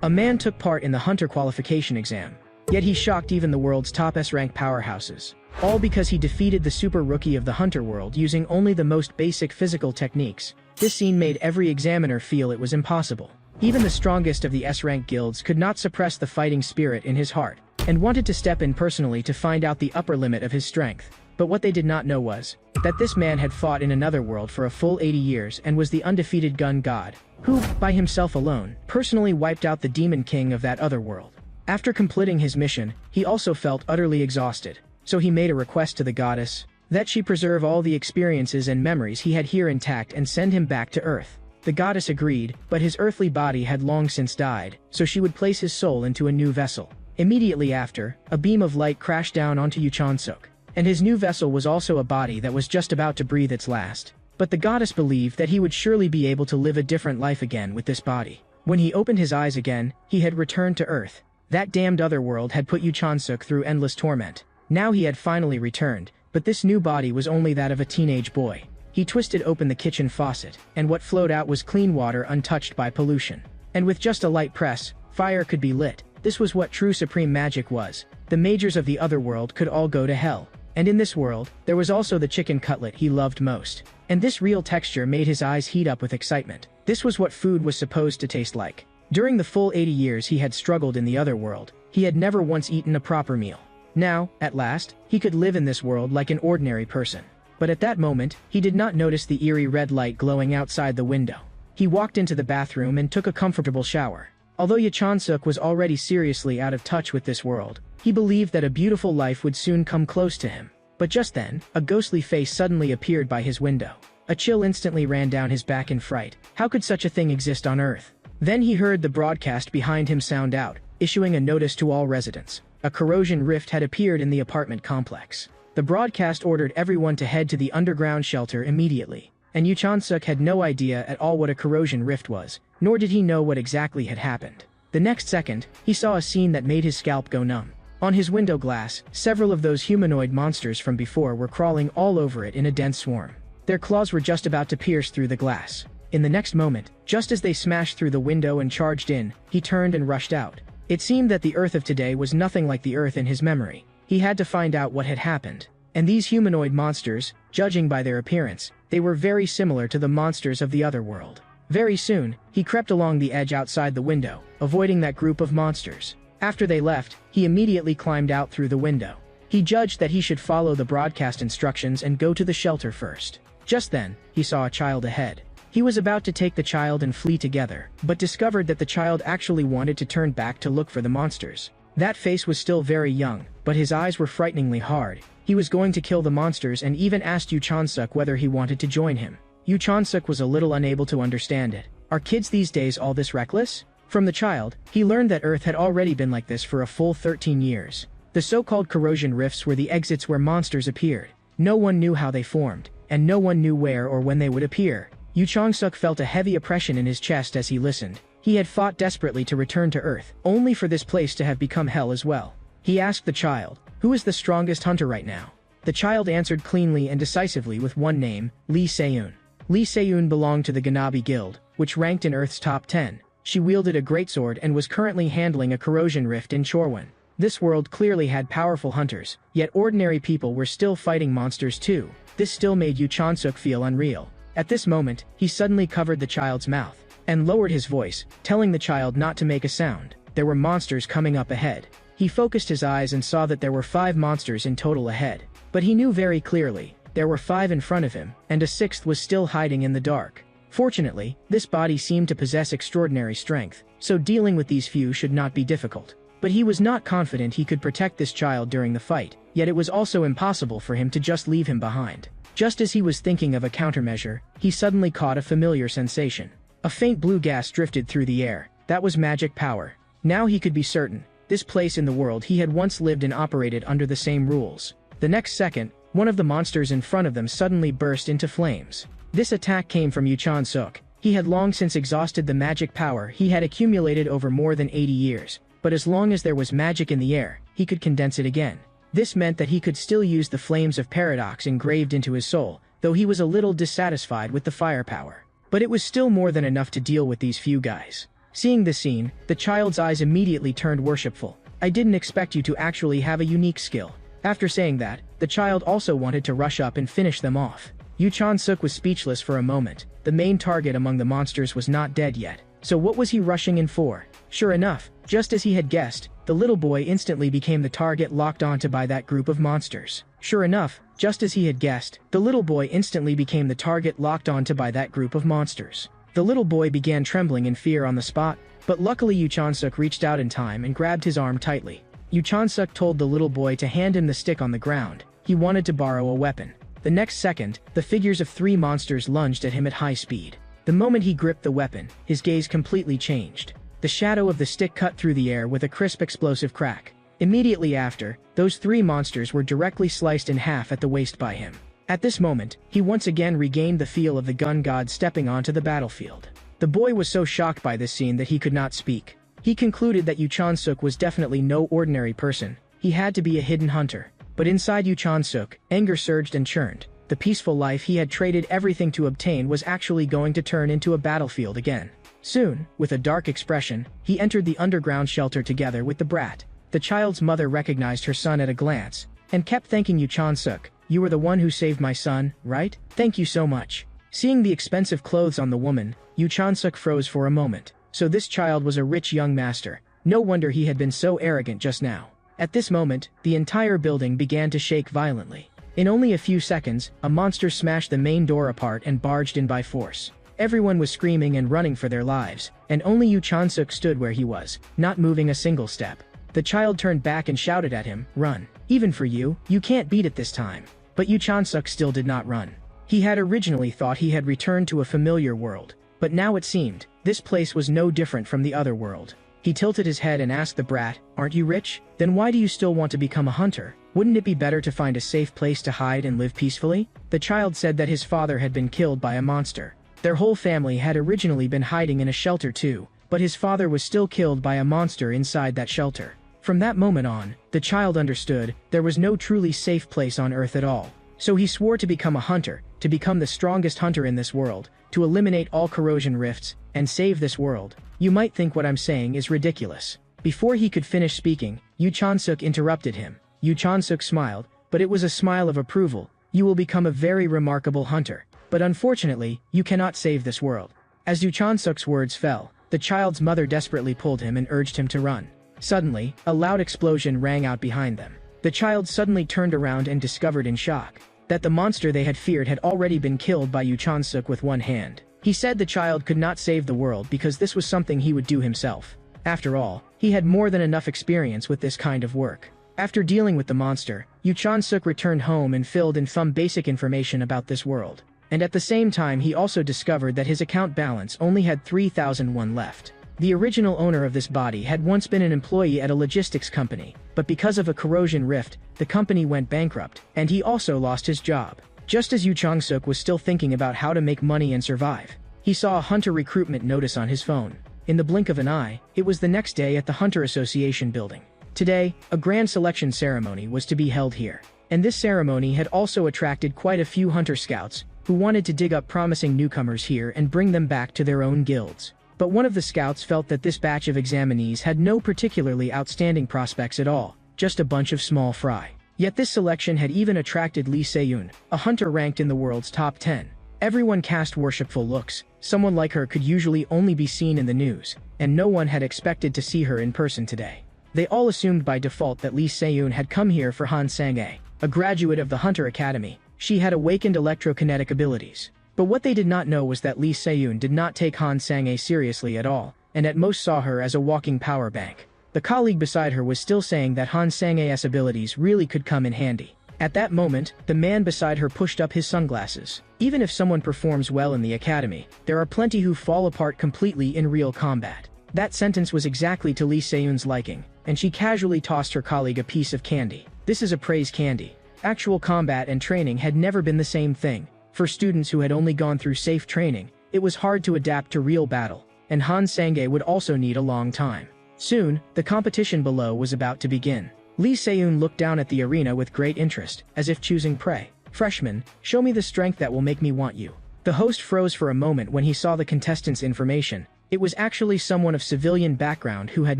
A man took part in the hunter qualification exam. Yet he shocked even the world's top S-rank powerhouses. All because he defeated the super rookie of the hunter world using only the most basic physical techniques. This scene made every examiner feel it was impossible. Even the strongest of the S-rank guilds could not suppress the fighting spirit in his heart, and wanted to step in personally to find out the upper limit of his strength. But what they did not know was that this man had fought in another world for a full 80 years and was the undefeated gun god, who, by himself alone, personally wiped out the demon king of that other world. After completing his mission, he also felt utterly exhausted, so he made a request to the goddess that she preserve all the experiences and memories he had here intact and send him back to Earth. The goddess agreed, but his earthly body had long since died, so she would place his soul into a new vessel. Immediately after, a beam of light crashed down onto Yu Chon-suk, and his new vessel was also a body that was just about to breathe its last. But the goddess believed that he would surely be able to live a different life again with this body. When he opened his eyes again, he had returned to Earth. That damned other world had put Yu Chon-suk through endless torment. Now he had finally returned, but this new body was only that of a teenage boy. He twisted open the kitchen faucet, and what flowed out was clean water untouched by pollution. And with just a light press, fire could be lit. This was what true supreme magic was. The majors of the other world could all go to hell. And in this world, there was also the chicken cutlet he loved most. And this real texture made his eyes heat up with excitement. This was what food was supposed to taste like. During the full 80 years he had struggled in the other world, he had never once eaten a proper meal. Now, at last, he could live in this world like an ordinary person. But at that moment, he did not notice the eerie red light glowing outside the window. He walked into the bathroom and took a comfortable shower. Although Yu Chon-suk was already seriously out of touch with this world, he believed that a beautiful life would soon come close to him. But just then, a ghostly face suddenly appeared by his window. A chill instantly ran down his back in fright. How could such a thing exist on Earth? Then he heard the broadcast behind him sound out, issuing a notice to all residents. A corrosion rift had appeared in the apartment complex. The broadcast ordered everyone to head to the underground shelter immediately. And Yu Chon-suk had no idea at all what a corrosion rift was, nor did he know what exactly had happened. The next second, he saw a scene that made his scalp go numb. On his window glass, several of those humanoid monsters from before were crawling all over it in a dense swarm. Their claws were just about to pierce through the glass. In the next moment, just as they smashed through the window and charged in, he turned and rushed out. It seemed that the Earth of today was nothing like the Earth in his memory. He had to find out what had happened. And these humanoid monsters, judging by their appearance, they were very similar to the monsters of the other world. Very soon, he crept along the edge outside the window, avoiding that group of monsters. After they left, he immediately climbed out through the window. He judged that he should follow the broadcast instructions and go to the shelter first. Just then, he saw a child ahead. He was about to take the child and flee together, but discovered that the child actually wanted to turn back to look for the monsters. That face was still very young, but his eyes were frighteningly hard. He was going to kill the monsters and even asked Yu Chon-suk whether he wanted to join him. Yu Chon-suk was a little unable to understand it. Are kids these days all this reckless? From the child, he learned that Earth had already been like this for a full 13 years. The so-called corrosion rifts were the exits where monsters appeared. No one knew how they formed, and no one knew where or when they would appear. Yu Chon-suk felt a heavy oppression in his chest as he listened. He had fought desperately to return to Earth, only for this place to have become hell as well. He asked the child, "Who is the strongest hunter right now?" The child answered cleanly and decisively with one name, Lee Se-eun. Lee Se-eun belonged to the Ganabi Guild, which ranked in Earth's top 10. She wielded a greatsword and was currently handling a corrosion rift in Chorwon. This world clearly had powerful hunters, yet ordinary people were still fighting monsters too. This still made Yu Chon-suk feel unreal. At this moment, he suddenly covered the child's mouth and lowered his voice, telling the child not to make a sound. There were monsters coming up ahead. He focused his eyes and saw that there were 5 monsters in total ahead. But he knew very clearly, there were 5 in front of him, and a 6th was still hiding in the dark. Fortunately, this body seemed to possess extraordinary strength, so dealing with these few should not be difficult. But he was not confident he could protect this child during the fight, yet it was also impossible for him to just leave him behind. Just as he was thinking of a countermeasure, he suddenly caught a familiar sensation. A faint blue gas drifted through the air. That was magic power. Now he could be certain. This place in the world he had once lived and operated under the same rules. The next second, one of the monsters in front of them suddenly burst into flames. This attack came from Yu Chon-suk. He had long since exhausted the magic power he had accumulated over more than 80 years. But as long as there was magic in the air, he could condense it again. This meant that he could still use the flames of paradox engraved into his soul, though he was a little dissatisfied with the firepower. But it was still more than enough to deal with these few guys. Seeing the scene, the child's eyes immediately turned worshipful. I didn't expect you to actually have a unique skill. After saying that, the child also wanted to rush up and finish them off. Yu Chan-suk was speechless for a moment. The main target among the monsters was not dead yet. So what was he rushing in for? Sure enough, just as he had guessed, the little boy instantly became the target locked onto by that group of monsters. Sure enough, just as he had guessed, the little boy instantly became the target locked onto by that group of monsters. The little boy began trembling in fear on the spot, but luckily Yu Chan-suk reached out in time and grabbed his arm tightly. Yu Chan-suk told the little boy to hand him the stick on the ground. He wanted to borrow a weapon. The next second, the figures of 3 monsters lunged at him at high speed. The moment he gripped the weapon, his gaze completely changed. The shadow of the stick cut through the air with a crisp explosive crack. Immediately after, those 3 monsters were directly sliced in half at the waist by him. At this moment, he once again regained the feel of the gun god stepping onto the battlefield. The boy was so shocked by this scene that he could not speak. He concluded that Yu Chan-suk was definitely no ordinary person. He had to be a hidden hunter. But inside Yu Chan-suk, anger surged and churned. The peaceful life he had traded everything to obtain was actually going to turn into a battlefield again. Soon, with a dark expression, he entered the underground shelter together with the brat. The child's mother recognized her son at a glance, and kept thanking Yu Chan-suk. "You were the one who saved my son, right? Thank you so much." Seeing the expensive clothes on the woman, Yu Chan-suk froze for a moment. So this child was a rich young master. No wonder he had been so arrogant just now. At this moment, the entire building began to shake violently. In only a few seconds, a monster smashed the main door apart and barged in by force. Everyone was screaming and running for their lives, and only Yu Chan-suk stood where he was, not moving a single step. The child turned back and shouted at him, "Run. Even for you, you can't beat it this time." But Yu Chan-suk still did not run. He had originally thought he had returned to a familiar world, but now it seemed, this place was no different from the other world. He tilted his head and asked the brat, "Aren't you rich? Then why do you still want to become a hunter? Wouldn't it be better to find a safe place to hide and live peacefully?" The child said that his father had been killed by a monster. Their whole family had originally been hiding in a shelter too, but his father was still killed by a monster inside that shelter. From that moment on, the child understood there was no truly safe place on Earth at all. So he swore to become a hunter, to become the strongest hunter in this world, to eliminate all corrosion rifts, and save this world. You might think what I'm saying is ridiculous. Before he could finish speaking, Yu Chan-suk interrupted him. Yu Chan-suk smiled, but it was a smile of approval. "You will become a very remarkable hunter. But unfortunately, you cannot save this world." As Yu Chan-suk's words fell, the child's mother desperately pulled him and urged him to run. Suddenly, a loud explosion rang out behind them. The child suddenly turned around and discovered in shock that the monster they had feared had already been killed by Yu Chan-suk with one hand. He said the child could not save the world because this was something he would do himself. After all, he had more than enough experience with this kind of work. After dealing with the monster, Yu Chan-suk returned home and filled in some basic information about this world. And at the same time he also discovered that his account balance only had 3,001 left. The original owner of this body had once been an employee at a logistics company, but because of a corrosion rift, the company went bankrupt, and he also lost his job. Just as Yu Chan-suk was still thinking about how to make money and survive, he saw a hunter recruitment notice on his phone. In the blink of an eye, it was the next day at the Hunter Association building. Today, a grand selection ceremony was to be held here, and this ceremony had also attracted quite a few hunter scouts who wanted to dig up promising newcomers here and bring them back to their own guilds. But one of the scouts felt that this batch of examinees had no particularly outstanding prospects at all, just a bunch of small fry. Yet this selection had even attracted Lee Se-yoon, a hunter ranked in the world's top 10. Everyone cast worshipful looks. Someone like her could usually only be seen in the news, and no one had expected to see her in person today. They all assumed by default that Lee Se-yoon had come here for Han Sang-ae, a graduate of the Hunter Academy. She had awakened electrokinetic abilities. But what they did not know was that Lee Se-yoon did not take Han Sang-ae seriously at all, and at most saw her as a walking power bank. The colleague beside her was still saying that Han Sang-ae's abilities really could come in handy. At that moment, the man beside her pushed up his sunglasses. Even if someone performs well in the academy, there are plenty who fall apart completely in real combat. That sentence was exactly to Lee Se-yoon's liking, and she casually tossed her colleague a piece of candy. This is a praise candy. Actual combat and training had never been the same thing. For students who had only gone through safe training, it was hard to adapt to real battle, and Han Sang-ae would also need a long time. Soon, the competition below was about to begin. Lee Se-yoon looked down at the arena with great interest, as if choosing prey. "Freshman, show me the strength that will make me want you." The host froze for a moment when he saw the contestants' information, It was actually someone of civilian background who had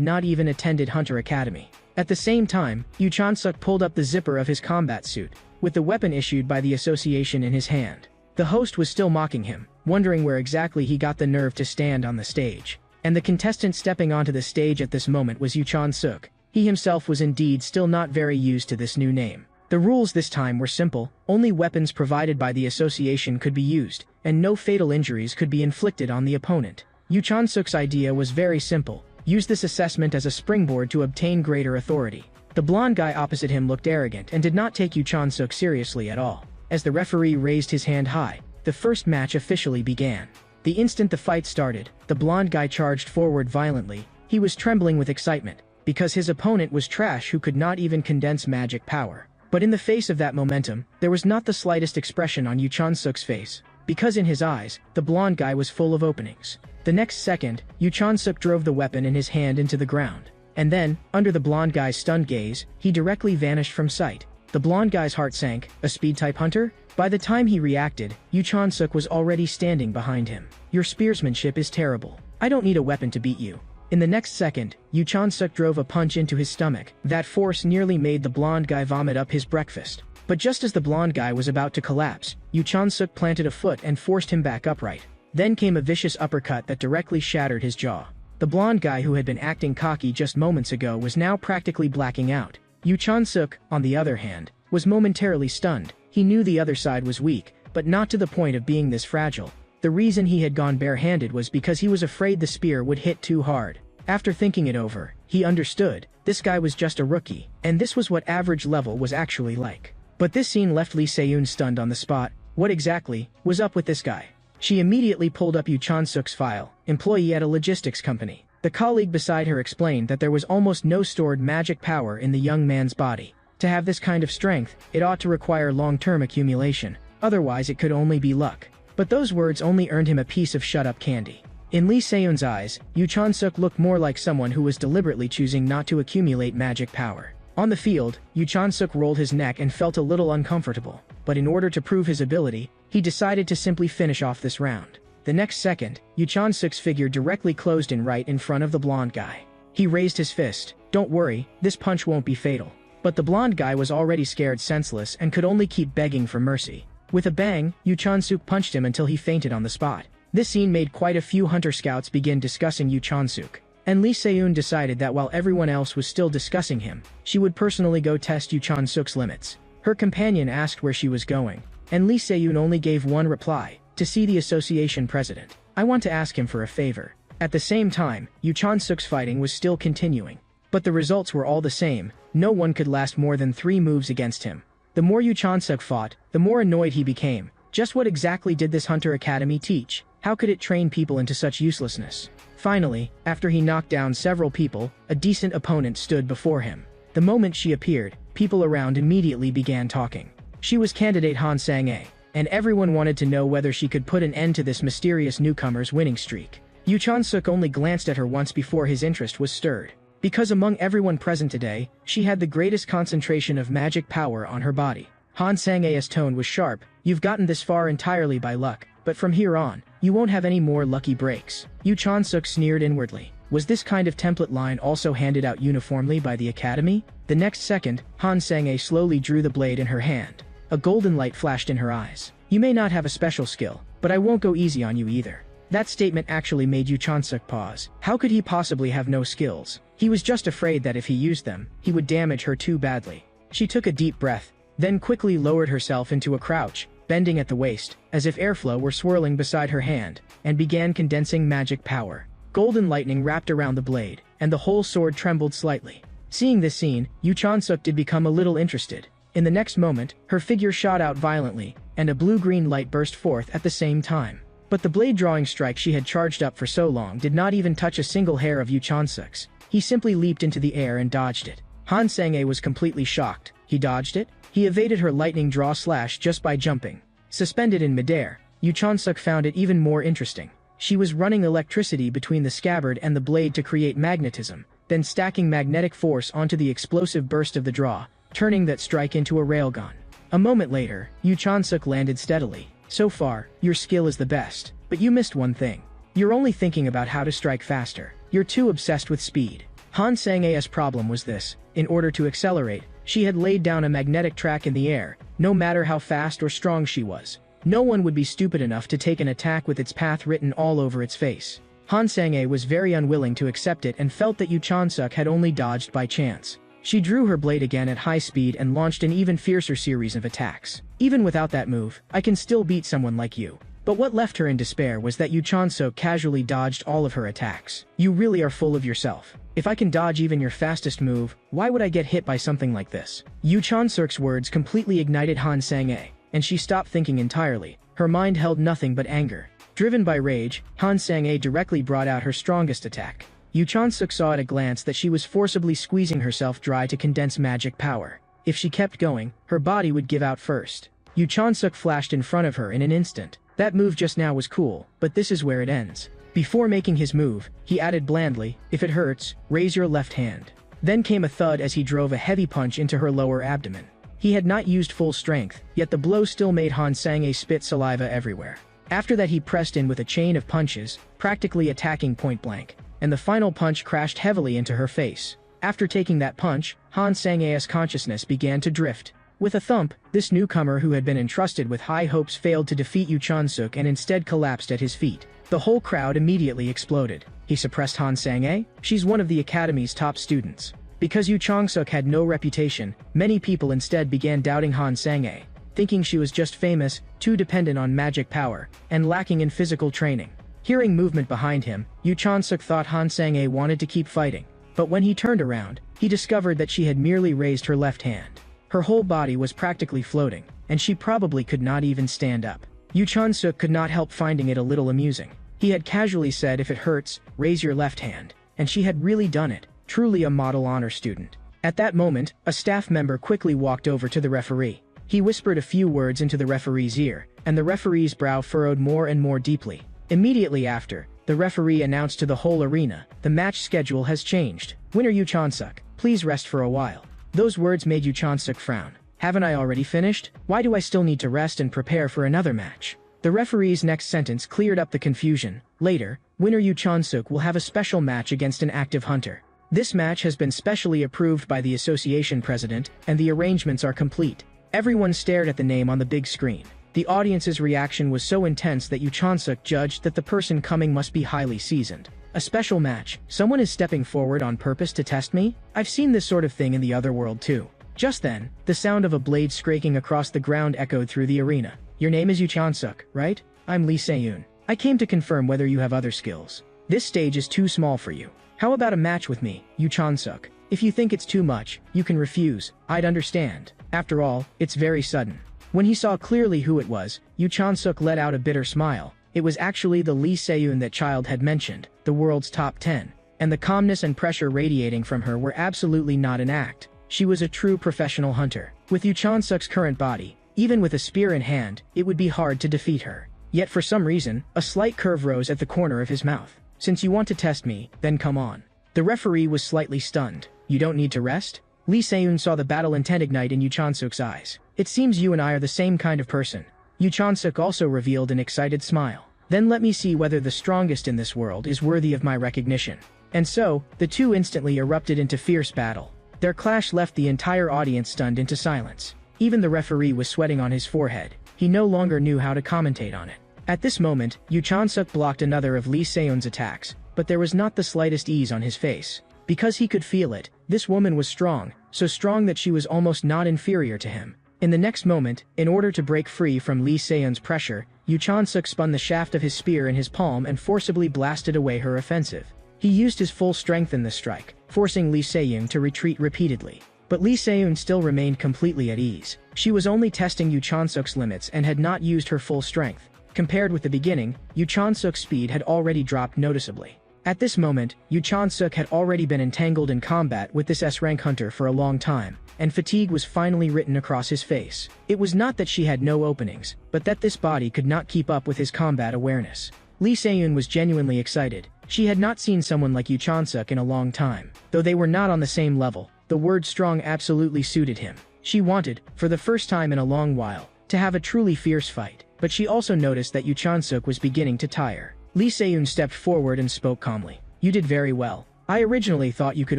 not even attended Hunter Academy. At the same time, Yu Chan-suk pulled up the zipper of his combat suit, with the weapon issued by the association in his hand. The host was still mocking him, wondering where exactly he got the nerve to stand on the stage. And the contestant stepping onto the stage at this moment was Yu Chan-suk. He himself was indeed still not very used to this new name. The rules this time were simple: only weapons provided by the association could be used, and no fatal injuries could be inflicted on the opponent. Yu Chan-suk's idea was very simple: use this assessment as a springboard to obtain greater authority. The blonde guy opposite him looked arrogant and did not take Yu Chan-suk seriously at all. As the referee raised his hand high, the first match officially began. The instant the fight started, the blonde guy charged forward violently. He was trembling with excitement, because his opponent was trash who could not even condense magic power. But in the face of that momentum, there was not the slightest expression on Yu Chan-suk's face, because in his eyes, the blonde guy was full of openings. The next second, Yu Chan-suk drove the weapon in his hand into the ground. And then, under the blonde guy's stunned gaze, he directly vanished from sight. The blonde guy's heart sank. A speed-type hunter? By the time he reacted, Yu Chan-suk was already standing behind him. Your spearsmanship is terrible. I don't need a weapon to beat you. In the next second, Yu Chan-suk drove a punch into his stomach. That force nearly made the blonde guy vomit up his breakfast. But just as the blonde guy was about to collapse, Yu Chan-suk planted a foot and forced him back upright. Then came a vicious uppercut that directly shattered his jaw. The blonde guy who had been acting cocky just moments ago was now practically blacking out. Yu Chan-suk, on the other hand, was momentarily stunned. He knew the other side was weak, but not to the point of being this fragile. The reason he had gone barehanded was because he was afraid the spear would hit too hard. After thinking it over, he understood. This guy was just a rookie, and this was what average level was actually like. But this scene left Lee Se-yoon stunned on the spot. What exactly was up with this guy? She immediately pulled up Yu Chan-suk's file, employee at a logistics company. The colleague beside her explained that there was almost no stored magic power in the young man's body. To have this kind of strength, it ought to require long-term accumulation, otherwise it could only be luck. But those words only earned him a piece of shut-up candy. In Lee Se-yoon's eyes, Yu Chan-suk looked more like someone who was deliberately choosing not to accumulate magic power. On the field, Yu Chan-suk rolled his neck and felt a little uncomfortable, but in order to prove his ability, he decided to simply finish off this round. The next second, Yu Chan-suk's figure directly closed in right in front of the blonde guy. He raised his fist. Don't worry, this punch won't be fatal. But the blonde guy was already scared senseless and could only keep begging for mercy. With a bang, Yu Chan-suk punched him until he fainted on the spot. This scene made quite a few hunter scouts begin discussing Yu Chan-suk. And Lee Se-yoon decided that while everyone else was still discussing him, she would personally go test Yu Chan-suk's limits. Her companion asked where she was going, and Lee Se-yoon only gave one reply: to see the association president. I want to ask him for a favor. At the same time, Yu Chan-suk's fighting was still continuing. But the results were all the same. No one could last more than 3 moves against him. The more Yu Chan-suk fought, the more annoyed he became. Just what exactly did this Hunter Academy teach? How could it train people into such uselessness? Finally, after he knocked down several people, a decent opponent stood before him. The moment she appeared, people around immediately began talking. She was candidate Han Sang-ae, and everyone wanted to know whether she could put an end to this mysterious newcomer's winning streak. Yu Chan-suk only glanced at her once before his interest was stirred. Because among everyone present today, she had the greatest concentration of magic power on her body. Han Sang-ae's tone was sharp. You've gotten this far entirely by luck, but from here on, you won't have any more lucky breaks. Yu Chan-suk sneered inwardly. Was this kind of template line also handed out uniformly by the academy? The next second, Han Sang-ae slowly drew the blade in her hand. A golden light flashed in her eyes. You may not have a special skill, but I won't go easy on you either. That statement actually made Yu Chan-suk pause. How could he possibly have no skills? He was just afraid that if he used them, he would damage her too badly. She took a deep breath, then quickly lowered herself into a crouch, bending at the waist, as if airflow were swirling beside her hand, and began condensing magic power. Golden lightning wrapped around the blade, and the whole sword trembled slightly. Seeing this scene, Yu Chan-suk did become a little interested. In the next moment, her figure shot out violently, and a blue-green light burst forth at the same time. But the blade-drawing strike she had charged up for so long did not even touch a single hair of Yu Chan-suk's. He simply leaped into the air and dodged it. Han Sang-ae was completely shocked. He dodged it? He evaded her lightning draw slash just by jumping. Suspended in midair, Yu Chan-suk found it even more interesting. She was running electricity between the scabbard and the blade to create magnetism, then stacking magnetic force onto the explosive burst of the draw, turning that strike into a railgun. A moment later, Yu Chan-suk landed steadily. So far, your skill is the best, but you missed one thing. You're only thinking about how to strike faster. You're too obsessed with speed. Han Sang-a's problem was this. In order to accelerate, she had laid down a magnetic track in the air, no matter how fast or strong she was. No one would be stupid enough to take an attack with its path written all over its face. Han Sang-a was very unwilling to accept it and felt that Yu Chan-suk had only dodged by chance. She drew her blade again at high speed and launched an even fiercer series of attacks. Even without that move, I can still beat someone like you. But what left her in despair was that Yu Chan-suk casually dodged all of her attacks. You really are full of yourself. If I can dodge even your fastest move, why would I get hit by something like this? Yu Chan-suk's words completely ignited Han Sang-a, and she stopped thinking entirely. Her mind held nothing but anger. Driven by rage, Han Sang-a directly brought out her strongest attack. Yu Chan-suk saw at a glance that she was forcibly squeezing herself dry to condense magic power. If she kept going, her body would give out first. Yu Chan-suk flashed in front of her in an instant. That move just now was cool, but this is where it ends. Before making his move, he added blandly, "If it hurts, raise your left hand." Then came a thud as he drove a heavy punch into her lower abdomen. He had not used full strength, yet the blow still made Han Sang-a spit saliva everywhere. After that he pressed in with a chain of punches, practically attacking point blank, and the final punch crashed heavily into her face. After taking that punch, Han Sang-a's consciousness began to drift. With a thump, this newcomer who had been entrusted with high hopes failed to defeat Yu Chan-suk and instead collapsed at his feet. The whole crowd immediately exploded. He suppressed Han Sang-a? She's one of the academy's top students. Because Yu Chan-suk had no reputation, many people instead began doubting Han Sang-a, thinking she was just famous, too dependent on magic power, and lacking in physical training. Hearing movement behind him, Yu Chan-suk thought Han Sang-a wanted to keep fighting. But when he turned around, he discovered that she had merely raised her left hand. Her whole body was practically floating, and she probably could not even stand up. Yu Chan-suk could not help finding it a little amusing. He had casually said, "If it hurts, raise your left hand," and she had really done it. Truly a model honor student. At that moment, a staff member quickly walked over to the referee. He whispered a few words into the referee's ear, and the referee's brow furrowed more and more deeply. Immediately after, the referee announced to the whole arena, "The match schedule has changed. Winner Yu Chan-suk, please rest for a while." Those words made Yu Chan-suk frown. Haven't I already finished? Why do I still need to rest and prepare for another match? The referee's next sentence cleared up the confusion. Later, winner Yu Chan-suk will have a special match against an active hunter. This match has been specially approved by the association president, and the arrangements are complete. Everyone stared at the name on the big screen. The audience's reaction was so intense that Yu Chan-suk judged that the person coming must be highly seasoned. A special match? Someone is stepping forward on purpose to test me? I've seen this sort of thing in the other world too. Just then, the sound of a blade scraping across the ground echoed through the arena. Your name is Yu Chan-suk, right? I'm Lee Se-yoon. I came to confirm whether you have other skills. This stage is too small for you. How about a match with me, Yu Chan-suk? If you think it's too much, you can refuse. I'd understand. After all, it's very sudden. When he saw clearly who it was, Yu Chan-suk let out a bitter smile. It was actually the Lee Se-yoon that Child had mentioned, the world's top 10. And the calmness and pressure radiating from her were absolutely not an act. She was a true professional hunter. With Yu Chan-suk's current body, even with a spear in hand, it would be hard to defeat her. Yet for some reason, a slight curve rose at the corner of his mouth. Since you want to test me, then come on. The referee was slightly stunned. You don't need to rest? Lee Se-yoon saw the battle intent ignite in Yu Chan-suk's eyes. It seems you and I are the same kind of person. Yu Chan-suk also revealed an excited smile. Then let me see whether the strongest in this world is worthy of my recognition. And so, the two instantly erupted into fierce battle. Their clash left the entire audience stunned into silence. Even the referee was sweating on his forehead. He no longer knew how to commentate on it. At this moment, Yu Chan-suk blocked another of Lee Se-yoon's attacks, but there was not the slightest ease on his face. Because he could feel it, this woman was strong, so strong that she was almost not inferior to him. In the next moment, in order to break free from Lee Se-yoon's pressure, Yu Chan-suk spun the shaft of his spear in his palm and forcibly blasted away her offensive. He used his full strength in the strike, forcing Lee Se-yoon to retreat repeatedly. But Lee Se-yoon still remained completely at ease. She was only testing Yu Chan-suk's limits and had not used her full strength. Compared with the beginning, Yu Chan-suk's speed had already dropped noticeably. At this moment, Yu Chan-suk had already been entangled in combat with this S-rank hunter for a long time, and fatigue was finally written across his face. It was not that she had no openings, but that this body could not keep up with his combat awareness. Lee Se-yoon was genuinely excited. She had not seen someone like Yu Chan-suk in a long time. Though they were not on the same level, the word strong absolutely suited him. She wanted, for the first time in a long while, to have a truly fierce fight, but she also noticed that Yu Chan-suk was beginning to tire. Lee Se-yoon stepped forward and spoke calmly. You did very well. I originally thought you could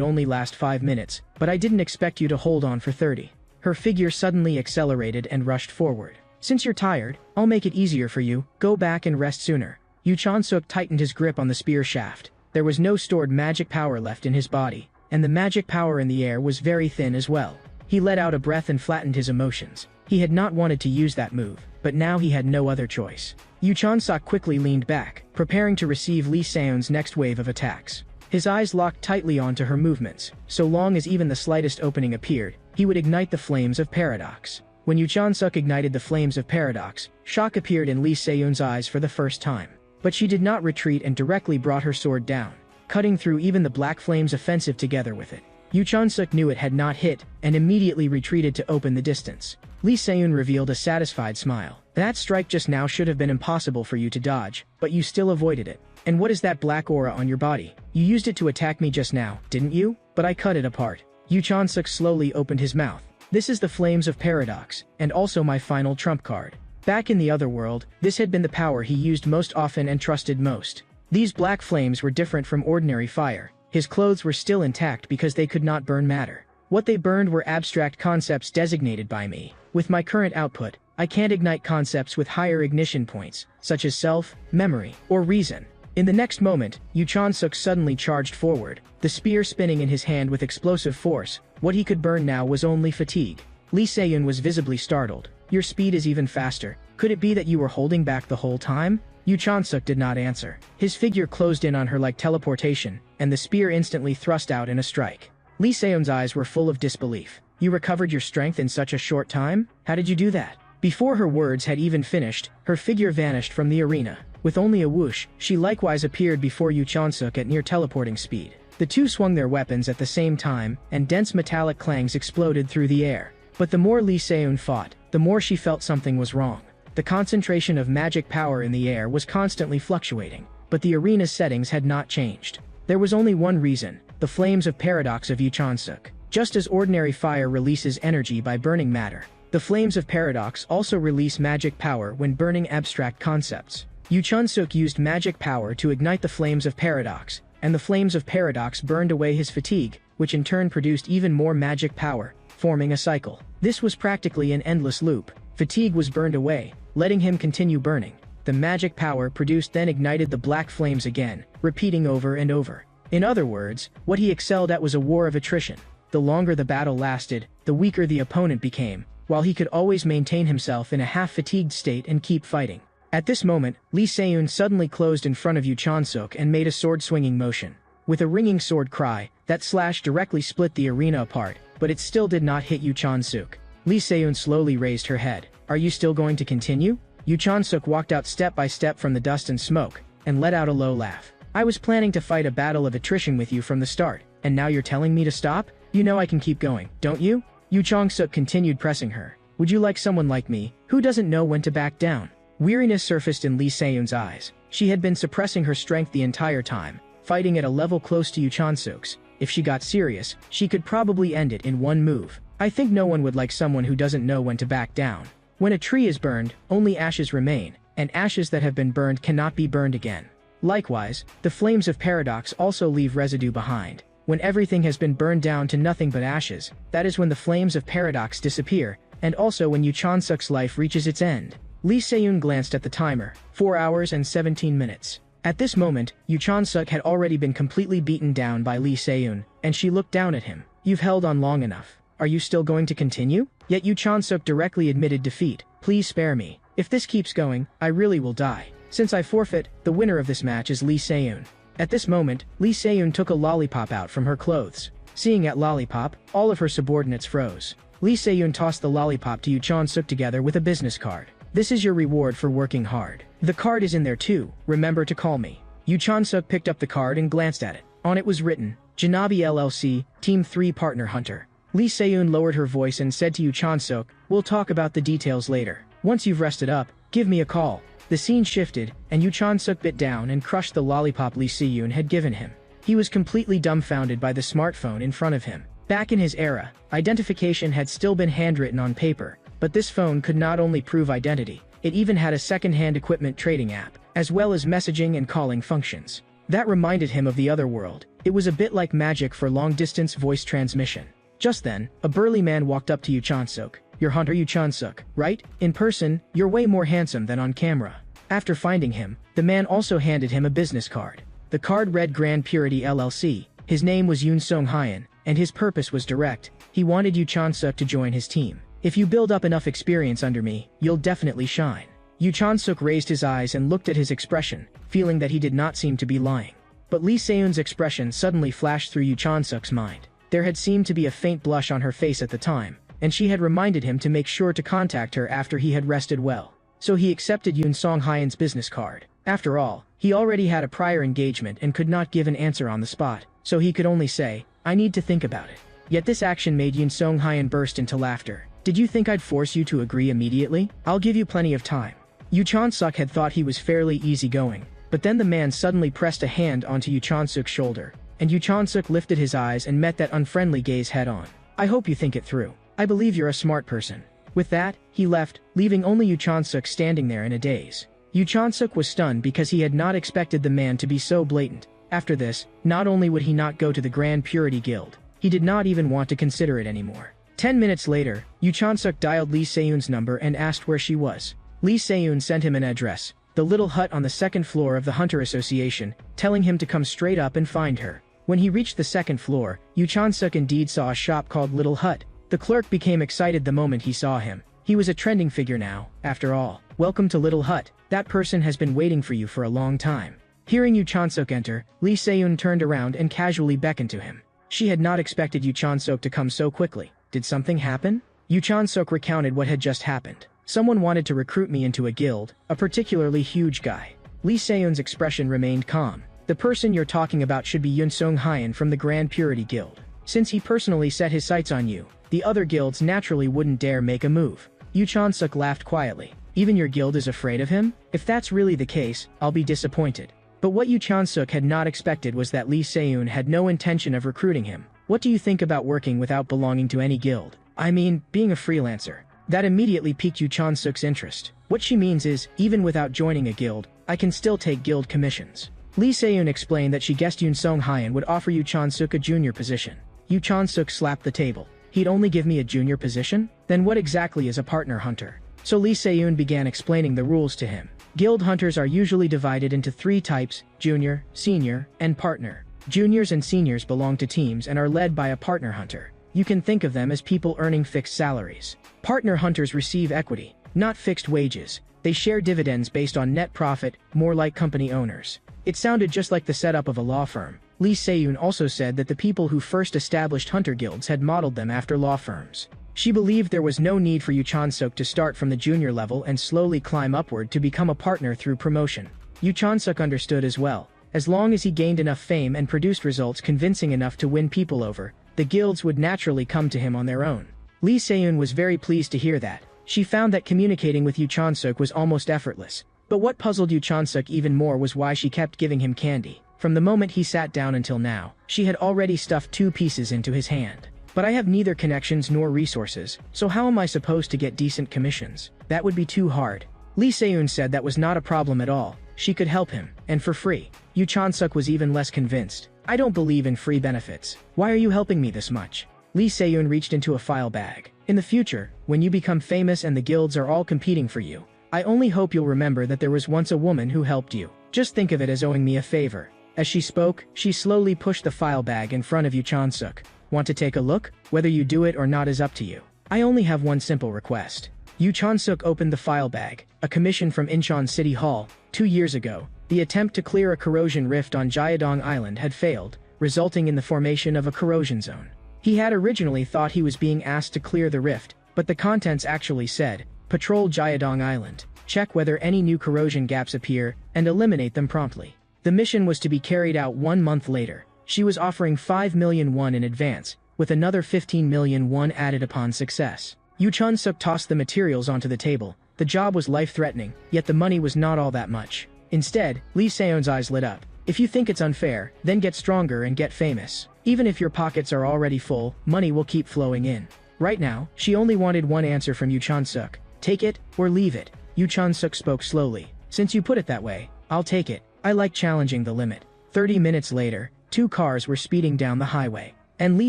only last 5 minutes, but I didn't expect you to hold on for 30. Her figure suddenly accelerated and rushed forward. Since you're tired, I'll make it easier for you. Go back and rest sooner. Yu Chan-suk tightened his grip on the spear shaft. There was no stored magic power left in his body, and the magic power in the air was very thin as well. He let out a breath and flattened his emotions. He had not wanted to use that move, but now he had no other choice. Yu Chan-suk quickly leaned back, preparing to receive Lee Se-yoon's next wave of attacks. His eyes locked tightly onto her movements. So long as even the slightest opening appeared, he would ignite the flames of paradox. When Yu Chan-suk ignited the flames of paradox, shock appeared in Lee Se-yoon's eyes for the first time. But she did not retreat and directly brought her sword down, cutting through even the black flames offensive together with it. Yu Chan-suk knew it had not hit, and immediately retreated to open the distance. Lee Se-yoon revealed a satisfied smile. That strike just now should have been impossible for you to dodge, but you still avoided it. And what is that black aura on your body? You used it to attack me just now, didn't you? But I cut it apart. Yu Chan-suk slowly opened his mouth. This is the Flames of Paradox, and also my final trump card. Back in the other world, this had been the power he used most often and trusted most. These black flames were different from ordinary fire. His clothes were still intact because they could not burn matter. What they burned were abstract concepts designated by me. With my current output, I can't ignite concepts with higher ignition points, such as self, memory, or reason. In the next moment, Yu Chan-suk suddenly charged forward, the spear spinning in his hand with explosive force. What he could burn now was only fatigue. Lee Se-yoon was visibly startled. Your speed is even faster. Could it be that you were holding back the whole time? Yu Chan-suk did not answer. His figure closed in on her like teleportation, and the spear instantly thrust out in a strike. Lee Se-yoon's eyes were full of disbelief. You recovered your strength in such a short time? How did you do that? Before her words had even finished, her figure vanished from the arena. With only a whoosh, she likewise appeared before Yu Chan-suk at near teleporting speed. The two swung their weapons at the same time, and dense metallic clangs exploded through the air. But the more Lee Se-yoon fought, the more she felt something was wrong. The concentration of magic power in the air was constantly fluctuating, but the arena's settings had not changed. There was only one reason: the flames of paradox of Yu Chan-suk. Just as ordinary fire releases energy by burning matter, the flames of paradox also release magic power when burning abstract concepts. Yu Chan-suk used magic power to ignite the flames of paradox, and the flames of paradox burned away his fatigue, which in turn produced even more magic power, forming a cycle. This was practically an endless loop. Fatigue was burned away, letting him continue burning. The magic power produced then ignited the black flames again, repeating over and over. In other words, what he excelled at was a war of attrition. The longer the battle lasted, the weaker the opponent became, while he could always maintain himself in a half-fatigued state and keep fighting. At this moment, Lee Se-yoon suddenly closed in front of Yu Chan-suk and made a sword-swinging motion. With a ringing sword cry, that slash directly split the arena apart, but it still did not hit Yu Chan-suk. Lee Se-yoon slowly raised her head. Are you still going to continue? Yu Chan-suk walked out step by step from the dust and smoke, and let out a low laugh. I was planning to fight a battle of attrition with you from the start, and now you're telling me to stop? You know I can keep going, don't you? Yu Chan-suk continued pressing her. Would you like someone like me, who doesn't know when to back down? Weariness surfaced in Lee Se-yoon's eyes. She had been suppressing her strength the entire time, fighting at a level close to Yu Chan-suk's. If she got serious, she could probably end it in one move. I think no one would like someone who doesn't know when to back down. When a tree is burned, only ashes remain, and ashes that have been burned cannot be burned again. Likewise, the flames of paradox also leave residue behind. When everything has been burned down to nothing but ashes, that is when the flames of paradox disappear, and also when Yu Chan-suk's life reaches its end. Lee Se-yoon glanced at the timer, 4 hours and 17 minutes. At this moment, Yu Chan-suk had already been completely beaten down by Lee Se-yoon, and she looked down at him. You've held on long enough. Are you still going to continue? Yet Yu Chan-suk directly admitted defeat. Please spare me. If this keeps going, I really will die. Since I forfeit, the winner of this match is Lee Se-yoon. At this moment, Lee Se-yoon took a lollipop out from her clothes. Seeing that lollipop, all of her subordinates froze. Lee Se-yoon tossed the lollipop to Yu Chan-suk together with a business card. This is your reward for working hard. The card is in there too. Remember to call me. Yu Chan-suk picked up the card and glanced at it. On it was written, Janabi LLC, Team 3 Partner Hunter. Lee Se-yoon lowered her voice and said to Yu Chan-suk, we'll talk about the details later. Once you've rested up, give me a call. The scene shifted, and Yu Chan-suk bit down and crushed the lollipop Lee Se-yoon had given him. He was completely dumbfounded by the smartphone in front of him. Back in his era, identification had still been handwritten on paper, but this phone could not only prove identity, it even had a second-hand equipment trading app. as well as messaging and calling functions. That reminded him of the other world. It was a bit like magic for long-distance voice transmission. Just then, a burly man walked up to Yu Chon-suk. "You're Hunter Yu Chon-suk, right? In person, you're way more handsome than on camera." After finding him, the man also handed him a business card. The card read Grand Purity LLC. His name was Yoon Sung-hyun, and his purpose was direct. He wanted Yu Chon-suk to join his team. "If you build up enough experience under me, you'll definitely shine." Yu Chon-suk raised his eyes and looked at his expression, feeling that he did not seem to be lying. But Lee Se-eun's expression suddenly flashed through Yu Chon-suk's mind. There had seemed to be a faint blush on her face at the time, and she had reminded him to make sure to contact her after he had rested well. So he accepted Yoon Sung-hyun's business card. After all, he already had a prior engagement and could not give an answer on the spot, so he could only say, "I need to think about it." Yet this action made Yoon Sung-hyun burst into laughter. "Did you think I'd force you to agree immediately? I'll give you plenty of time." Yu Chon-suk had thought he was fairly easygoing, but then the man suddenly pressed a hand onto Yu Chon-suk's shoulder, and Yu Chon-suk lifted his eyes and met that unfriendly gaze head-on. "I hope you think it through. I believe you're a smart person." With that, he left, leaving only Yu Chon-suk standing there in a daze. Yu Chon-suk was stunned because he had not expected the man to be so blatant. After this, not only would he not go to the Grand Purity Guild, he did not even want to consider it anymore. 10 minutes later, Yu Chon-suk dialed Lee Se-eun's number and asked where she was. Lee Se-eun sent him an address, the little hut on the second floor of the Hunter Association, telling him to come straight up and find her. When he reached the second floor, Yu Chon-suk indeed saw a shop called Little Hut. The clerk became excited the moment he saw him. He was a trending figure now, after all. "Welcome to Little Hut. That person has been waiting for you for a long time." Hearing Yu Chon-suk enter, Lee Se-eun turned around and casually beckoned to him. She had not expected Yu Chon-suk to come so quickly. "Did something happen?" Yu Chon-suk recounted what had just happened. "Someone wanted to recruit me into a guild, a particularly huge guy." Lee Se-eun's expression remained calm. "The person you're talking about should be Yoon Sung-hyun from the Grand Purity Guild. Since he personally set his sights on you, the other guilds naturally wouldn't dare make a move." Yu Chon-suk laughed quietly. "Even your guild is afraid of him? If that's really the case, I'll be disappointed." But what Yu Chon-suk had not expected was that Lee Se-eun had no intention of recruiting him. "What do you think about working without belonging to any guild? I mean, being a freelancer." That immediately piqued Yu Chon-suk's interest. What she means is, even without joining a guild, I can still take guild commissions. Lee Se-eun explained that she guessed Yoon Sung-hyun would offer Yu Chon-suk a junior position. Yu Chon-suk slapped the table. "He'd only give me a junior position? Then what exactly is a partner hunter?" So Lee Se-eun began explaining the rules to him. Guild hunters are usually divided into 3 types: junior, senior, and partner. Juniors and seniors belong to teams and are led by a partner hunter. You can think of them as people earning fixed salaries. Partner hunters receive equity, not fixed wages. They share dividends based on net profit, more like company owners. It sounded just like the setup of a law firm. Lee Se-eun also said that the people who first established hunter guilds had modeled them after law firms. She believed there was no need for Yu Chon-suk to start from the junior level and slowly climb upward to become a partner through promotion. Yu Chon-suk understood as well. As long as he gained enough fame and produced results convincing enough to win people over, the guilds would naturally come to him on their own. Lee Se-eun was very pleased to hear that. She found that communicating with Yu Chon-suk was almost effortless. But what puzzled Yu Chon-suk even more was why she kept giving him candy. From the moment he sat down until now, she had already stuffed 2 pieces into his hand. "But I have neither connections nor resources, so how am I supposed to get decent commissions? That would be too hard." Lee Se-eun said that was not a problem at all. She could help him, and for free. Yu Chon-suk was even less convinced. "I don't believe in free benefits. Why are you helping me this much?" Lee Se-eun reached into a file bag. "In the future, when you become famous and the guilds are all competing for you, I only hope you'll remember that there was once a woman who helped you. Just think of it as owing me a favor." As she spoke, she slowly pushed the file bag in front of Yu Chon-suk. "Want to take a look? Whether you do it or not is up to you. I only have one simple request." Yu Chon-suk opened the file bag. A commission from Incheon City Hall. 2 years ago, the attempt to clear a corrosion rift on Jaedong Island had failed, resulting in the formation of a corrosion zone. He had originally thought he was being asked to clear the rift, but the contents actually said, "Patrol Jaedong Island, check whether any new corrosion gaps appear, and eliminate them promptly." The mission was to be carried out 1 month later. She was offering 5 million won in advance, with another 15 million won added upon success. Yu Chon-suk tossed the materials onto the table. The job was life-threatening, yet the money was not all that much. Instead, Lee Se-eun's eyes lit up. "If you think it's unfair, then get stronger and get famous. Even if your pockets are already full, money will keep flowing in." Right now, she only wanted one answer from Yu Chon-suk. "Take it, or leave it." Yu Chon-suk spoke slowly. "Since you put it that way, I'll take it. I like challenging the limit. 30 minutes later, 2 cars were speeding down the highway, and Lee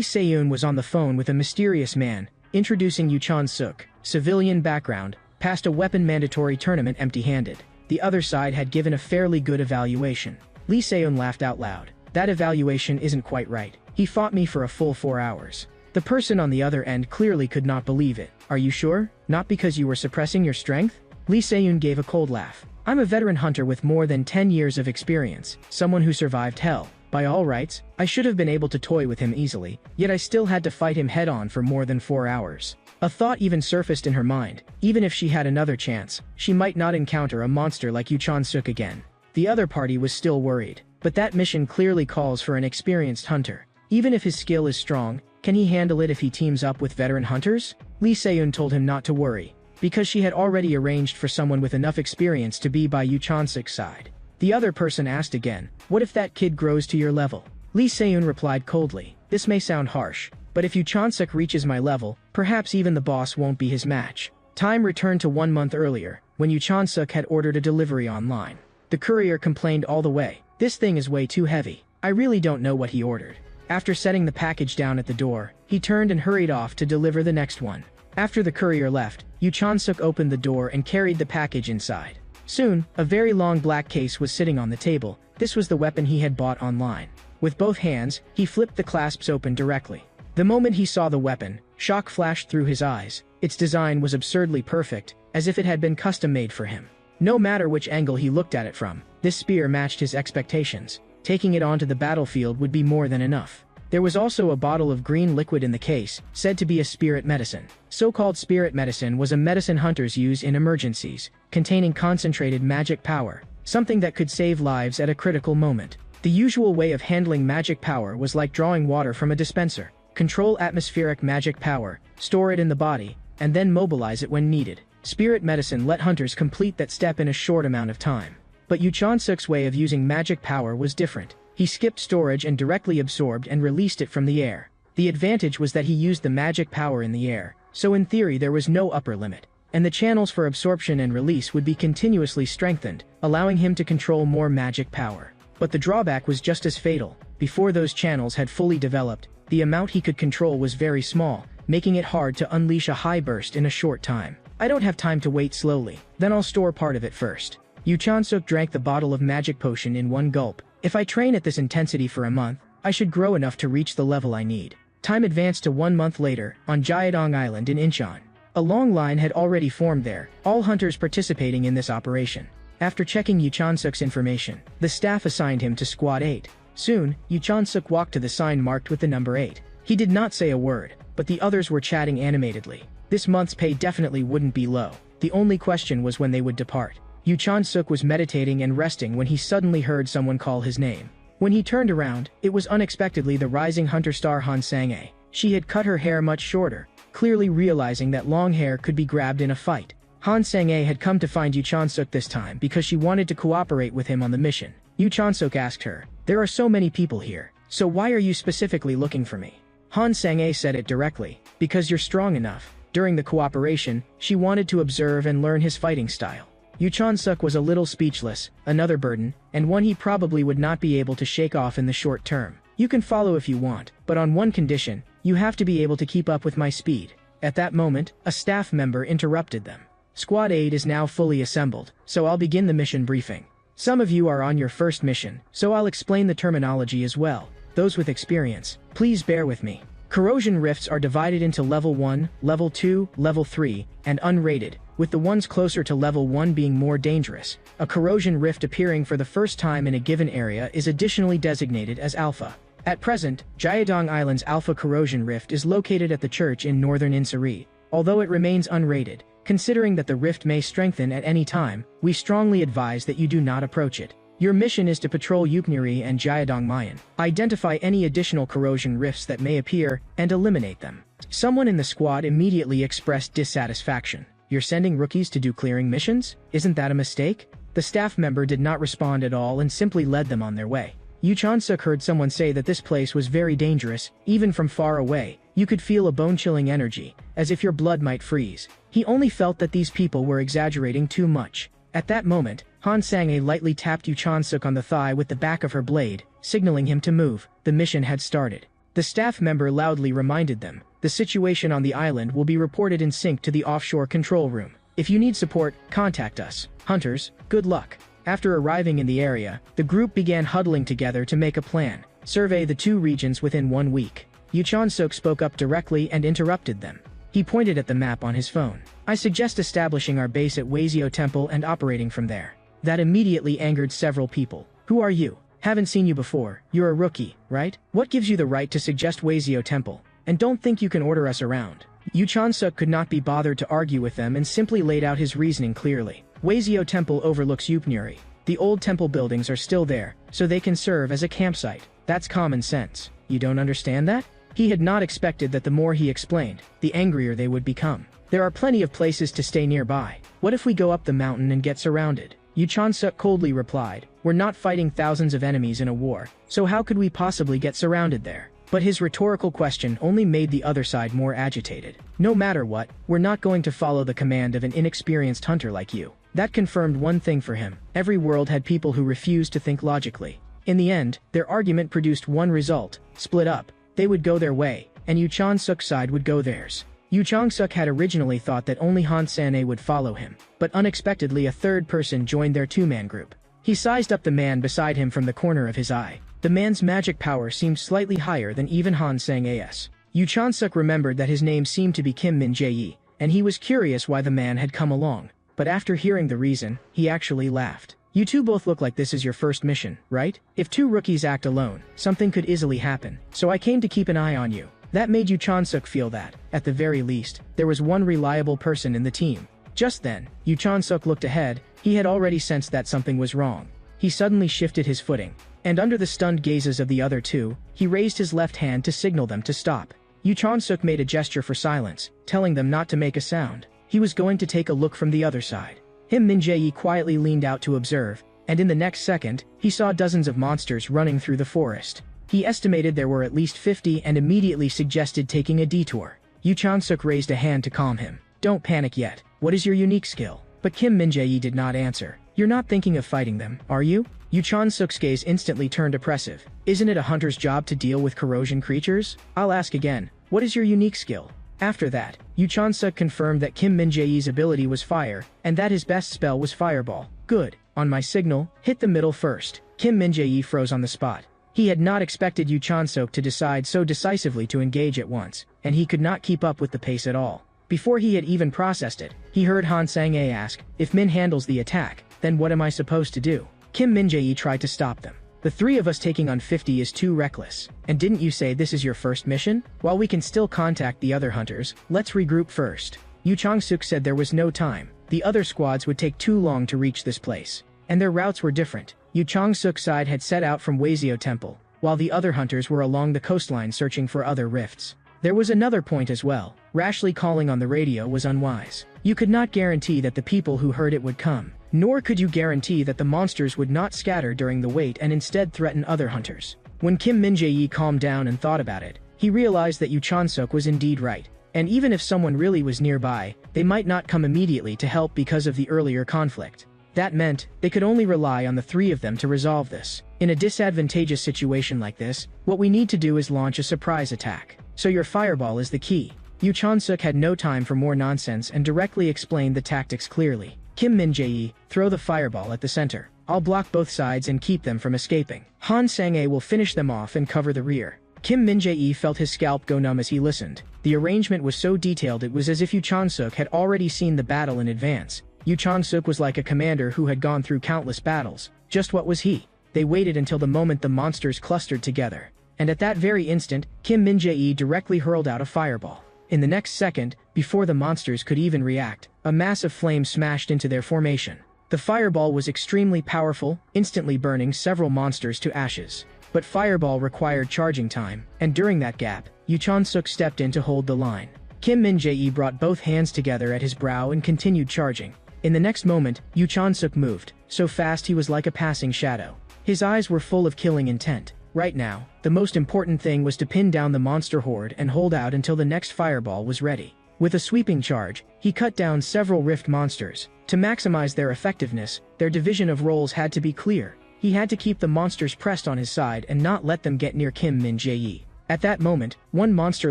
Se-yoon was on the phone with a mysterious man, introducing Yu Chan-suk, civilian background, passed a weapon mandatory tournament empty-handed. The other side had given a fairly good evaluation. Lee Se-yoon laughed out loud. That evaluation isn't quite right. He fought me for a full 4 hours. The person on the other end clearly could not believe it. Are you sure? Not because you were suppressing your strength? Lee Se-yoon gave a cold laugh. I'm a veteran hunter with more than 10 years of experience, someone who survived hell. By all rights, I should have been able to toy with him easily, yet I still had to fight him head-on for more than 4 hours. A thought even surfaced in her mind. Even if she had another chance, she might not encounter a monster like Yu Chan-suk again. The other party was still worried, but that mission clearly calls for an experienced hunter. Even if his skill is strong, can he handle it if he teams up with veteran hunters? Lee Se-yoon told him not to worry, because she had already arranged for someone with enough experience to be by Yu Chan-suk's side. The other person asked again, what if that kid grows to your level? Lee Se-yoon replied coldly, this may sound harsh, but if Yu Chan-suk reaches my level, perhaps even the boss won't be his match. Time returned to 1 month earlier, when Yu Chan-suk had ordered a delivery online. The courier complained all the way, this thing is way too heavy. I really don't know what he ordered. After setting the package down at the door, he turned and hurried off to deliver the next one. After the courier left, Yu Chan-suk opened the door and carried the package inside. Soon, a very long black case was sitting on the table. This was the weapon he had bought online. With both hands, he flipped the clasps open directly. The moment he saw the weapon, shock flashed through his eyes. Its design was absurdly perfect, as if it had been custom-made for him. No matter which angle he looked at it from, this spear matched his expectations. Taking it onto the battlefield would be more than enough. There was also a bottle of green liquid in the case, said to be a spirit medicine. So-called spirit medicine was a medicine hunters use in emergencies, containing concentrated magic power, something that could save lives at a critical moment. The usual way of handling magic power was like drawing water from a dispenser. Control atmospheric magic power, store it in the body, and then mobilize it when needed. Spirit medicine let hunters complete that step in a short amount of time. But Yu Chan-suk's way of using magic power was different. He skipped storage and directly absorbed and released it from the air. The advantage was that he used the magic power in the air, so in theory there was no upper limit, and the channels for absorption and release would be continuously strengthened, allowing him to control more magic power. But the drawback was just as fatal. Before those channels had fully developed, the amount he could control was very small, making it hard to unleash a high burst in a short time. I don't have time to wait slowly, then I'll store part of it first. Yu Chan-suk drank the bottle of magic potion in one gulp. If I train at this intensity for a month, I should grow enough to reach the level I need. Time advanced to 1 month later, on Jiadong Island in Incheon. A long line had already formed there, all hunters participating in this operation. After checking Yu Chan-suk's information, the staff assigned him to Squad 8. Soon, Yu Chan-suk walked to the sign marked with the number 8. He did not say a word, but the others were chatting animatedly. This month's pay definitely wouldn't be low. The only question was when they would depart. Yu Chan-suk was meditating and resting when he suddenly heard someone call his name. When he turned around, it was unexpectedly the rising hunter star Han Sang-ae. She had cut her hair much shorter, clearly realizing that long hair could be grabbed in a fight. Han Sang-ae had come to find Yu Chan-suk this time because she wanted to cooperate with him on the mission. Yu Chan-suk asked her, there are so many people here, so why are you specifically looking for me? Han Sang-ae said it directly, because you're strong enough. During the cooperation, she wanted to observe and learn his fighting style. Yu Chan-suk was a little speechless, another burden, and one he probably would not be able to shake off in the short term. You can follow if you want, but on one condition, you have to be able to keep up with my speed. At that moment, a staff member interrupted them. Squad 8 is now fully assembled, so I'll begin the mission briefing. Some of you are on your first mission, so I'll explain the terminology as well. Those with experience, please bear with me. Corrosion rifts are divided into Level 1, Level 2, Level 3, and unrated, with the ones closer to Level 1 being more dangerous. A corrosion rift appearing for the first time in a given area is additionally designated as Alpha. At present, Jiadong Island's Alpha Corrosion Rift is located at the church in northern Insari. Although it remains unrated, considering that the rift may strengthen at any time, we strongly advise that you do not approach it. Your mission is to patrol Yuknuri and Jiadong Mayan, identify any additional corrosion rifts that may appear, and eliminate them. Someone in the squad immediately expressed dissatisfaction. You're sending rookies to do clearing missions? Isn't that a mistake? The staff member did not respond at all and simply led them on their way. Yu Chan-suk heard someone say that this place was very dangerous, even from far away. You could feel a bone-chilling energy, as if your blood might freeze. He only felt that these people were exaggerating too much. At that moment, Han Sang-a lightly tapped Yu Chan-suk on the thigh with the back of her blade, signaling him to move. The mission had started. The staff member loudly reminded them, the situation on the island will be reported in sync to the offshore control room. If you need support, contact us. Hunters, good luck. After arriving in the area, the group began huddling together to make a plan. Survey the two regions within 1 week. Yu Chan-suk spoke up directly and interrupted them. He pointed at the map on his phone. I suggest establishing our base at Wazio Temple and operating from there. That immediately angered several people. Who are you? Haven't seen you before. You're a rookie, right? What gives you the right to suggest Wazio Temple? And don't think you can order us around. Yu Chan-suk could not be bothered to argue with them and simply laid out his reasoning clearly. Wazio Temple overlooks Upnuri. The old temple buildings are still there, so they can serve as a campsite. That's common sense. You don't understand that? He had not expected that the more he explained, the angrier they would become. There are plenty of places to stay nearby. What if we go up the mountain and get surrounded? Yu Chan-suk coldly replied, we're not fighting thousands of enemies in a war, so how could we possibly get surrounded there? But his rhetorical question only made the other side more agitated. No matter what, we're not going to follow the command of an inexperienced hunter like you. That confirmed one thing for him. Every world had people who refused to think logically. In the end, their argument produced one result: split up. They would go their way, and Yu Chan-suk's side would go theirs. Yu Chan-suk had originally thought that only Han Sang-a would follow him, but unexpectedly a third person joined their two-man group. He sized up the man beside him from the corner of his eye. The man's magic power seemed slightly higher than even Han Sang-a's. Yu Chan-suk remembered that his name seemed to be Kim Min-jae, and he was curious why the man had come along. But after hearing the reason, he actually laughed. You two both look like this is your first mission, right? If two rookies act alone, something could easily happen, so I came to keep an eye on you. That made Yu Chan-suk feel that, at the very least, there was one reliable person in the team. Just then, Yu Chan-suk looked ahead. He had already sensed that something was wrong. He suddenly shifted his footing, and under the stunned gazes of the other two, he raised his left hand to signal them to stop. Yu Chan-suk made a gesture for silence, telling them not to make a sound. He was going to take a look from the other side. Kim Min-jae quietly leaned out to observe, and in the next second, he saw dozens of monsters running through the forest. He estimated there were at least 50 and immediately suggested taking a detour. Yu Chan-suk raised a hand to calm him. Don't panic yet. What is your unique skill? But Kim Min-jae did not answer. You're not thinking of fighting them, are you? Yu Chan-suk's gaze instantly turned oppressive. Isn't it a hunter's job to deal with corrosion creatures? I'll ask again. What is your unique skill? After that, Yu Chan-suk confirmed that Kim Min-jae's ability was fire, and that his best spell was fireball. Good. On my signal, hit the middle first. Kim Min-jae froze on the spot. He had not expected Yu Chan-suk to decide so decisively to engage at once, and he could not keep up with the pace at all. Before he had even processed it, he heard Han Sang-a ask, if Min handles the attack, then what am I supposed to do? Kim Min-jae tried to stop them. The three of us taking on 50 is too reckless. And didn't you say this is your first mission? While we can still contact the other hunters, let's regroup first. Yu Chan-suk said there was no time. The other squads would take too long to reach this place. And their routes were different. Yu Chan-suk's side had set out from Wazio Temple, while the other hunters were along the coastline searching for other rifts. There was another point as well. Rashly calling on the radio was unwise. You could not guarantee that the people who heard it would come, nor could you guarantee that the monsters would not scatter during the wait and instead threaten other hunters. When Kim Min-jae calmed down and thought about it, he realized that Yu Chan-suk was indeed right. And even if someone really was nearby, they might not come immediately to help because of the earlier conflict. That meant they could only rely on the three of them to resolve this. In a disadvantageous situation like this, what we need to do is launch a surprise attack. So your fireball is the key. Yu Chan-suk had no time for more nonsense and directly explained the tactics clearly. Kim Min-jae, throw the fireball at the center. I'll block both sides and keep them from escaping. Han Sang-a will finish them off and cover the rear. Kim Min-jae felt his scalp go numb as he listened. The arrangement was so detailed it was as if Yu Chan-suk had already seen the battle in advance. Yu Chan-suk was like a commander who had gone through countless battles. Just what was he? They waited until the moment the monsters clustered together. And at that very instant, Kim Min-jae directly hurled out a fireball. In the next second, before the monsters could even react, a mass of flame smashed into their formation. The fireball was extremely powerful, instantly burning several monsters to ashes. But fireball required charging time, and during that gap, Yu Chan-suk stepped in to hold the line. Kim Min-jae brought both hands together at his brow and continued charging. In the next moment, Yu Chan-suk moved, so fast he was like a passing shadow. His eyes were full of killing intent. Right now, the most important thing was to pin down the monster horde and hold out until the next fireball was ready. With a sweeping charge, he cut down several rift monsters. To maximize their effectiveness, their division of roles had to be clear. He had to keep the monsters pressed on his side and not let them get near Kim Min-jae. At that moment, one monster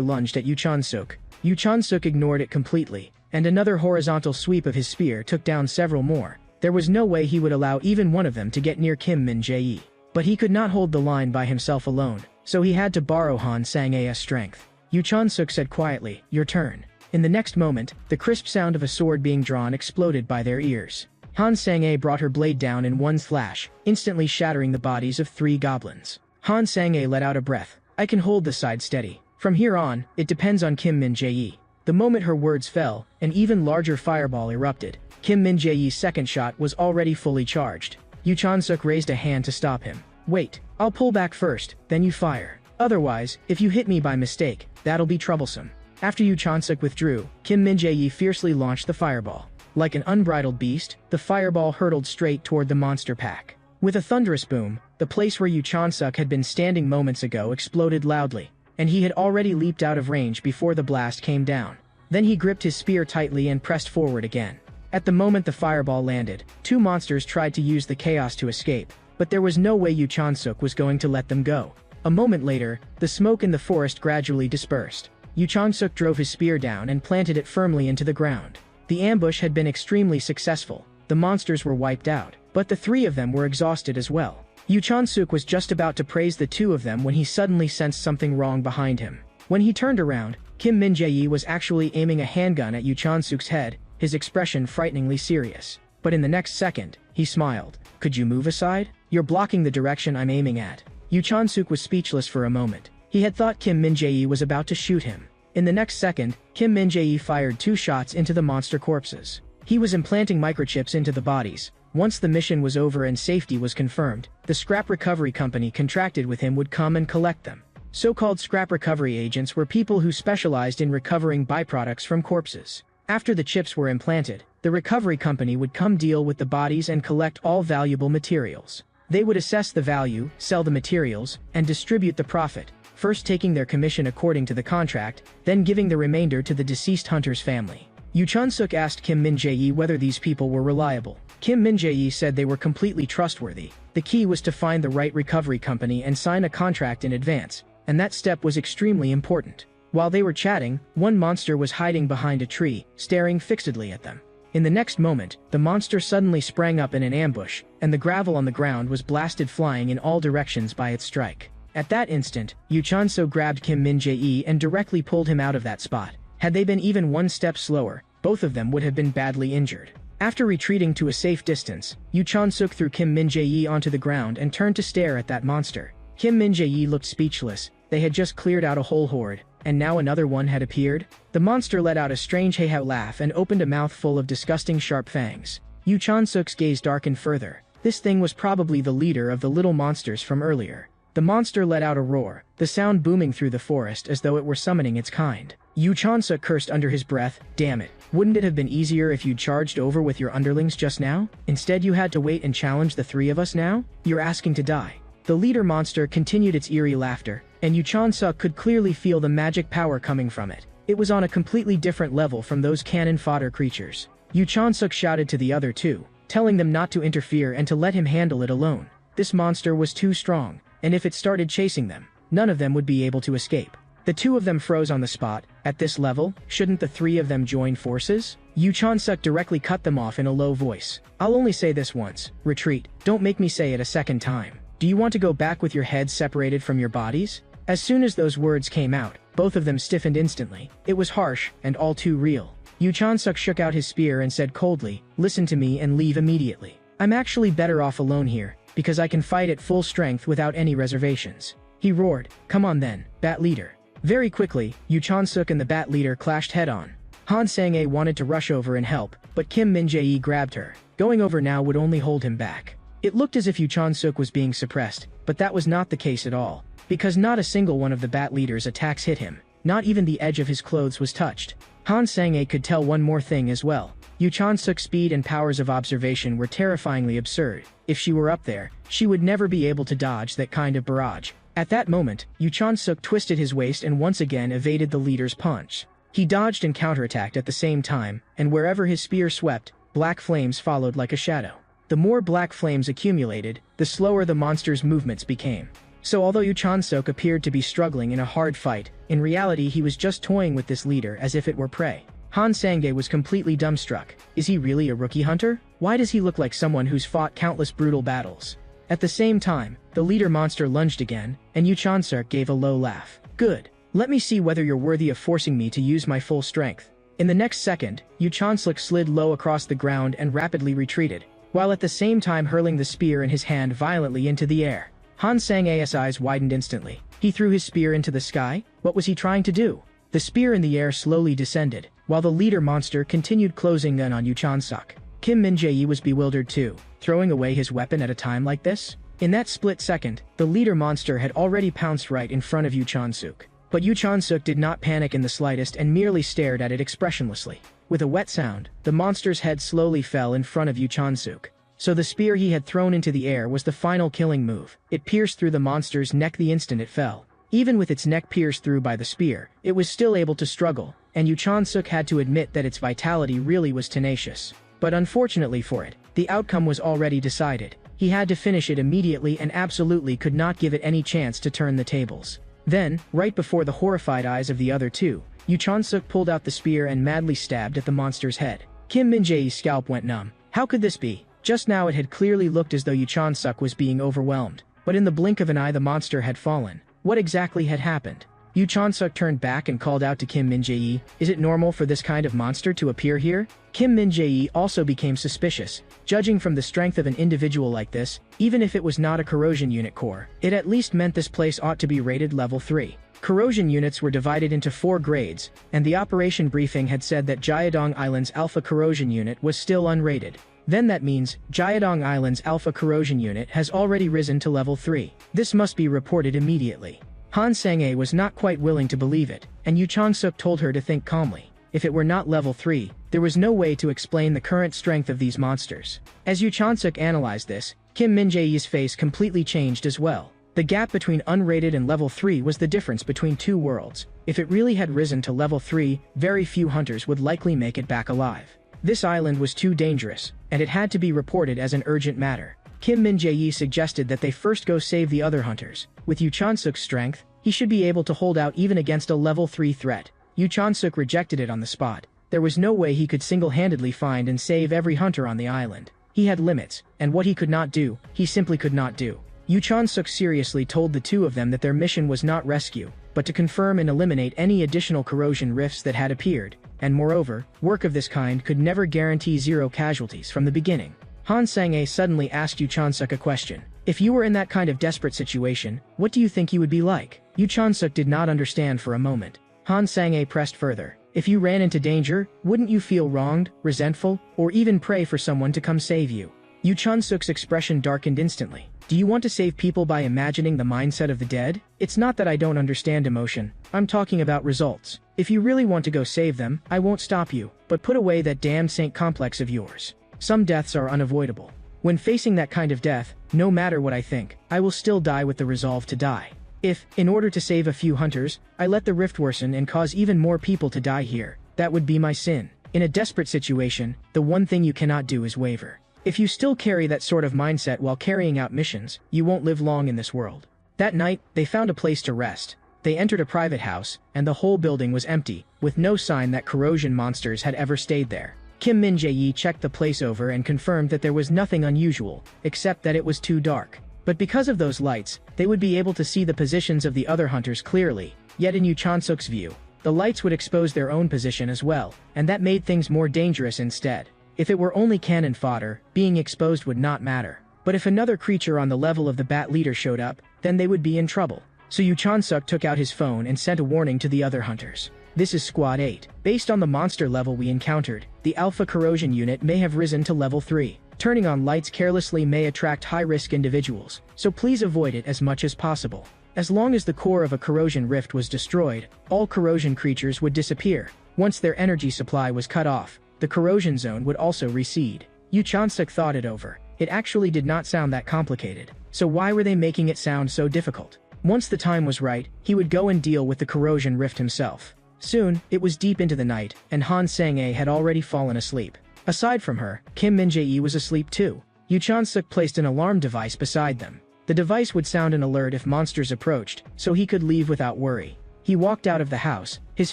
lunged at Yu Chan-suk. Yu Chan-suk ignored it completely, and another horizontal sweep of his spear took down several more. There was no way he would allow even one of them to get near Kim Min-jae. But he could not hold the line by himself alone, so he had to borrow Han Sang-a's strength. Yu Chan-suk said quietly, "Your turn." In the next moment, the crisp sound of a sword being drawn exploded by their ears. Han Sang-a brought her blade down in one slash, instantly shattering the bodies of 3 goblins. Han Sang-a let out a breath. "I can hold the side steady. From here on, it depends on Kim Min-jae." The moment her words fell, an even larger fireball erupted. Kim Min-jae's second shot was already fully charged. Yu Chan-suk raised a hand to stop him. "Wait, I'll pull back first, then you fire. Otherwise, if you hit me by mistake, that'll be troublesome." After Yu Chan-suk withdrew, Kim Min-jae fiercely launched the fireball. Like an unbridled beast, the fireball hurtled straight toward the monster pack. With a thunderous boom, the place where Yu Chan-suk had been standing moments ago exploded loudly, and he had already leaped out of range before the blast came down. Then he gripped his spear tightly and pressed forward again. At the moment the fireball landed, 2 monsters tried to use the chaos to escape, but there was no way Yu Chan-suk was going to let them go. A moment later, the smoke in the forest gradually dispersed. Yu Chan-suk drove his spear down and planted it firmly into the ground. The ambush had been extremely successful. The monsters were wiped out, but the 3 of them were exhausted as well. Yu Chan-suk was just about to praise the 2 of them when he suddenly sensed something wrong behind him. When he turned around, Kim Min-jae was actually aiming a handgun at Yu Chan-suk's head, his expression frighteningly serious. But in the next second, he smiled. "Could you move aside? You're blocking the direction I'm aiming at." Yu Chan-suk was speechless for a moment. He had thought Kim Min-jae was about to shoot him. In the next second, Kim Min-jae fired 2 shots into the monster corpses. He was implanting microchips into the bodies. Once the mission was over and safety was confirmed, the scrap recovery company contracted with him would come and collect them. So-called scrap recovery agents were people who specialized in recovering byproducts from corpses. After the chips were implanted, the recovery company would come deal with the bodies and collect all valuable materials. They would assess the value, sell the materials, and distribute the profit, first taking their commission according to the contract, then giving the remainder to the deceased hunter's family. Yu Chan-suk asked Kim Min-jae whether these people were reliable. Kim Min-jae said they were completely trustworthy. The key was to find the right recovery company and sign a contract in advance, and that step was extremely important. While they were chatting, one monster was hiding behind a tree, staring fixedly at them. In the next moment, the monster suddenly sprang up in an ambush, and the gravel on the ground was blasted flying in all directions by its strike. At that instant, Yu Chan-suk grabbed Kim Min-jae and directly pulled him out of that spot. Had they been even one step slower, both of them would have been badly injured. After retreating to a safe distance, Yu Chan-suk threw Kim Min-jae onto the ground and turned to stare at that monster. Kim Min-jae looked speechless. They had just cleared out a whole horde, and now another one had appeared? The monster let out a strange hey-how laugh and opened a mouth full of disgusting sharp fangs. Yu Chan-suk's gaze darkened further. This thing was probably the leader of the little monsters from earlier. The monster let out a roar, the sound booming through the forest as though it were summoning its kind. Yu Chan-suk cursed under his breath, "Damn it. Wouldn't it have been easier if you'd charged over with your underlings just now? Instead you had to wait and challenge the 3 of us now? You're asking to die." The leader monster continued its eerie laughter, and Yu Chan-suk could clearly feel the magic power coming from it. It was on a completely different level from those cannon fodder creatures. Yu Chan-suk shouted to the other 2, telling them not to interfere and to let him handle it alone. This monster was too strong, and if it started chasing them, none of them would be able to escape. The 2 of them froze on the spot. At this level, shouldn't the 3 of them join forces? Yu Chan-suk directly cut them off in a low voice. "I'll only say this once. Retreat. Don't make me say it a second time. Do you want to go back with your heads separated from your bodies?" As soon as those words came out, both of them stiffened instantly. It was harsh, and all too real. Yu Chan-suk shook out his spear and said coldly, "Listen to me and leave immediately. I'm actually better off alone here, because I can fight at full strength without any reservations." He roared, "Come on then, Bat Leader." Very quickly, Yu Chan-suk and the Bat Leader clashed head-on. Han Sang-a wanted to rush over and help, but Kim Min-jae grabbed her. Going over now would only hold him back. It looked as if Yu Chan-suk was being suppressed, but that was not the case at all, because not a single one of the Bat Leader's attacks hit him. Not even the edge of his clothes was touched. Han Sang-a could tell one more thing as well. Yu Chan-suk's speed and powers of observation were terrifyingly absurd. If she were up there, she would never be able to dodge that kind of barrage. At that moment, Yu Chan-suk twisted his waist and once again evaded the leader's punch. He dodged and counterattacked at the same time, and wherever his spear swept, black flames followed like a shadow. The more black flames accumulated, the slower the monster's movements became. So although Yu Chansuk appeared to be struggling in a hard fight, in reality he was just toying with this leader as if it were prey. Han Sangye was completely dumbstruck. Is he really a rookie hunter? Why does he look like someone who's fought countless brutal battles? At the same time, the leader monster lunged again, and Yu Chansuk gave a low laugh. Good. Let me see whether you're worthy of forcing me to use my full strength. In the next second, Yu Chansuk slid low across the ground and rapidly retreated, while at the same time hurling the spear in his hand violently into the air. Han Sangye's eyes widened instantly. He threw his spear into the sky? What was he trying to do? The spear in the air slowly descended, while the leader monster continued closing in on Yu Chansuk. Kim Min-jae was bewildered too, throwing away his weapon at a time like this? In that split second, the leader monster had already pounced right in front of Yu Chansuk. But Yu Chansuk did not panic in the slightest and merely stared at it expressionlessly. With a wet sound, the monster's head slowly fell in front of Yu Chansuk. So the spear he had thrown into the air was the final killing move. It pierced through the monster's neck the instant it fell. Even with its neck pierced through by the spear, it was still able to struggle, and Yu Chansuk had to admit that its vitality really was tenacious. But unfortunately for it, the outcome was already decided. He had to finish it immediately and absolutely could not give it any chance to turn the tables. Then, right before the horrified eyes of the other two, Yu Chansuk pulled out the spear and madly stabbed at the monster's head. Kim Min-jae's scalp went numb. How could this be? Just now it had clearly looked as though Yu Chansuk was being overwhelmed, but in the blink of an eye the monster had fallen. What exactly had happened? Yu Chansuk turned back and called out to Kim Min-jae, "Is it normal for this kind of monster to appear here?" Kim Min-jae also became suspicious. Judging from the strength of an individual like this, even if it was not a corrosion unit core, it at least meant this place ought to be rated level 3. Corrosion units were divided into 4 grades, and the operation briefing had said that Jiadong Island's Alpha Corrosion Unit was still unrated. Then that means Jiadong Island's Alpha Corrosion Unit has already risen to level 3. This must be reported immediately. Han Sangye was not quite willing to believe it, and Yu Chansuk told her to think calmly. If it were not level 3, there was no way to explain the current strength of these monsters. As Yu Chansuk analyzed this, Kim Min-jae's face completely changed as well. The gap between unrated and level 3 was the difference between 2 worlds. If it really had risen to level 3, very few hunters would likely make it back alive. This island was too dangerous, and it had to be reported as an urgent matter. Kim Min-jae suggested that they first go save the other hunters. With Yu Chansuk's strength, he should be able to hold out even against a level 3 threat. Yu Chansuk rejected it on the spot. There was no way he could single-handedly find and save every hunter on the island. He had limits, and what he could not do, he simply could not do. Yu Chansuk seriously told the two of them that their mission was not rescue, but to confirm and eliminate any additional corrosion rifts that had appeared, and moreover, work of this kind could never guarantee 0 casualties from the beginning. Han Sangye suddenly asked Yu Chansuk a question. If you were in that kind of desperate situation, what do you think you would be like? Yu Chansuk did not understand for a moment. Han Sangye pressed further. If you ran into danger, wouldn't you feel wronged, resentful, or even pray for someone to come save you? Yu Chansuk's expression darkened instantly. Do you want to save people by imagining the mindset of the dead? It's not that I don't understand emotion. I'm talking about results. If you really want to go save them, I won't stop you, but put away that damned saint complex of yours. Some deaths are unavoidable. When facing that kind of death, no matter what I think, I will still die with the resolve to die. If, in order to save a few hunters, I let the rift worsen and cause even more people to die here, that would be my sin. In a desperate situation, the one thing you cannot do is waver. If you still carry that sort of mindset while carrying out missions, you won't live long in this world. That night, they found a place to rest. They entered a private house, and the whole building was empty, with no sign that corrosion monsters had ever stayed there. Kim Min-jae checked the place over and confirmed that there was nothing unusual, except that it was too dark. But because of those lights, they would be able to see the positions of the other hunters clearly. Yet in Yu Chansuk's view, the lights would expose their own position as well, and that made things more dangerous instead. If it were only cannon fodder, being exposed would not matter. But if another creature on the level of the bat leader showed up, then they would be in trouble. So Yu Chansuk took out his phone and sent a warning to the other hunters. This is Squad 8. Based on the monster level we encountered, the Alpha Corrosion Unit may have risen to level 3. Turning on lights carelessly may attract high-risk individuals, so please avoid it as much as possible. As long as the core of a corrosion rift was destroyed, all corrosion creatures would disappear. Once their energy supply was cut off, the corrosion zone would also recede. Yu Chansuk thought it over. It actually did not sound that complicated. So why were they making it sound so difficult? Once the time was right, he would go and deal with the corrosion rift himself. Soon, it was deep into the night, and Han Sang-a had already fallen asleep. Aside from her, Kim Min-jae was asleep too. Yu Chan-suk placed an alarm device beside them. The device would sound an alert if monsters approached, so he could leave without worry. He walked out of the house, his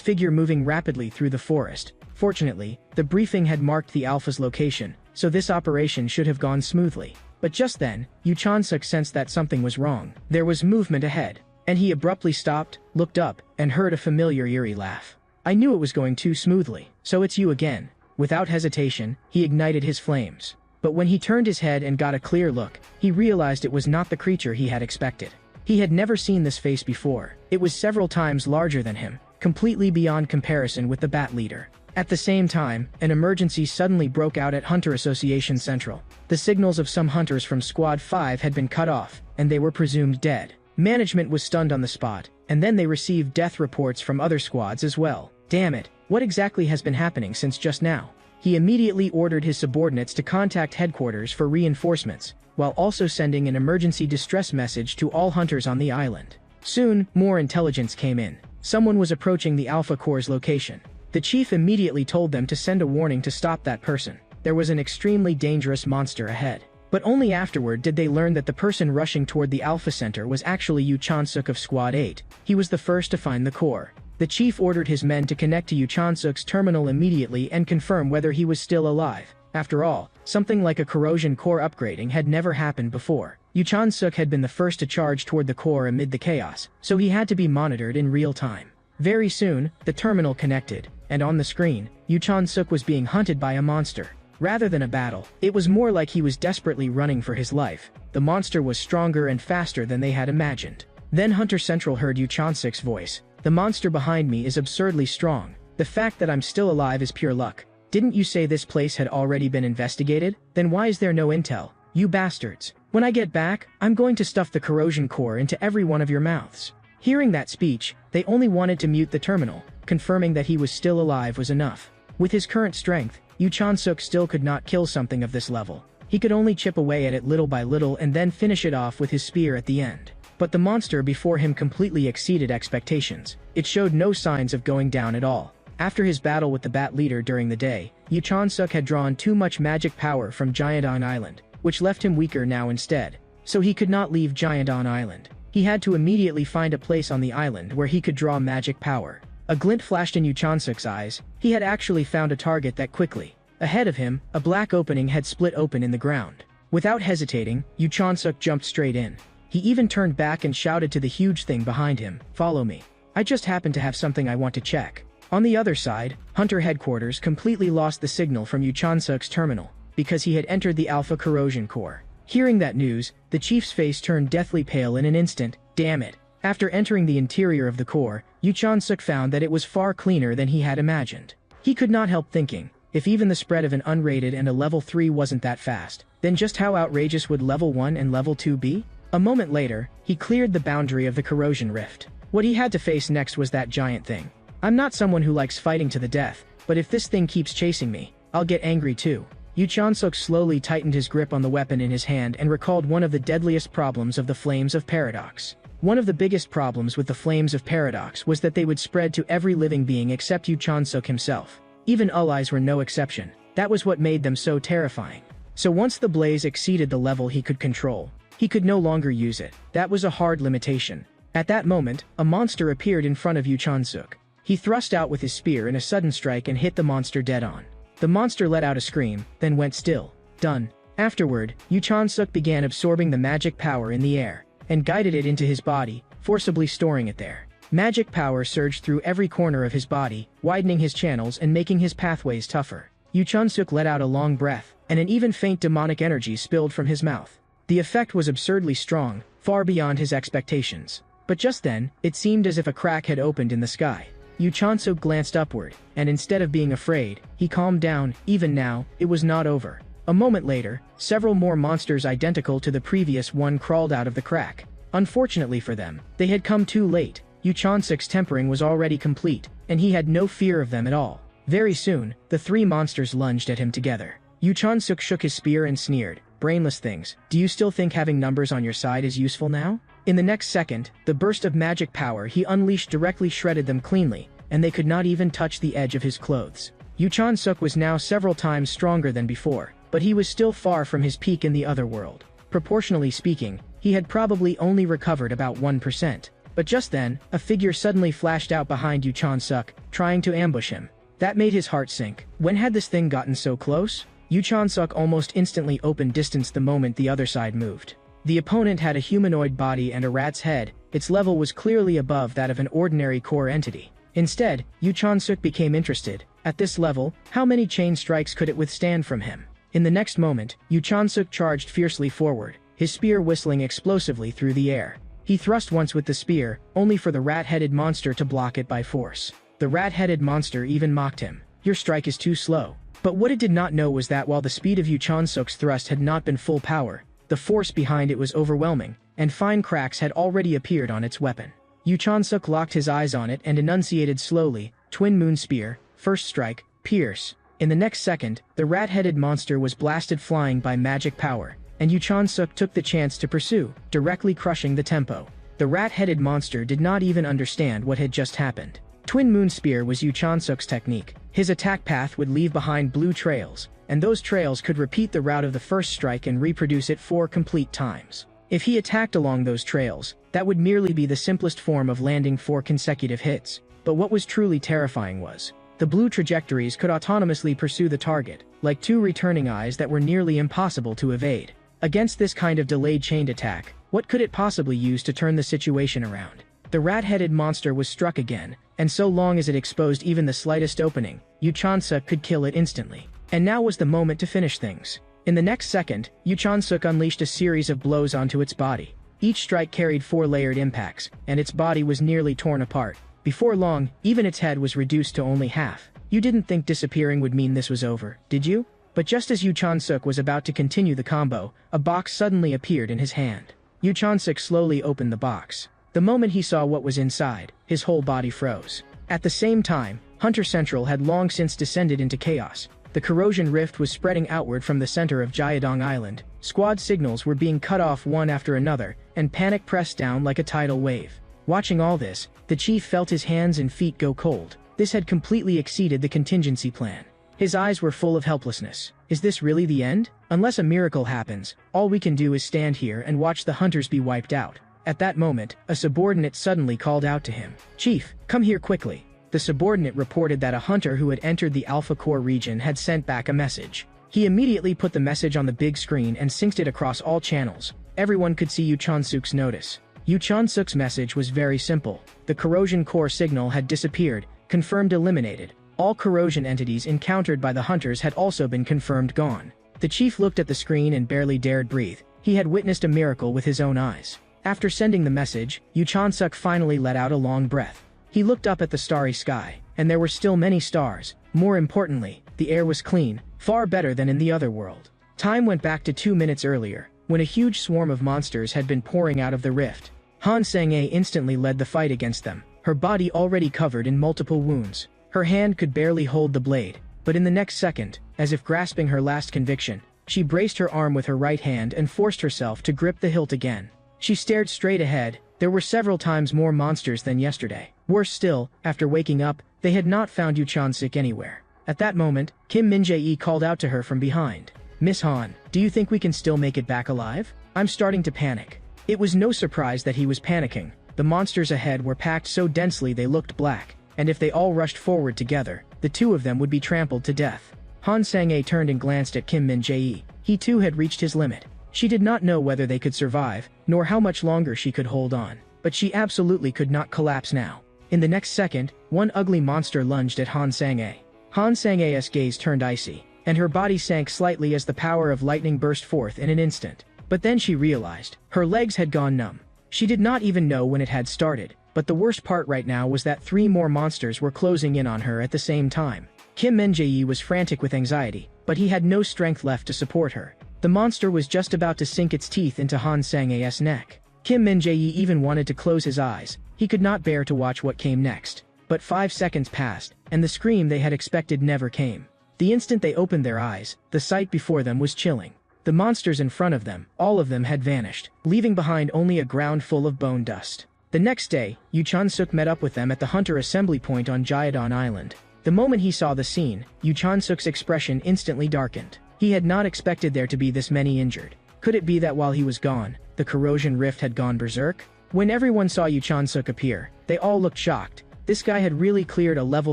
figure moving rapidly through the forest. Fortunately, the briefing had marked the Alpha's location, so this operation should have gone smoothly. But just then, Yu Chan-suk sensed that something was wrong. There was movement ahead, and he abruptly stopped, looked up, and heard a familiar eerie laugh. I knew it was going too smoothly. So it's you again. Without hesitation, he ignited his flames. But when he turned his head and got a clear look, he realized it was not the creature he had expected. He had never seen this face before. It was several times larger than him, completely beyond comparison with the Bat Leader. At the same time, an emergency suddenly broke out at Hunter Association Central. The signals of some hunters from Squad 5 had been cut off, and they were presumed dead. Management was stunned on the spot, and then they received death reports from other squads as well. Damn it, what exactly has been happening since just now? He immediately ordered his subordinates to contact headquarters for reinforcements, while also sending an emergency distress message to all hunters on the island. Soon, more intelligence came in. Someone was approaching the Alpha Core's location. The chief immediately told them to send a warning to stop that person. There was an extremely dangerous monster ahead. But only afterward did they learn that the person rushing toward the Alpha Center was actually Yu Chan-suk of Squad 8. He was the first to find the core. The chief ordered his men to connect to Yu Chan-suk's terminal immediately and confirm whether he was still alive. After all, something like a corrosion core upgrading had never happened before. Yu Chan-suk had been the first to charge toward the core amid the chaos, so he had to be monitored in real time. Very soon, the terminal connected, and on the screen, Yu Chan-suk was being hunted by a monster. Rather than a battle, it was more like he was desperately running for his life. The monster was stronger and faster than they had imagined. Then Hunter Central heard Yu Chan-suk's voice. The monster behind me is absurdly strong. The fact that I'm still alive is pure luck. Didn't you say this place had already been investigated? Then why is there no intel? You bastards. When I get back, I'm going to stuff the corrosion core into every one of your mouths. Hearing that speech, they only wanted to mute the terminal. Confirming that he was still alive was enough. With his current strength, Yu Chan-suk still could not kill something of this level. He could only chip away at it little by little and then finish it off with his spear at the end. But the monster before him completely exceeded expectations. It showed no signs of going down at all. After his battle with the Bat Leader during the day, Yu Chan-suk had drawn too much magic power from Giant On Island, which left him weaker now instead. So he could not leave Giant On Island. He had to immediately find a place on the island where he could draw magic power. A glint flashed in Yu Chan-suk's eyes. He had actually found a target that quickly. Ahead of him, a black opening had split open in the ground. Without hesitating, Yu Chan-suk jumped straight in. He even turned back and shouted to the huge thing behind him, "Follow me. I just happen to have something I want to check." On the other side, Hunter Headquarters completely lost the signal from Yu Chan-suk's terminal, because he had entered the Alpha Corrosion Core. Hearing that news, the chief's face turned deathly pale in an instant. Damn it. After entering the interior of the core, Yu Chan-suk found that it was far cleaner than he had imagined. He could not help thinking, if even the spread of an unrated and a level 3 wasn't that fast, then just how outrageous would level 1 and level 2 be? A moment later, he cleared the boundary of the corrosion rift. What he had to face next was that giant thing. I'm not someone who likes fighting to the death, but if this thing keeps chasing me, I'll get angry too. Yu Chan-suk slowly tightened his grip on the weapon in his hand and recalled one of the deadliest problems of the Flames of Paradox. One of the biggest problems with the Flames of Paradox was that they would spread to every living being except Yu Chan-suk himself. Even allies were no exception. That was what made them so terrifying. So once the blaze exceeded the level he could control, he could no longer use it. That was a hard limitation. At that moment, a monster appeared in front of Yu Chan-suk. He thrust out with his spear in a sudden strike and hit the monster dead on. The monster let out a scream, then went still. Done. Afterward, Yu Chan-suk began absorbing the magic power in the air, and guided it into his body, forcibly storing it there. Magic power surged through every corner of his body, widening his channels and making his pathways tougher. Yu Chan-suk let out a long breath, and an even faint demonic energy spilled from his mouth. The effect was absurdly strong, far beyond his expectations. But just then, it seemed as if a crack had opened in the sky. Yu Chan-suk glanced upward, and instead of being afraid, he calmed down. Even now, it was not over. A moment later, several more monsters identical to the previous one crawled out of the crack. Unfortunately for them, they had come too late. Yu Chan-suk's tempering was already complete, and he had no fear of them at all. Very soon, the three monsters lunged at him together. Yu Chan-suk shook his spear and sneered, "Brainless things, do you still think having numbers on your side is useful now?" In the next second, the burst of magic power he unleashed directly shredded them cleanly, and they could not even touch the edge of his clothes. Yu Chan-suk was now several times stronger than before, but he was still far from his peak in the other world. Proportionally speaking, he had probably only recovered about 1%. But just then, a figure suddenly flashed out behind Yu Chan-suk, trying to ambush him. That made his heart sink. When had this thing gotten so close? Yu Chan-suk almost instantly opened distance the moment the other side moved. The opponent had a humanoid body and a rat's head. Its level was clearly above that of an ordinary core entity. Instead, Yu Chan-suk became interested. At this level, how many chain strikes could it withstand from him? In the next moment, Yu Chan-suk charged fiercely forward, his spear whistling explosively through the air. He thrust once with the spear, only for the rat-headed monster to block it by force. The rat-headed monster even mocked him. "Your strike is too slow." But what it did not know was that while the speed of Yu Chan-suk's thrust had not been full power, the force behind it was overwhelming, and fine cracks had already appeared on its weapon. Yu Chan-suk locked his eyes on it and enunciated slowly, "Twin Moon Spear, first strike, pierce." In the next second, the rat-headed monster was blasted flying by magic power, and Yu Chan-suk took the chance to pursue, directly crushing the tempo. The rat-headed monster did not even understand what had just happened. Twin Moon Spear was Yu Chan-suk's technique. His attack path would leave behind blue trails, and those trails could repeat the route of the first strike and reproduce it 4 complete times. If he attacked along those trails, that would merely be the simplest form of landing 4 consecutive hits. But what was truly terrifying was, the blue trajectories could autonomously pursue the target, like 2 returning eyes that were nearly impossible to evade. Against this kind of delayed chained attack, what could it possibly use to turn the situation around? The rat-headed monster was struck again, and so long as it exposed even the slightest opening, Yu Chan-suk could kill it instantly. And now was the moment to finish things. In the next second, Yu Chan-suk unleashed a series of blows onto its body. Each strike carried 4 layered impacts, and its body was nearly torn apart. Before long, even its head was reduced to only half. You didn't think disappearing would mean this was over, did you? But just as Yu Chan-suk was about to continue the combo, a box suddenly appeared in his hand. Yu Chan-suk slowly opened the box. The moment he saw what was inside, his whole body froze. At the same time, Hunter Central had long since descended into chaos. The corrosion rift was spreading outward from the center of Jiadong Island. Squad signals were being cut off one after another, and panic pressed down like a tidal wave. Watching all this, the chief felt his hands and feet go cold. This had completely exceeded the contingency plan. His eyes were full of helplessness. Is this really the end? Unless a miracle happens, all we can do is stand here and watch the hunters be wiped out. At that moment, a subordinate suddenly called out to him. "Chief, come here quickly." The subordinate reported that a hunter who had entered the Alpha Core region had sent back a message. He immediately put the message on the big screen and synced it across all channels. Everyone could see Yu Chan-suk's notice. Yu Chan-suk's message was very simple. The corrosion core signal had disappeared, confirmed eliminated. All corrosion entities encountered by the hunters had also been confirmed gone. The chief looked at the screen and barely dared breathe. He had witnessed a miracle with his own eyes. After sending the message, Yu Chan-suk finally let out a long breath. He looked up at the starry sky, and there were still many stars. More importantly, the air was clean, far better than in the other world. Time went back to 2 minutes earlier, when a huge swarm of monsters had been pouring out of the rift. Han Sang-a instantly led the fight against them, her body already covered in multiple wounds. Her hand could barely hold the blade, but in the next second, as if grasping her last conviction, she braced her arm with her right hand and forced herself to grip the hilt again. She stared straight ahead. There were several times more monsters than yesterday. Worse still, after waking up, they had not found Yu Chan-suk anywhere. At that moment, Kim Min-jae called out to her from behind. "Miss Han, do you think we can still make it back alive? I'm starting to panic." It was no surprise that he was panicking. The monsters ahead were packed so densely they looked black, and if they all rushed forward together, the 2 of them would be trampled to death. Han Sang-a turned and glanced at Kim Min-jae. He too had reached his limit. She did not know whether they could survive, nor how much longer she could hold on. But she absolutely could not collapse now. In the next second, one ugly monster lunged at Han Sang-a. Han Sang-a's gaze turned icy, and her body sank slightly as the power of lightning burst forth in an instant. But then she realized, her legs had gone numb. She did not even know when it had started, but the worst part right now was that 3 more monsters were closing in on her at the same time. Kim Min-jae was frantic with anxiety, but he had no strength left to support her. The monster was just about to sink its teeth into Han Sang-a's neck. Kim Min-jae even wanted to close his eyes. He could not bear to watch what came next. But 5 seconds passed, and the scream they had expected never came. The instant they opened their eyes, the sight before them was chilling. The monsters in front of them, all of them had vanished, leaving behind only a ground full of bone dust. The next day, Yu Chan-suk met up with them at the Hunter Assembly Point on Jiadon Island. The moment he saw the scene, Yu Chan-suk's expression instantly darkened. He had not expected there to be this many injured. Could it be that while he was gone, the corrosion rift had gone berserk? When everyone saw Yu Chan-suk appear, they all looked shocked. This guy had really cleared a level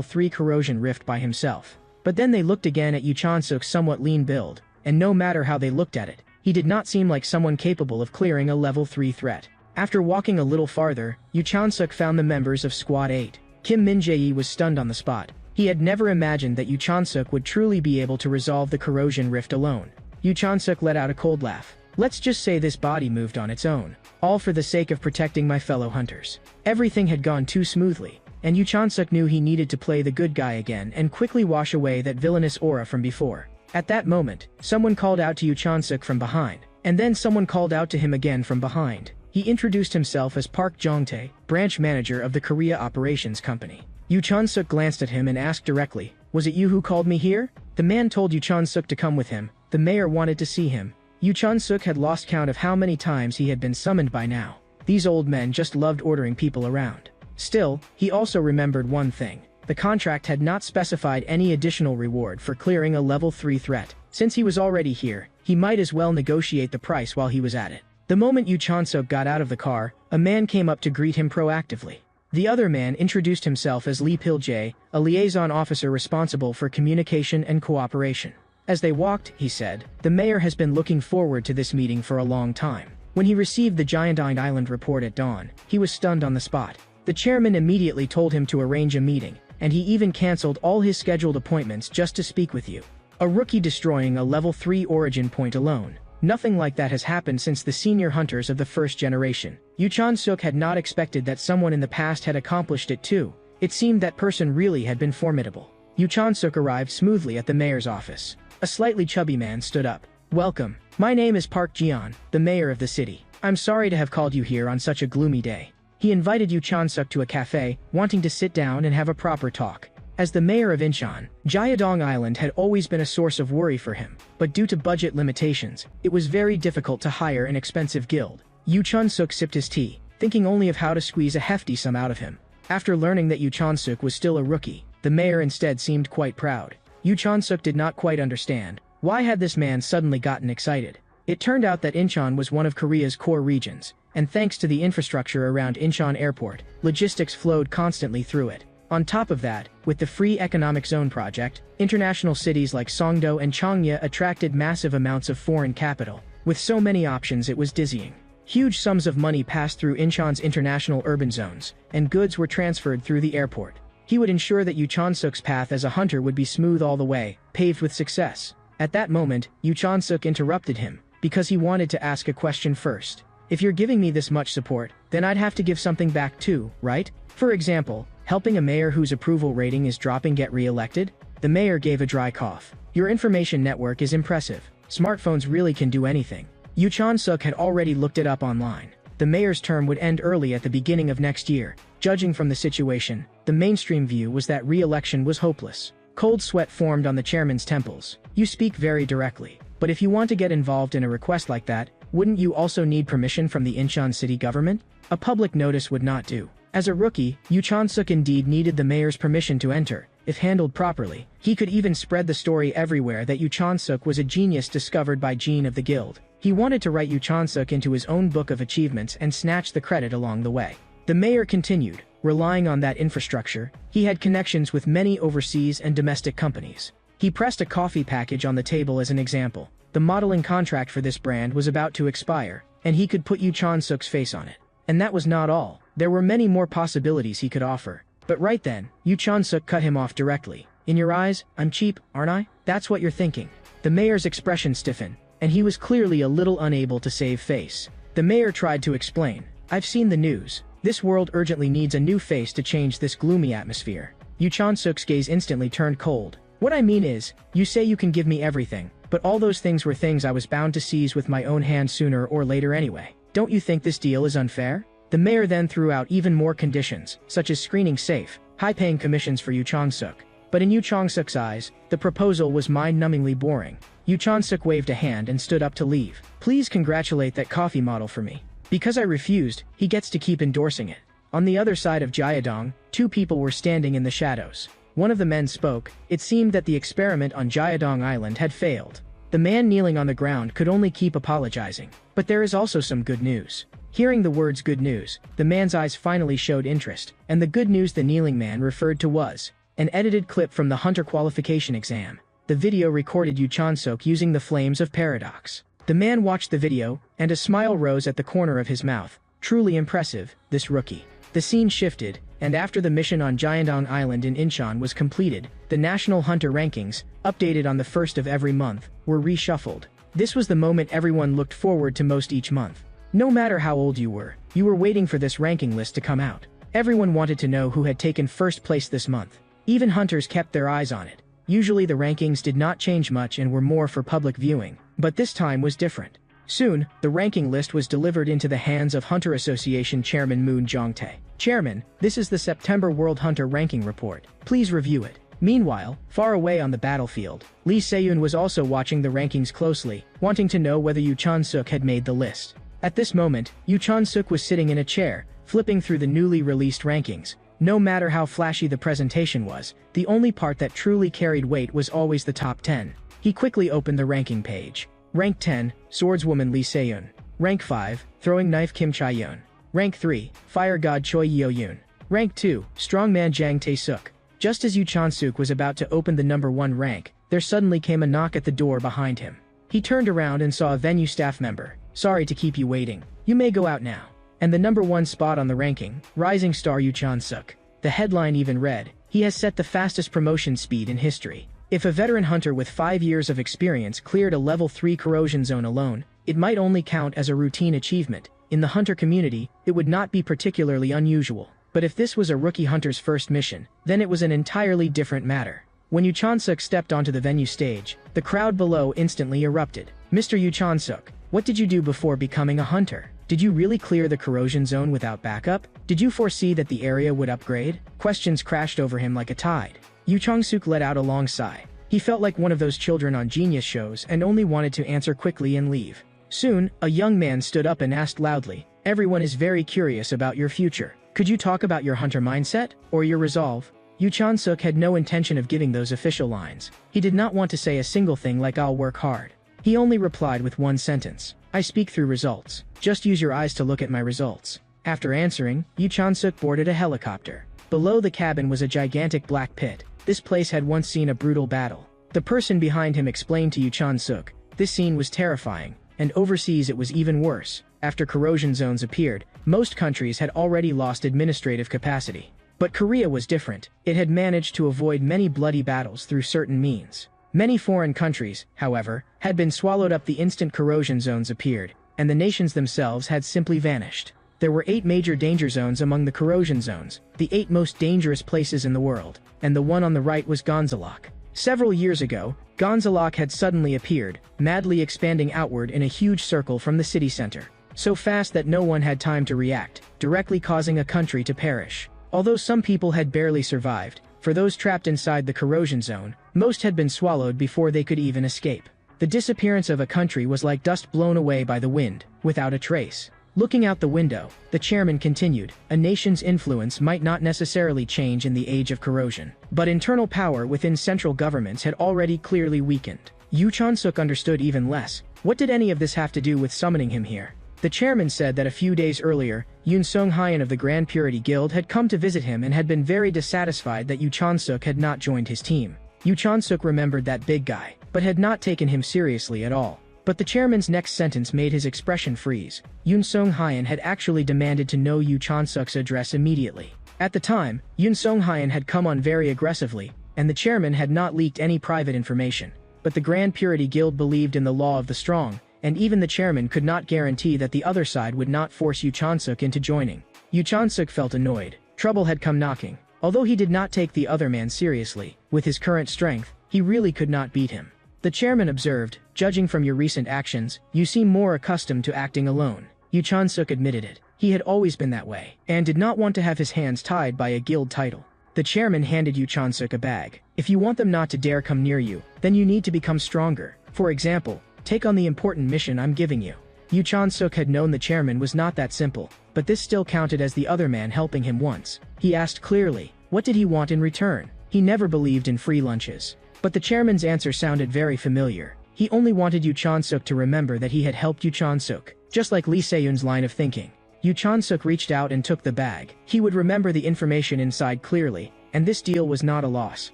3 corrosion rift by himself. But then they looked again at Yu Chan-suk's somewhat lean build, and no matter how they looked at it, he did not seem like someone capable of clearing a level 3 threat. After walking a little farther, Yu Chan-suk found the members of Squad 8. Kim Min-jae was stunned on the spot. He had never imagined that Yu Chan-suk would truly be able to resolve the corrosion rift alone. Yu Chan-suk let out a cold laugh. Let's just say this body moved on its own, all for the sake of protecting my fellow hunters. Everything had gone too smoothly, and Yu Chan-suk knew he needed to play the good guy again and quickly wash away that villainous aura from before. At that moment, someone called out to Yu Chan-suk from behind, and then someone called out to him again from behind. He introduced himself as Park Jong-tae, branch manager of the Korea Operations Company. Yu Chan-suk glanced at him and asked directly, "Was it you who called me here?" The man told Yu Chan-suk to come with him. The mayor wanted to see him. Yu Chan-suk had lost count of how many times he had been summoned by now. These old men just loved ordering people around. Still, he also remembered one thing. The contract had not specified any additional reward for clearing a level 3 threat. Since he was already here, he might as well negotiate the price while he was at it. The moment Yu Chan-suk got out of the car, a man came up to greet him proactively. The other man introduced himself as Lee Pil-jae, a liaison officer responsible for communication and cooperation. As they walked, he said, "The mayor has been looking forward to this meeting for a long time." When he received the Giant Island report at dawn, he was stunned on the spot. The chairman immediately told him to arrange a meeting, and he even cancelled all his scheduled appointments just to speak with you. A rookie destroying a level 3 origin point alone. Nothing like that has happened since the senior hunters of the first generation. Yu Chan-suk had not expected that someone in the past had accomplished it too. It seemed that person really had been formidable. Yu Chan-suk arrived smoothly at the mayor's office. A slightly chubby man stood up. "Welcome. My name is Park Jian, the mayor of the city. I'm sorry to have called you here on such a gloomy day." He invited Yu Chan-suk to a cafe, wanting to sit down and have a proper talk. As the mayor of Incheon, Jiadong Island had always been a source of worry for him, but due to budget limitations, it was very difficult to hire an expensive guild. Yu Chan-suk sipped his tea, thinking only of how to squeeze a hefty sum out of him. After learning that Yu Chan-suk was still a rookie, the mayor instead seemed quite proud. Yu Chan-suk did not quite understand. Why had this man suddenly gotten excited? It turned out that Incheon was one of Korea's core regions, and thanks to the infrastructure around Incheon Airport, logistics flowed constantly through it. On top of that, with the Free Economic Zone project, international cities like Songdo and Changya attracted massive amounts of foreign capital. With so many options, it was dizzying. Huge sums of money passed through Incheon's international urban zones, and goods were transferred through the airport. He would ensure that Yu Chan-suk's path as a hunter would be smooth all the way, paved with success. At that moment, Yu Chan-suk interrupted him, because he wanted to ask a question first. "If you're giving me this much support, then I'd have to give something back too, right? For example, helping a mayor whose approval rating is dropping get re-elected?" The mayor gave a dry cough. "Your information network is impressive. Smartphones really can do anything." Yu Chan-suk had already looked it up online. The mayor's term would end early at the beginning of next year. Judging from the situation, the mainstream view was that re-election was hopeless. Cold sweat formed on the chairman's temples. "You speak very directly. But if you want to get involved in a request like that, wouldn't you also need permission from the Incheon city government? A public notice would not do." As a rookie, Yu Chan-suk indeed needed the mayor's permission to enter. If handled properly, he could even spread the story everywhere that Yu Chan-suk was a genius discovered by Jean of the guild. He wanted to write Yu Chan-suk into his own book of achievements and snatch the credit along the way. The mayor continued, relying on that infrastructure. He had connections with many overseas and domestic companies. He pressed a coffee package on the table as an example. The modeling contract for this brand was about to expire, and he could put Yu Chan-suk's face on it. And that was not all. There were many more possibilities he could offer. But right then, Yu Chan-suk cut him off directly. "In your eyes, I'm cheap, aren't I? That's what you're thinking." The mayor's expression stiffened, and he was clearly a little unable to save face. The mayor tried to explain. "I've seen the news. This world urgently needs a new face to change this gloomy atmosphere." Yu Chan-suk's gaze instantly turned cold. "What I mean is, you say you can give me everything, but all those things were things I was bound to seize with my own hand sooner or later anyway. Don't you think this deal is unfair?" The mayor then threw out even more conditions, such as screening safe, high-paying commissions for Yu Chan-suk. But in Yu Chan-suk's eyes, the proposal was mind-numbingly boring. Yu Chan-suk waved a hand and stood up to leave. "Please congratulate that coffee model for me. Because I refused, he gets to keep endorsing it." On the other side of Jiadong, two people were standing in the shadows. One of the men spoke. It seemed that the experiment on Jiadong Island had failed. The man kneeling on the ground could only keep apologizing. But there is also some good news. Hearing the words good news, the man's eyes finally showed interest, and the good news the kneeling man referred to was an edited clip from the Hunter qualification exam. The video recorded Yu Chan-suk using the flames of paradox. The man watched the video, and a smile rose at the corner of his mouth. Truly impressive, this rookie. The scene shifted, and after the mission on Jiandong Island in Incheon was completed, the National Hunter rankings, updated on the first of every month, were reshuffled. This was the moment everyone looked forward to most each month. No matter how old you were waiting for this ranking list to come out. Everyone wanted to know who had taken first place this month. Even hunters kept their eyes on it. Usually the rankings did not change much and were more for public viewing, but this time was different. Soon, the ranking list was delivered into the hands of Hunter Association Chairman Moon Jong-tae. Chairman, this is the September World Hunter Ranking Report. Please review it. Meanwhile, far away on the battlefield, Lee Se-yoon was also watching the rankings closely, wanting to know whether Yu Chan-suk had made the list. At this moment, Yu Chan-suk was sitting in a chair, flipping through the newly released rankings. No matter how flashy the presentation was, the only part that truly carried weight was always the top 10. He quickly opened the ranking page. Rank 10, Swordswoman Lee Se-yoon. Rank 5, Throwing Knife Kim Chae-yoon. Rank 3, Fire God Choi Yeo-yoon. Rank 2, Strongman Jang Tae-suk. Just as Yu Chan-suk was about to open the number 1 rank, there suddenly came a knock at the door behind him. He turned around and saw a venue staff member. Sorry to keep you waiting. You may go out now. And the number 1 spot on the ranking, rising star Yu Chan-suk. The headline even read, he has set the fastest promotion speed in history. If a veteran hunter with 5 years of experience cleared a level 3 corrosion zone alone, it might only count as a routine achievement. In the hunter community, it would not be particularly unusual. But if this was a rookie hunter's first mission, then it was an entirely different matter. When Yu Chan-suk stepped onto the venue stage, the crowd below instantly erupted. Mr. Yu Chan-suk, what did you do before becoming a hunter? Did you really clear the corrosion zone without backup? Did you foresee that the area would upgrade? Questions crashed over him like a tide. Yu Chan-suk let out a long sigh. He felt like one of those children on genius shows and only wanted to answer quickly and leave. Soon, a young man stood up and asked loudly, everyone is very curious about your future. Could you talk about your hunter mindset, or your resolve? Yu Chan-suk had no intention of giving those official lines. He did not want to say a single thing like I'll work hard. He only replied with one sentence. I speak through results. Just use your eyes to look at my results. After answering, Yu Chan-suk boarded a helicopter. Below the cabin was a gigantic black pit. This place had once seen a brutal battle. The person behind him explained to Yu Chan-suk, this scene was terrifying, and overseas it was even worse. After corrosion zones appeared, most countries had already lost administrative capacity. But Korea was different. It had managed to avoid many bloody battles through certain means. Many foreign countries, however, had been swallowed up the instant corrosion zones appeared, and the nations themselves had simply vanished. There were 8 major danger zones among the corrosion zones, the 8 most dangerous places in the world, and the one on the right was Gonzalok. Several years ago, Gonzalok had suddenly appeared, madly expanding outward in a huge circle from the city center. So fast that no one had time to react, directly causing a country to perish. Although some people had barely survived, for those trapped inside the corrosion zone, most had been swallowed before they could even escape. The disappearance of a country was like dust blown away by the wind, without a trace. Looking out the window, the chairman continued, a nation's influence might not necessarily change in the age of corrosion, but internal power within central governments had already clearly weakened. Yu Chan-suk understood even less. What did any of this have to do with summoning him here? The chairman said that a few days earlier, Yoon Sung-hyun of the Grand Purity Guild had come to visit him and had been very dissatisfied that Yu Chan-suk had not joined his team. Yu Chan-suk remembered that big guy, but had not taken him seriously at all. But the chairman's next sentence made his expression freeze. Yoon Sung-hyun had actually demanded to know Yu Chan-suk's address immediately. At the time, Yoon Sung-hyun had come on very aggressively, and the chairman had not leaked any private information. But the Grand Purity Guild believed in the law of the strong, and even the chairman could not guarantee that the other side would not force Yu Chan-suk into joining. Yu Chan-suk felt annoyed. Trouble had come knocking. Although he did not take the other man seriously, with his current strength, he really could not beat him. The chairman observed, judging from your recent actions, you seem more accustomed to acting alone. Yu Chan-suk admitted it. He had always been that way, and did not want to have his hands tied by a guild title. The chairman handed Yu Chan-suk a bag. If you want them not to dare come near you, then you need to become stronger. For example, take on the important mission I'm giving you. Yu Chan-suk had known the chairman was not that simple. but this still counted as the other man helping him once. He asked clearly, what did he want in return? He never believed in free lunches. But the chairman's answer sounded very familiar. He only wanted Yu Chan-suk to remember that he had helped Yu Chan-suk, just like Lee Se-yoon's line of thinking. Yu Chan-suk reached out and took the bag. He would remember the information inside clearly, and this deal was not a loss.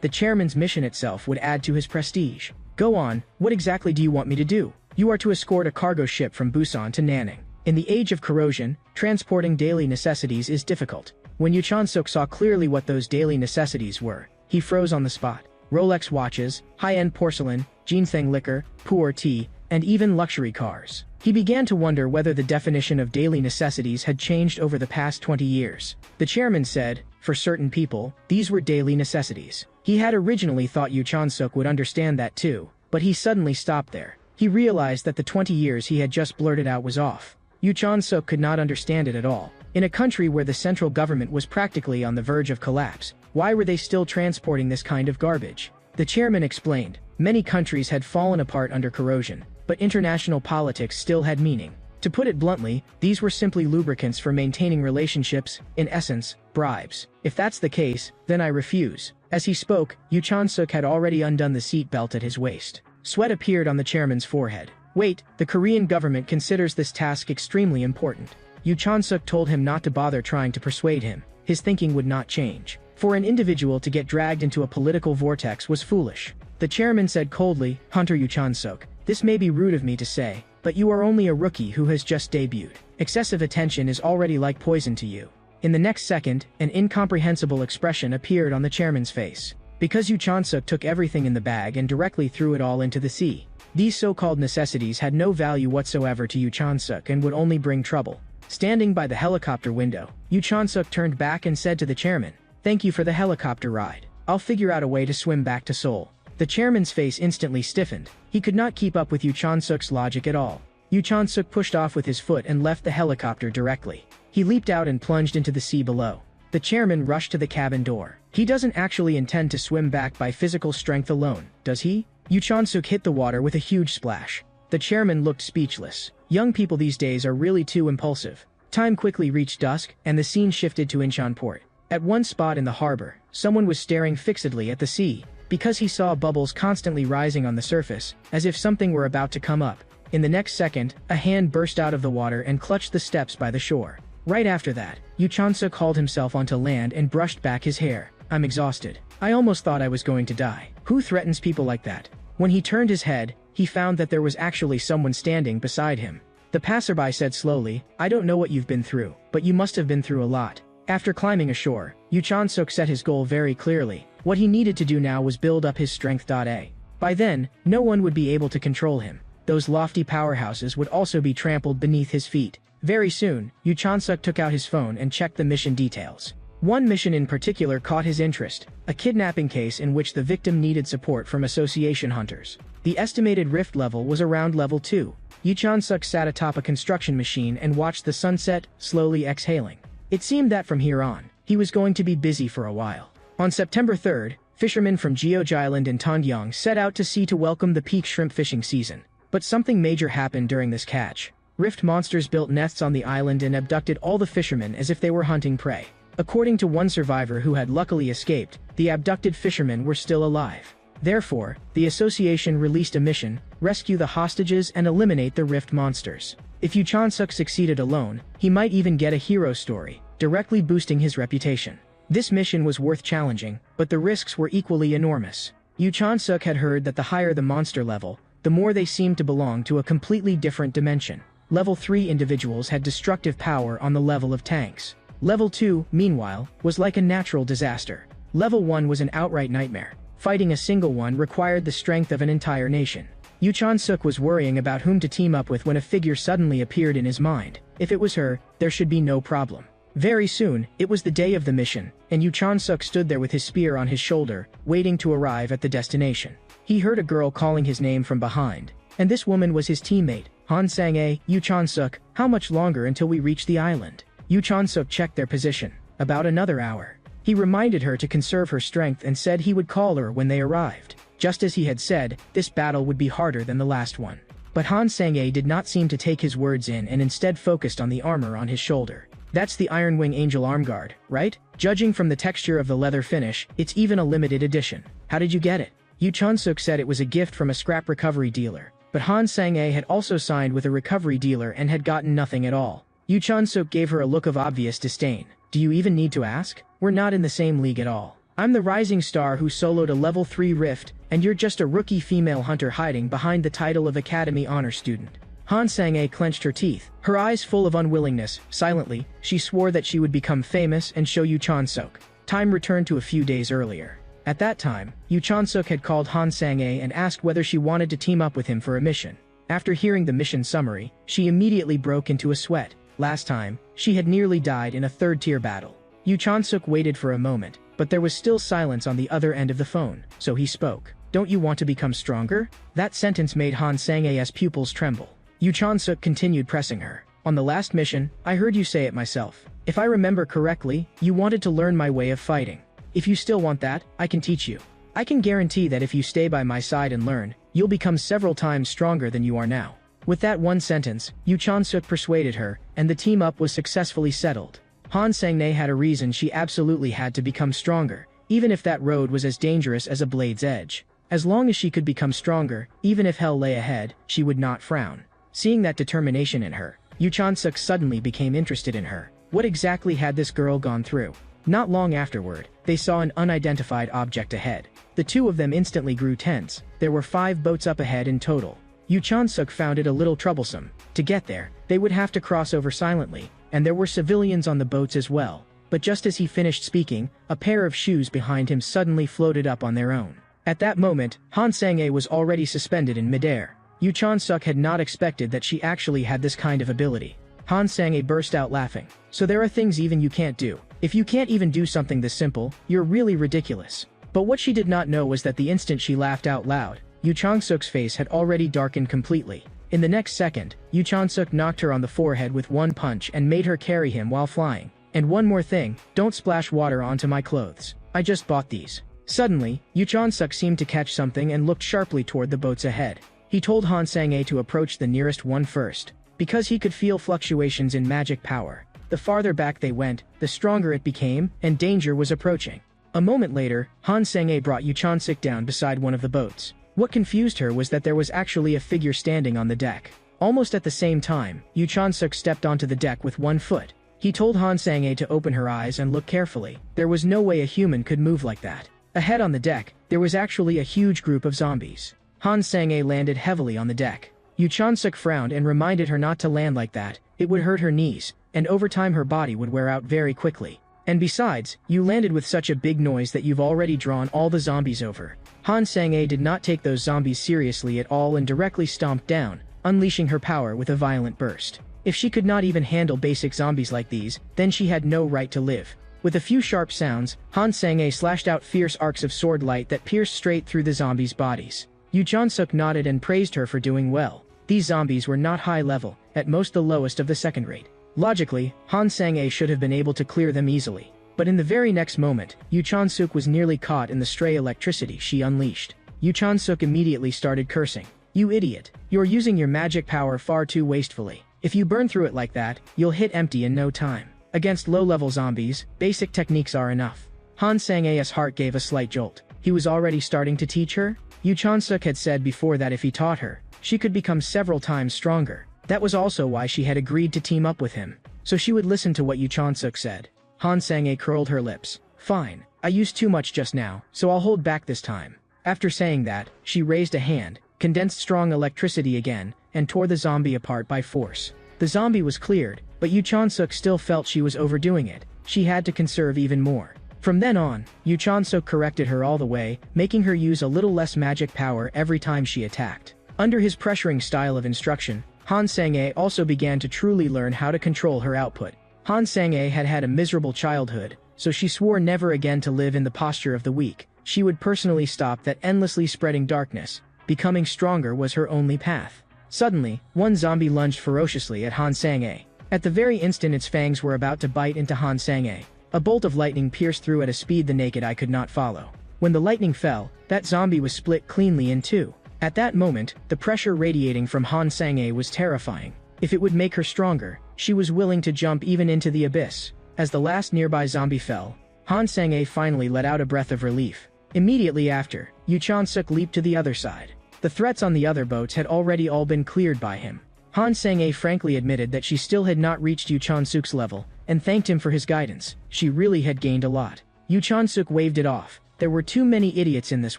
The chairman's mission itself would add to his prestige. Go on, what exactly do you want me to do? You are to escort a cargo ship from Busan to Nanning. In the age of corrosion, transporting daily necessities is difficult. When Yu Chan-suk saw clearly what those daily necessities were, he froze on the spot. Rolex watches, high-end porcelain, ginseng liquor, pu'er tea, and even luxury cars. He began to wonder whether the definition of daily necessities had changed over the past 20 years. The chairman said, for certain people, these were daily necessities. He had originally thought Yu Chan-suk would understand that too, but he suddenly stopped there. He realized that the 20 years he had just blurted out was off. Yu Chan-suk could not understand it at all. In a country where the central government was practically on the verge of collapse, why were they still transporting this kind of garbage? The chairman explained, many countries had fallen apart under corrosion, but international politics still had meaning. To put it bluntly, these were simply lubricants for maintaining relationships, in essence, bribes. If that's the case, then I refuse. As he spoke, Yu Chan-suk had already undone the seat belt at his waist. Sweat appeared on the chairman's forehead. Wait, the Korean government considers this task extremely important. Yu Chan-suk told him not to bother trying to persuade him. His thinking would not change. For an individual to get dragged into a political vortex was foolish. The chairman said coldly, Hunter Yu Chan-suk, this may be rude of me to say, but you are only a rookie who has just debuted. Excessive attention is already like poison to you. In the next second, an incomprehensible expression appeared on the chairman's face. Because Yu Chan-suk took everything in the bag and directly threw it all into the sea. These so-called necessities had no value whatsoever to Yu Chan-suk and would only bring trouble. Standing by the helicopter window, Yu Chan-suk turned back and said to the chairman, thank you for the helicopter ride. I'll figure out a way to swim back to Seoul. The chairman's face instantly stiffened. He could not keep up with Yu Chan-suk's logic at all. Yu Chan-suk pushed off with his foot and left the helicopter directly. He leaped out and plunged into the sea below. The chairman rushed to the cabin door. He doesn't actually intend to swim back by physical strength alone, does he? Yu Chan-suk hit the water with a huge splash. The chairman looked speechless. Young people these days are really too impulsive. Time quickly reached dusk, and the scene shifted to Incheon port. At one spot in the harbor, someone was staring fixedly at the sea, because he saw bubbles constantly rising on the surface, as if something were about to come up. In the next second, a hand burst out of the water and clutched the steps by the shore. Right after that, Yu Chan-suk hauled himself onto land and brushed back his hair. I'm exhausted. I almost thought I was going to die. Who threatens people like that? When he turned his head, he found that there was actually someone standing beside him. The passerby said slowly, I don't know what you've been through, but you must have been through a lot. After climbing ashore, Yu Chan-suk set his goal very clearly. What he needed to do now was build up his strength. By then, no one would be able to control him. Those lofty powerhouses would also be trampled beneath his feet. Very soon, Yu Chan-suk took out his phone and checked the mission details. One mission in particular caught his interest, a kidnapping case in which the victim needed support from association hunters. The estimated rift level was around level 2. Yu Chan-suk sat atop a construction machine and watched the sunset, slowly exhaling. It seemed that from here on, he was going to be busy for a while. On September 3rd, fishermen from Jeoji Island and Tongyeong set out to sea to welcome the peak shrimp fishing season. But something major happened during this catch. Rift monsters built nests on the island and abducted all the fishermen as if they were hunting prey. According to one survivor who had luckily escaped, the abducted fishermen were still alive. Therefore, the association released a mission, rescue the hostages and eliminate the rift monsters. If Yu Chan-suk succeeded alone, he might even get a hero story, directly boosting his reputation. This mission was worth challenging, but the risks were equally enormous. Yu Chan-suk had heard that the higher the monster level, the more they seemed to belong to a completely different dimension. Level 3 individuals had destructive power on the level of tanks. Level 2, meanwhile, was like a natural disaster. Level 1 was an outright nightmare. Fighting a single one required the strength of an entire nation. Yu Chan-suk was worrying about whom to team up with when a figure suddenly appeared in his mind. If it was her, there should be no problem. Very soon, it was the day of the mission, and Yu Chan-suk stood there with his spear on his shoulder, waiting to arrive at the destination. He heard a girl calling his name from behind, and this woman was his teammate, Han Sang-ae. Yu Chan-suk, how much longer until we reach the island? Yu Chan-suk checked their position. About another hour. He reminded her to conserve her strength and said he would call her when they arrived. Just as he had said, this battle would be harder than the last one. But Han Sang-a did not seem to take his words in and instead focused on the armor on his shoulder. That's the Iron Wing Angel arm guard, right? Judging from the texture of the leather finish, it's even a limited edition. How did you get it? Yu Chun-suk said it was a gift from a scrap recovery dealer. But Han Sang-a had also signed with a recovery dealer and had gotten nothing at all. Yu Chun-suk gave her a look of obvious disdain. Do you even need to ask? We're not in the same league at all. I'm the rising star who soloed a level 3 rift, and you're just a rookie female hunter hiding behind the title of Academy Honor Student. Han Sang-a clenched her teeth, her eyes full of unwillingness. Silently, she swore that she would become famous and show Yu Chun-suk. Time returned to a few days earlier. At that time, Yu Chun-suk had called Han Sang-a and asked whether she wanted to team up with him for a mission. After hearing the mission summary, she immediately broke into a sweat. Last time, she had nearly died in a third-tier battle. Yu Chun-suk waited for a moment, but there was still silence on the other end of the phone, so he spoke. Don't you want to become stronger? That sentence made Han Sang-a's pupils tremble. Yu Chun-suk continued pressing her. On the last mission, I heard you say it myself. If I remember correctly, you wanted to learn my way of fighting. If you still want that, I can teach you. I can guarantee that if you stay by my side and learn, you'll become several times stronger than you are now. With that one sentence, Yu Chun-suk persuaded her, and the team-up was successfully settled. Han Sang-a had a reason she absolutely had to become stronger, even if that road was as dangerous as a blade's edge. As long as she could become stronger, even if hell lay ahead, she would not frown. Seeing that determination in her, Yu Chun-suk suddenly became interested in her. What exactly had this girl gone through? Not long afterward, they saw an unidentified object ahead. The two of them instantly grew tense. There were 5 boats up ahead in total. Yu Chun-suk found it a little troublesome. To get there, they would have to cross over silently, and there were civilians on the boats as well. But just as he finished speaking, a pair of shoes behind him suddenly floated up on their own. At that moment, Han Sang-a was already suspended in midair. Yu Chun-suk had not expected that she actually had this kind of ability. Han Sang-a burst out laughing. So there are things even you can't do. If you can't even do something this simple, you're really ridiculous. But what she did not know was that the instant she laughed out loud, Yu Chun-suk's face had already darkened completely. In the next second, Yu Chun-suk knocked her on the forehead with one punch and made her carry him while flying. And one more thing, don't splash water onto my clothes. I just bought these. Suddenly, Yu Chun-suk seemed to catch something and looked sharply toward the boats ahead. He told Han Sang-a to approach the nearest one first. Because he could feel fluctuations in magic power, the farther back they went, the stronger it became, and danger was approaching. A moment later, Han Sang-a brought Yu Chun-suk down beside one of the boats. What confused her was that there was actually a figure standing on the deck. Almost at the same time, Yu Chun-suk stepped onto the deck with one foot. He told Han Sang-a to open her eyes and look carefully. There was no way a human could move like that. Ahead on the deck, there was actually a huge group of zombies. Han Sang-a landed heavily on the deck. Yu Chun-suk frowned and reminded her not to land like that. It would hurt her knees, and over time her body would wear out very quickly. And besides, you landed with such a big noise that you've already drawn all the zombies over. Han Sang-a did not take those zombies seriously at all and directly stomped down, unleashing her power with a violent burst. If she could not even handle basic zombies like these, then she had no right to live. With a few sharp sounds, Han Sang-a slashed out fierce arcs of sword light that pierced straight through the zombies' bodies. Yu Chun-suk nodded and praised her for doing well. These zombies were not high level, at most the lowest of the second rate. Logically, Han Sang-a should have been able to clear them easily. But in the very next moment, Yu Chun-suk was nearly caught in the stray electricity she unleashed. Yu Chun-suk immediately started cursing. You idiot. You're using your magic power far too wastefully. If you burn through it like that, you'll hit empty in no time. Against low-level zombies, basic techniques are enough. Han Sang-a's heart gave a slight jolt. He was already starting to teach her? Yu Chun-suk had said before that if he taught her, she could become several times stronger. That was also why she had agreed to team up with him. So she would listen to what Yu Chun-suk said. Han Sang-a curled her lips. Fine, I used too much just now, so I'll hold back this time. After saying that, she raised a hand, condensed strong electricity again, and tore the zombie apart by force. The zombie was cleared, but Yu Chun-suk still felt she was overdoing it. She had to conserve even more. From then on, Yu Chun-suk corrected her all the way, making her use a little less magic power every time she attacked. Under his pressuring style of instruction, Han Sang-a also began to truly learn how to control her output. Han Sang-a had had a miserable childhood, so she swore never again to live in the posture of the weak. She would personally stop that endlessly spreading darkness. Becoming stronger was her only path. Suddenly, one zombie lunged ferociously at Han Sang-a. At the very instant its fangs were about to bite into Han Sang-a, a bolt of lightning pierced through at a speed the naked eye could not follow. When the lightning fell, that zombie was split cleanly in two. At that moment, the pressure radiating from Han Sang-e was terrifying. If it would make her stronger, she was willing to jump even into the abyss. As the last nearby zombie fell, Han Sang-e finally let out a breath of relief. Immediately after, Yu Chan-suk leaped to the other side. The threats on the other boats had already all been cleared by him. Han Sang-e frankly admitted that she still had not reached Yu Chan-suk's level, and thanked him for his guidance. She really had gained a lot. Yu Chan-suk waved it off. There were too many idiots in this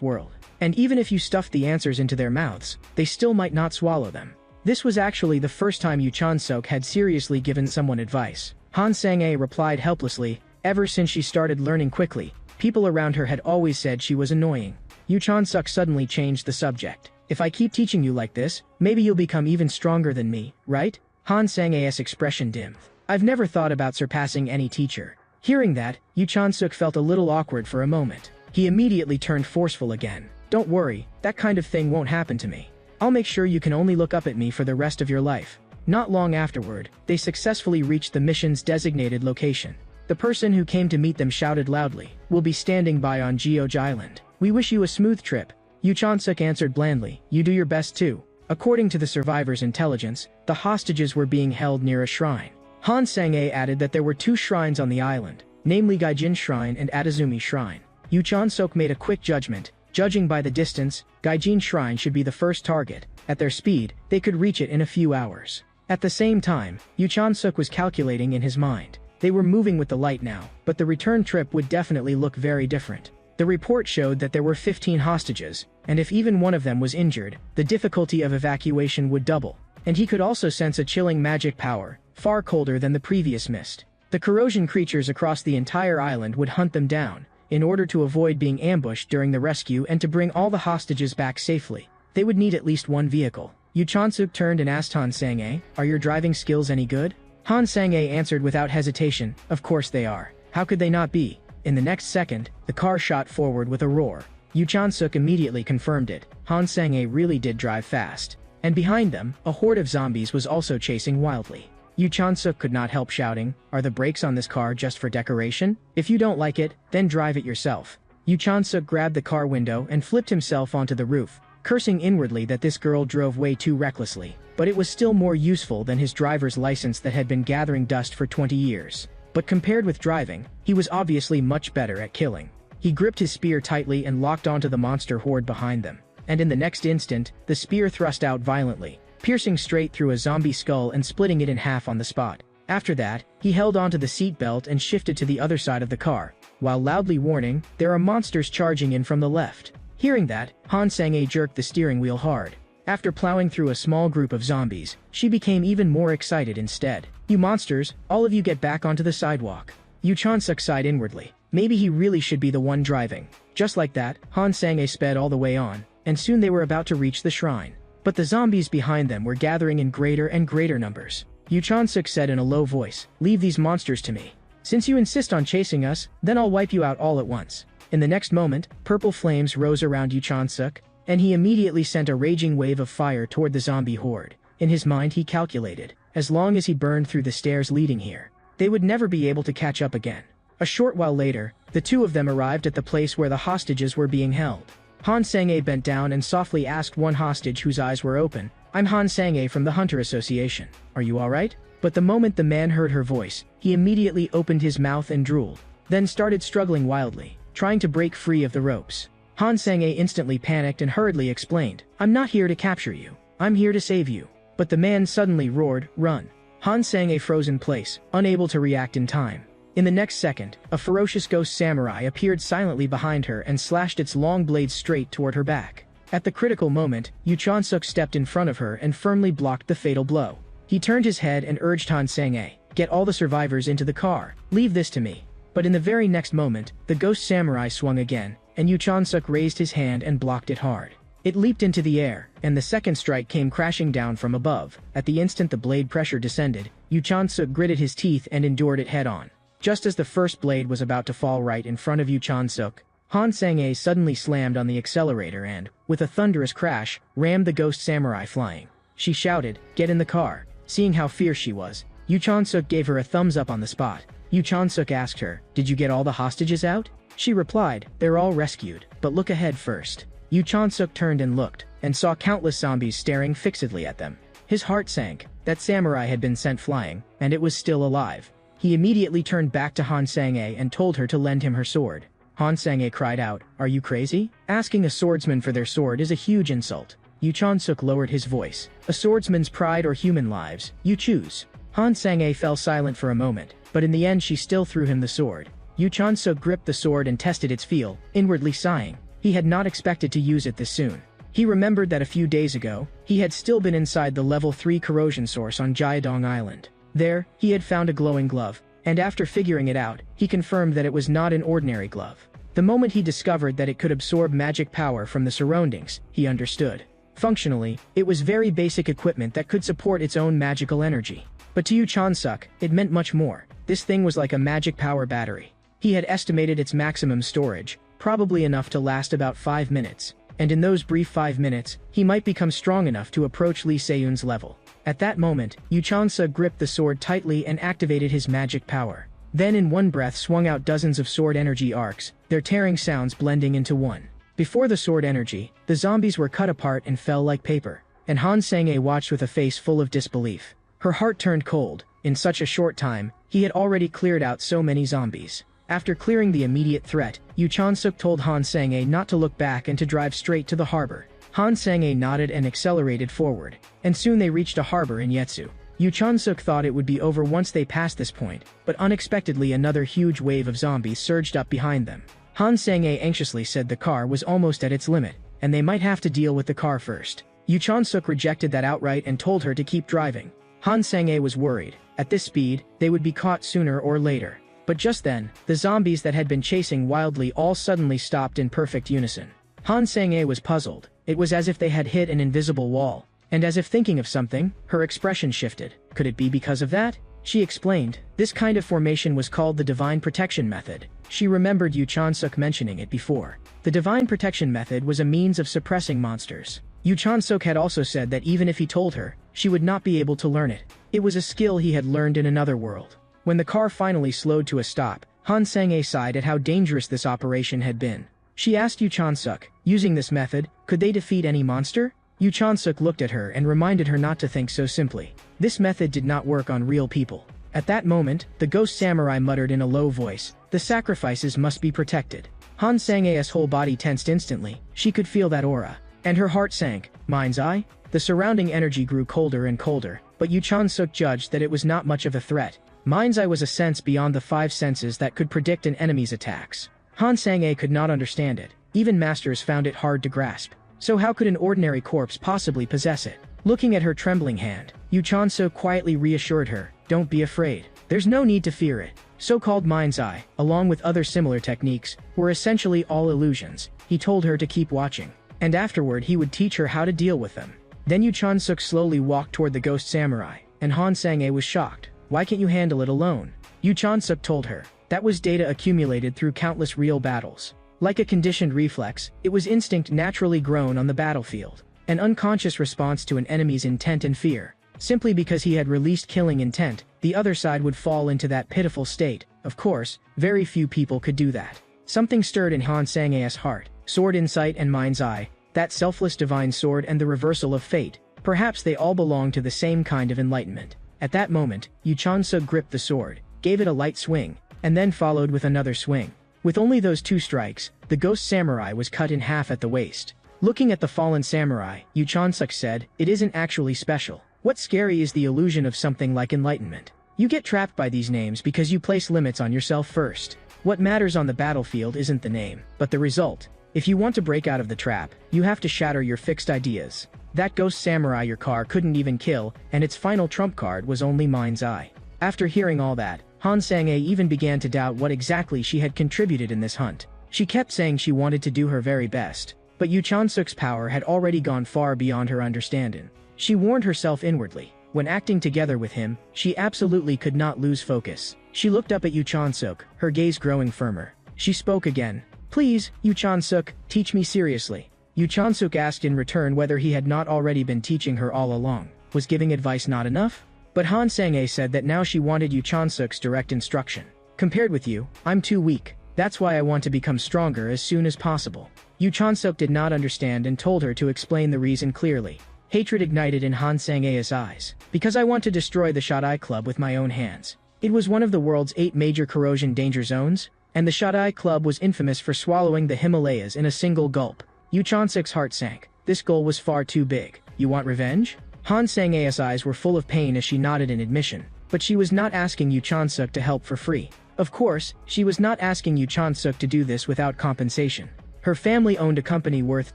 world. And even if you stuffed the answers into their mouths, they still might not swallow them. This was actually the first time Yu Chan-suk had seriously given someone advice. Han Sang-e replied helplessly. Ever since she started learning quickly, people around her had always said she was annoying. Yu Chan-suk suddenly changed the subject. If I keep teaching you like this, maybe you'll become even stronger than me, right? Han Sang-e's expression dimmed. I've never thought about surpassing any teacher. Hearing that, Yu Chan-suk felt a little awkward for a moment. He immediately turned forceful again. Don't worry, that kind of thing won't happen to me. I'll make sure you can only look up at me for the rest of your life. Not long afterward, they successfully reached the mission's designated location. The person who came to meet them shouted loudly, "We'll be standing by on Geoj Island. We wish you a smooth trip." Yu Chan-suk answered blandly, "You do your best too." According to the survivors' intelligence, the hostages were being held near a shrine. Han Sang-e added that there were 2 shrines on the island, namely Gaijin Shrine and Atazumi Shrine. Yu Chan-suk made a quick judgment. Judging by the distance, Gaijin Shrine should be the first target. At their speed, they could reach it in a few hours. At the same time, Yu Chan-suk was calculating in his mind. They were moving with the light now, but the return trip would definitely look very different. The report showed that there were 15 hostages, and if even one of them was injured, the difficulty of evacuation would double. And he could also sense a chilling magic power, far colder than the previous mist. The corrosion creatures across the entire island would hunt them down, in order to avoid being ambushed during the rescue and to bring all the hostages back safely. They would need at least one vehicle. Yu Chan-suk turned and asked Han Sang-e, "Are your driving skills any good?" Han Sang-e answered without hesitation, "Of course they are. How could they not be?" In the next second, the car shot forward with a roar. Yu Chan-suk immediately confirmed it. Han Sang-e really did drive fast. And behind them, a horde of zombies was also chasing wildly. Yu Chan-suk could not help shouting, "Are the brakes on this car just for decoration? If you don't like it, then drive it yourself." Yu Chan-suk grabbed the car window and flipped himself onto the roof, cursing inwardly that this girl drove way too recklessly. But it was still more useful than his driver's license that had been gathering dust for 20 years. But compared with driving, he was obviously much better at killing. He gripped his spear tightly and locked onto the monster horde behind them. And in the next instant, the spear thrust out violently, piercing straight through a zombie skull and splitting it in half on the spot. After that, he held onto the seatbelt and shifted to the other side of the car, while loudly warning, "There are monsters charging in from the left." Hearing that, Han Sang-e jerked the steering wheel hard. After plowing through a small group of zombies, she became even more excited instead. "You monsters, all of you get back onto the sidewalk." Yu Chan-suk sighed inwardly. Maybe he really should be the one driving. Just like that, Han Sang-e sped all the way on, and soon they were about to reach the shrine. But the zombies behind them were gathering in greater and greater numbers. Yu Chan-suk said in a low voice, "Leave these monsters to me. Since you insist on chasing us, then I'll wipe you out all at once." In the next moment, purple flames rose around Yu Chan-suk, and he immediately sent a raging wave of fire toward the zombie horde. In his mind he calculated, as long as he burned through the stairs leading here, they would never be able to catch up again. A short while later, the two of them arrived at the place where the hostages were being held. Han Sang-e bent down and softly asked one hostage whose eyes were open, "I'm Han Sang-e from the Hunter Association. Are you alright?" But the moment the man heard her voice, he immediately opened his mouth and drooled, then started struggling wildly, trying to break free of the ropes. Han Sang-e instantly panicked and hurriedly explained, "I'm not here to capture you. I'm here to save you." But the man suddenly roared, "Run!" Han Sang-e froze in place, unable to react in time. In the next second, a ferocious ghost samurai appeared silently behind her and slashed its long blade straight toward her back. At the critical moment, Yu Chan-suk stepped in front of her and firmly blocked the fatal blow. He turned his head and urged Han Sang-e, "Get all the survivors into the car. Leave this to me." But in the very next moment, the ghost samurai swung again, and Yu Chan-suk raised his hand and blocked it hard. It leaped into the air, and the second strike came crashing down from above. At the instant the blade pressure descended, Yu Chan-suk gritted his teeth and endured it head-on. Just as the first blade was about to fall right in front of Yu Chan-suk, Han Sang-e suddenly slammed on the accelerator and, with a thunderous crash, rammed the ghost samurai flying. She shouted, "Get in the car." Seeing how fierce she was, Yu Chan-suk gave her a thumbs up on the spot. Yu Chan-suk asked her, "Did you get all the hostages out?" She replied, "They're all rescued, but look ahead first." Yu Chan-suk turned and looked, and saw countless zombies staring fixedly at them. His heart sank. That samurai had been sent flying, and it was still alive. He immediately turned back to Han Sang-a and told her to lend him her sword. Han Sang-a cried out, "Are you crazy? Asking a swordsman for their sword is a huge insult." Yu Chan-suk lowered his voice. "A swordsman's pride or human lives, you choose." Han Sang-a fell silent for a moment, but in the end she still threw him the sword. Yu Chan-suk gripped the sword and tested its feel, inwardly sighing. He had not expected to use it this soon. He remembered that a few days ago, he had still been inside the level 3 corrosion source on Jiadong Island. There, he had found a glowing glove, and after figuring it out, he confirmed that it was not an ordinary glove. The moment he discovered that it could absorb magic power from the surroundings, he understood. Functionally, it was very basic equipment that could support its own magical energy. But to Yu Chan-suk, it meant much more. This thing was like a magic power battery. He had estimated its maximum storage, probably enough to last about 5 minutes. And in those brief 5 minutes, he might become strong enough to approach Lee Se-eun's level. At that moment, Yu Chan-suk gripped the sword tightly and activated his magic power. Then in one breath swung out dozens of sword energy arcs, their tearing sounds blending into one. Before the sword energy, the zombies were cut apart and fell like paper, and Han Sang-a watched with a face full of disbelief. Her heart turned cold. In such a short time, he had already cleared out so many zombies. After clearing the immediate threat, Yu Chan-suk told Han Sang-a not to look back and to drive straight to the harbor. Han Sang-a nodded and accelerated forward, and soon they reached a harbor in Yetsu. Yu Chan-suk thought it would be over once they passed this point, but unexpectedly another huge wave of zombies surged up behind them. Han Sang-a anxiously said the car was almost at its limit, and they might have to deal with the car first. Yu Chan-suk rejected that outright and told her to keep driving. Han Sang-a was worried. At this speed, they would be caught sooner or later. But just then, the zombies that had been chasing wildly all suddenly stopped in perfect unison. Han Sang-a was puzzled. It was as if they had hit an invisible wall. And as if thinking of something, her expression shifted. Could it be because of that? She explained. This kind of formation was called the Divine Protection Method. She remembered Yu Chan-suk mentioning it before. The Divine Protection Method was a means of suppressing monsters. Yu Chan-suk had also said that even if he told her, she would not be able to learn it. It was a skill he had learned in another world. When the car finally slowed to a stop, Han Sang-a sighed at how dangerous this operation had been. She asked Yu Chan-suk, using this method, could they defeat any monster? Yu Chan-suk looked at her and reminded her not to think so simply. This method did not work on real people. At that moment, the ghost samurai muttered in a low voice, the sacrifices must be protected. Han Sang-a's whole body tensed instantly. She could feel that aura. And her heart sank. Mind's eye? The surrounding energy grew colder and colder, but Yu Chan-suk judged that it was not much of a threat. Mind's eye was a sense beyond the 5 senses that could predict an enemy's attacks. Han Sang-a could not understand it. Even masters found it hard to grasp. So how could an ordinary corpse possibly possess it? Looking at her trembling hand, Yu Chan-suk quietly reassured her, don't be afraid. There's no need to fear it. So-called mind's eye, along with other similar techniques, were essentially all illusions. He told her to keep watching. And afterward he would teach her how to deal with them. Then Yu Chan-suk slowly walked toward the ghost samurai, and Han Sang-a was shocked. Why can't you handle it alone? Yu Chan-suk told her. That was data accumulated through countless real battles. Like a conditioned reflex, it was instinct naturally grown on the battlefield. An unconscious response to an enemy's intent and fear. Simply because he had released killing intent, the other side would fall into that pitiful state. Of course, very few people could do that. Something stirred in Han Sang-a's heart. Sword insight and mind's eye. That selfless divine sword and the reversal of fate. Perhaps they all belong to the same kind of enlightenment. At that moment, Yu Chan-suk gripped the sword, gave it a light swing, and then followed with another swing. With only those 2 strikes, the ghost samurai was cut in half at the waist. Looking at the fallen samurai, Yu Chan-suk said, it isn't actually special. What's scary is the illusion of something like enlightenment. You get trapped by these names because you place limits on yourself first. What matters on the battlefield isn't the name, but the result. If you want to break out of the trap, you have to shatter your fixed ideas. That ghost samurai your car couldn't even kill, and its final trump card was only mind's eye. After hearing all that, Han Sang-a even began to doubt what exactly she had contributed in this hunt. She kept saying she wanted to do her very best, but Yu Chan-suk's power had already gone far beyond her understanding. She warned herself inwardly. When acting together with him, she absolutely could not lose focus. She looked up at Yu Chan-suk, her gaze growing firmer. She spoke again. Please, Yu Chan-suk, teach me seriously. Yu Chan-suk asked in return whether he had not already been teaching her all along. Was giving advice not enough? But Han Sang-a said that now she wanted Yu Chan-suk's direct instruction. Compared with you, I'm too weak. That's why I want to become stronger as soon as possible. Yu Chansuk did not understand and told her to explain the reason clearly. Hatred ignited in Han Sang-ae's eyes. Because I want to destroy the Shadai Club with my own hands. It was one of the world's 8 major corrosion danger zones, and the Shadai Club was infamous for swallowing the Himalayas in a single gulp. Yu Chansuk's heart sank. This goal was far too big. You want revenge? Han Sang-ae's eyes were full of pain as she nodded in admission. But she was not asking Yu Chansuk to help for free. Of course, she was not asking Yu Chansuk to do this without compensation. Her family owned a company worth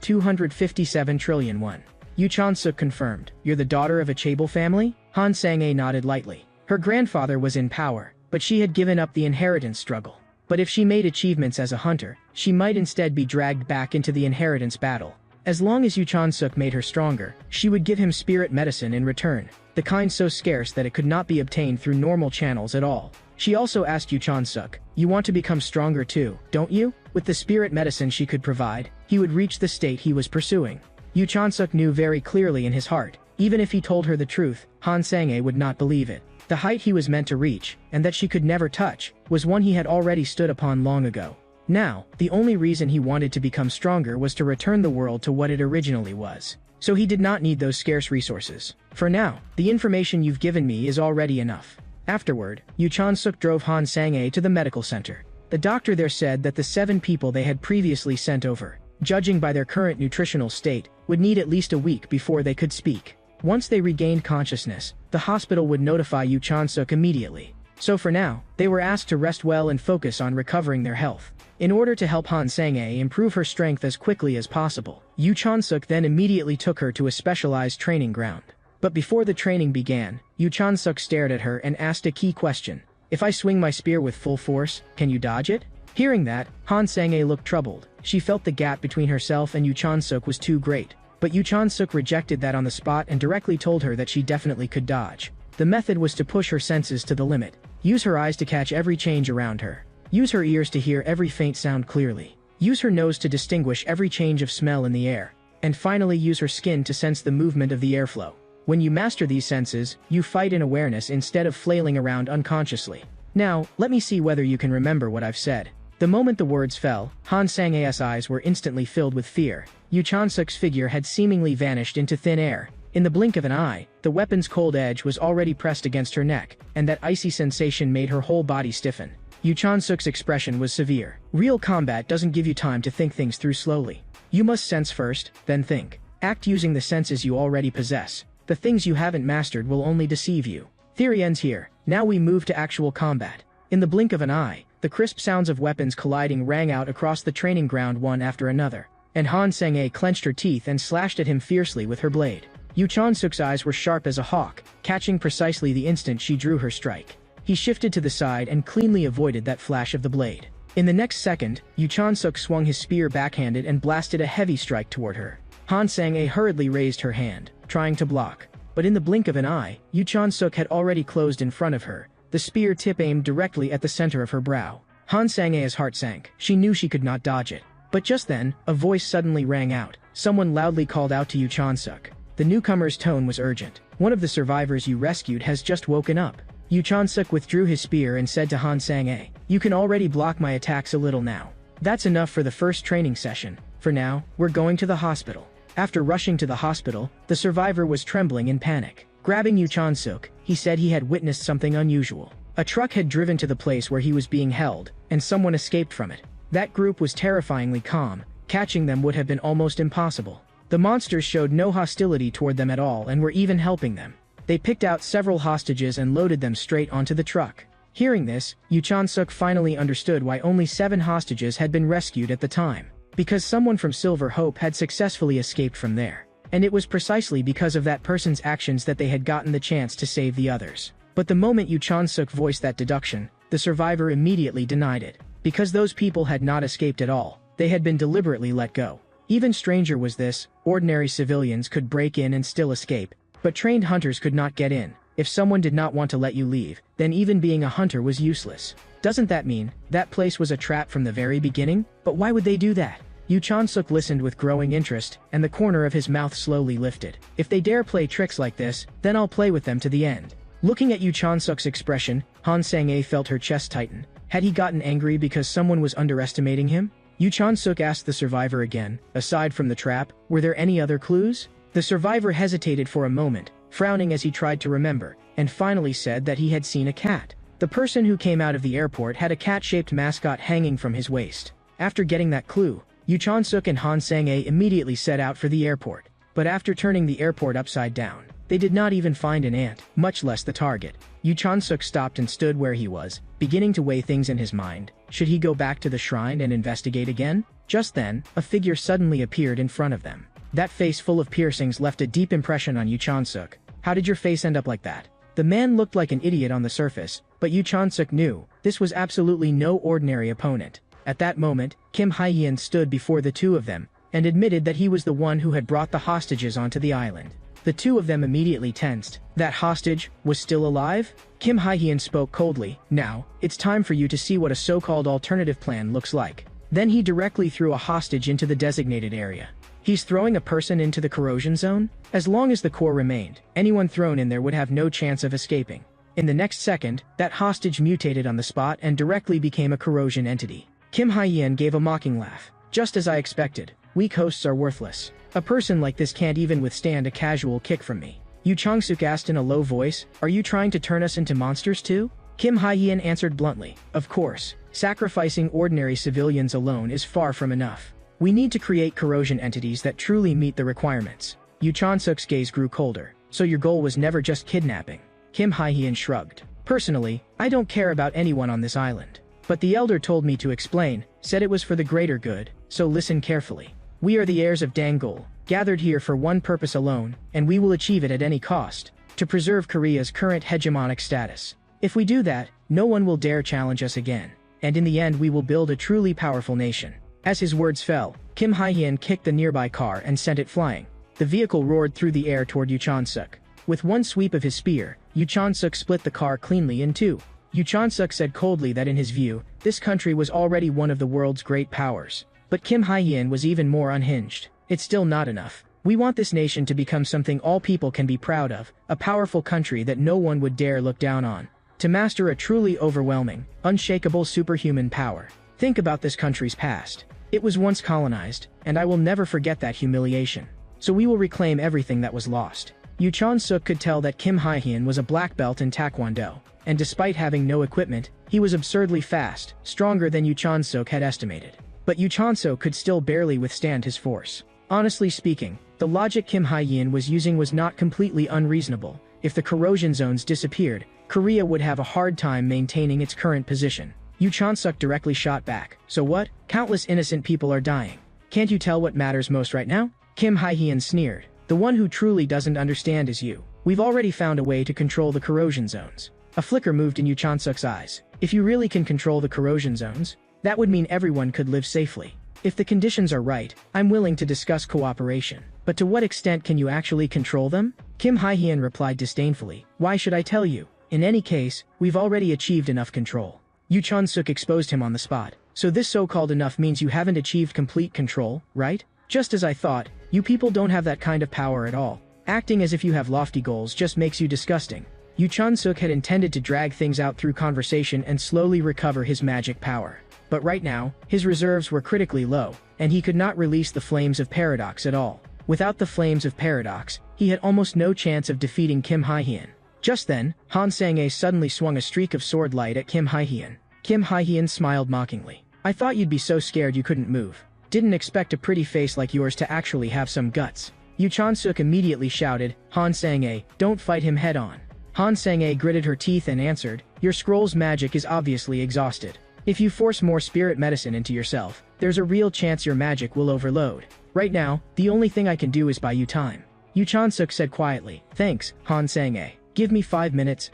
257 trillion won. Yu Chansuk confirmed. You're the daughter of a chaebol family? Han Sang-ae nodded lightly. Her grandfather was in power, but she had given up the inheritance struggle. But if she made achievements as a hunter, she might instead be dragged back into the inheritance battle. As long as Yu Chansuk made her stronger, she would give him spirit medicine in return, the kind so scarce that it could not be obtained through normal channels at all. She also asked Yu Chansuk, you want to become stronger too, don't you? With the spirit medicine she could provide, he would reach the state he was pursuing. Yu Chansuk knew very clearly in his heart, even if he told her the truth, Han Sang-ae would not believe it. The height he was meant to reach, and that she could never touch, was one he had already stood upon long ago. Now, the only reason he wanted to become stronger was to return the world to what it originally was. So he did not need those scarce resources. For now, the information you've given me is already enough. Afterward, Yu Chansuk drove Han Sang-ae to the medical center. The doctor there said that the 7 people they had previously sent over, judging by their current nutritional state, would need at least a week before they could speak. Once they regained consciousness, the hospital would notify Yu Chansuk immediately. So for now, they were asked to rest well and focus on recovering their health. In order to help Han Sang-ae improve her strength as quickly as possible, Yu Chansuk then immediately took her to a specialized training ground. But before the training began, Yu Chansuk stared at her and asked a key question. If I swing my spear with full force, can you dodge it? Hearing that, Han Sang-ae looked troubled. She felt the gap between herself and Yu Chansuk was too great. But Yu Chansuk rejected that on the spot and directly told her that she definitely could dodge. The method was to push her senses to the limit. Use her eyes to catch every change around her. Use her ears to hear every faint sound clearly. Use her nose to distinguish every change of smell in the air. And finally use her skin to sense the movement of the airflow. When you master these senses, you fight in awareness instead of flailing around unconsciously. Now, let me see whether you can remember what I've said. The moment the words fell, Han Sang-ae's eyes were instantly filled with fear. Yu Chansuk's figure had seemingly vanished into thin air. In the blink of an eye, the weapon's cold edge was already pressed against her neck, and that icy sensation made her whole body stiffen. Yu Chansuk's expression was severe. Real combat doesn't give you time to think things through slowly. You must sense first, then think. Act using the senses you already possess. The things you haven't mastered will only deceive you. Theory ends here. Now we move to actual combat. In the blink of an eye, the crisp sounds of weapons colliding rang out across the training ground one after another, and Han Sang-ae clenched her teeth and slashed at him fiercely with her blade. Yu Chansuk's eyes were sharp as a hawk, catching precisely the instant she drew her strike. He shifted to the side and cleanly avoided that flash of the blade. In the next second, Yu Chansuk swung his spear backhanded and blasted a heavy strike toward her. Han Sang-ae hurriedly raised her hand, trying to block. But in the blink of an eye, Yu Chansuk had already closed in front of her, the spear tip aimed directly at the center of her brow. Han Sang-ae's heart sank. She knew she could not dodge it. But just then, a voice suddenly rang out. Someone loudly called out to Yu Chansuk. The newcomer's tone was urgent. One of the survivors you rescued has just woken up. Yu Chansuk withdrew his spear and said to Han Sang-ae, you can already block my attacks a little now. That's enough for the first training session. For now, we're going to the hospital. After rushing to the hospital, the survivor was trembling in panic. Grabbing Yu Chansuk, he said he had witnessed something unusual. A truck had driven to the place where he was being held, and someone escaped from it. That group was terrifyingly calm. Catching them would have been almost impossible. The monsters showed no hostility toward them at all and were even helping them. They picked out several hostages and loaded them straight onto the truck. Hearing this, Yu Chansuk finally understood why only 7 hostages had been rescued at the time. Because someone from Silver Hope had successfully escaped from there. And it was precisely because of that person's actions that they had gotten the chance to save the others. But the moment Yu Chansuk voiced that deduction, the survivor immediately denied it. Because those people had not escaped at all, they had been deliberately let go. Even stranger was this, ordinary civilians could break in and still escape, but trained hunters could not get in. If someone did not want to let you leave, then even being a hunter was useless. Doesn't that mean that place was a trap from the very beginning? But why would they do that? Yu Chansuk listened with growing interest, and the corner of his mouth slowly lifted. If they dare play tricks like this, then I'll play with them to the end. Looking at Yu Chansuk's expression, Han Sang-ae felt her chest tighten. Had he gotten angry because someone was underestimating him? Yu Chan-suk asked the survivor again. Aside from the trap, were there any other clues? The survivor hesitated for a moment, frowning as he tried to remember, and finally said that he had seen a cat. The person who came out of the airport had a cat-shaped mascot hanging from his waist. After getting that clue, Yu Chan-suk and Han Sang-ae immediately set out for the airport. But after turning the airport upside down, they did not even find an ant, much less the target. Yu Chan-suk stopped and stood where he was, beginning to weigh things in his mind. Should he go back to the shrine and investigate again? Just then, a figure suddenly appeared in front of them. That face full of piercings left a deep impression on Yu Chan-suk. How did your face end up like that? The man looked like an idiot on the surface, but Yu Chan-suk knew this was absolutely no ordinary opponent. At that moment, Kim Hye-yeon stood before the two of them, and admitted that he was the one who had brought the hostages onto the island. The two of them immediately tensed. That hostage was still alive? Kim Hye-yeon spoke coldly. Now, it's time for you to see what a so-called alternative plan looks like. Then he directly threw a hostage into the designated area. He's throwing a person into the corrosion zone? As long as the core remained, anyone thrown in there would have no chance of escaping. In the next second, that hostage mutated on the spot and directly became a corrosion entity. Kim Hye-yeon gave a mocking laugh. Just as I expected. Weak hosts are worthless. A person like this can't even withstand a casual kick from me. Yu Chan-suk asked in a low voice, are you trying to turn us into monsters too? Kim Hye-yeon answered bluntly, of course. Sacrificing ordinary civilians alone is far from enough. We need to create corrosion entities that truly meet the requirements. Yu Chan-suk's gaze grew colder. So your goal was never just kidnapping? Kim Hye-yeon shrugged. Personally, I don't care about anyone on this island. But the elder told me to explain, said it was for the greater good, so listen carefully. We are the heirs of Dangul, gathered here for one purpose alone, and we will achieve it at any cost, to preserve Korea's current hegemonic status. If we do that, no one will dare challenge us again, and in the end we will build a truly powerful nation. As his words fell, Kim Hye-yeon kicked the nearby car and sent it flying. The vehicle roared through the air toward Yu Chan-suk. With one sweep of his spear, Yu Chan-suk split the car cleanly in two. Yu Chan-suk said coldly that in his view, this country was already one of the world's great powers. But Kim Hye-yeon was even more unhinged. It's still not enough. We want this nation to become something all people can be proud of, a powerful country that no one would dare look down on. To master a truly overwhelming, unshakable superhuman power. Think about this country's past. It was once colonized, and I will never forget that humiliation. So we will reclaim everything that was lost. Yu Chan-suk could tell that Kim Hye-yeon was a black belt in Taekwondo. And despite having no equipment, he was absurdly fast, stronger than Yu Chan-suk had estimated. But Yu Chan-suk could still barely withstand his force. Honestly speaking, the logic Kim Hye-yeon was using was not completely unreasonable. If the corrosion zones disappeared, Korea would have a hard time maintaining its current position. Yu Chan-suk directly shot back. So what? Countless innocent people are dying. Can't you tell what matters most right now? Kim Hye-yeon sneered. The one who truly doesn't understand is you. We've already found a way to control the corrosion zones. A flicker moved in Yu Chan-suk's eyes. If you really can control the corrosion zones, that would mean everyone could live safely. If the conditions are right, I'm willing to discuss cooperation. But to what extent can you actually control them? Kim Hye-yeon replied disdainfully. Why should I tell you? In any case, we've already achieved enough control. Yu Chan-suk exposed him on the spot. So this so-called enough means you haven't achieved complete control, right? Just as I thought, you people don't have that kind of power at all. Acting as if you have lofty goals just makes you disgusting. Yu Chan-suk had intended to drag things out through conversation and slowly recover his magic power. But right now, his reserves were critically low, and he could not release the Flames of Paradox at all. Without the Flames of Paradox, he had almost no chance of defeating Kim Hye-yeon. Just then, Han Sang-ae suddenly swung a streak of sword light at Kim Hye-yeon. Kim Hye-yeon smiled mockingly. I thought you'd be so scared you couldn't move. Didn't expect a pretty face like yours to actually have some guts. Yu Chan-suk immediately shouted, Han Sang-ae, don't fight him head-on. Han Sang-ae gritted her teeth and answered, your scroll's magic is obviously exhausted. If you force more spirit medicine into yourself, there's a real chance your magic will overload. Right now, the only thing I can do is buy you time. Yu Chan-suk said quietly, thanks, Han Sang-ae. Give me 5 minutes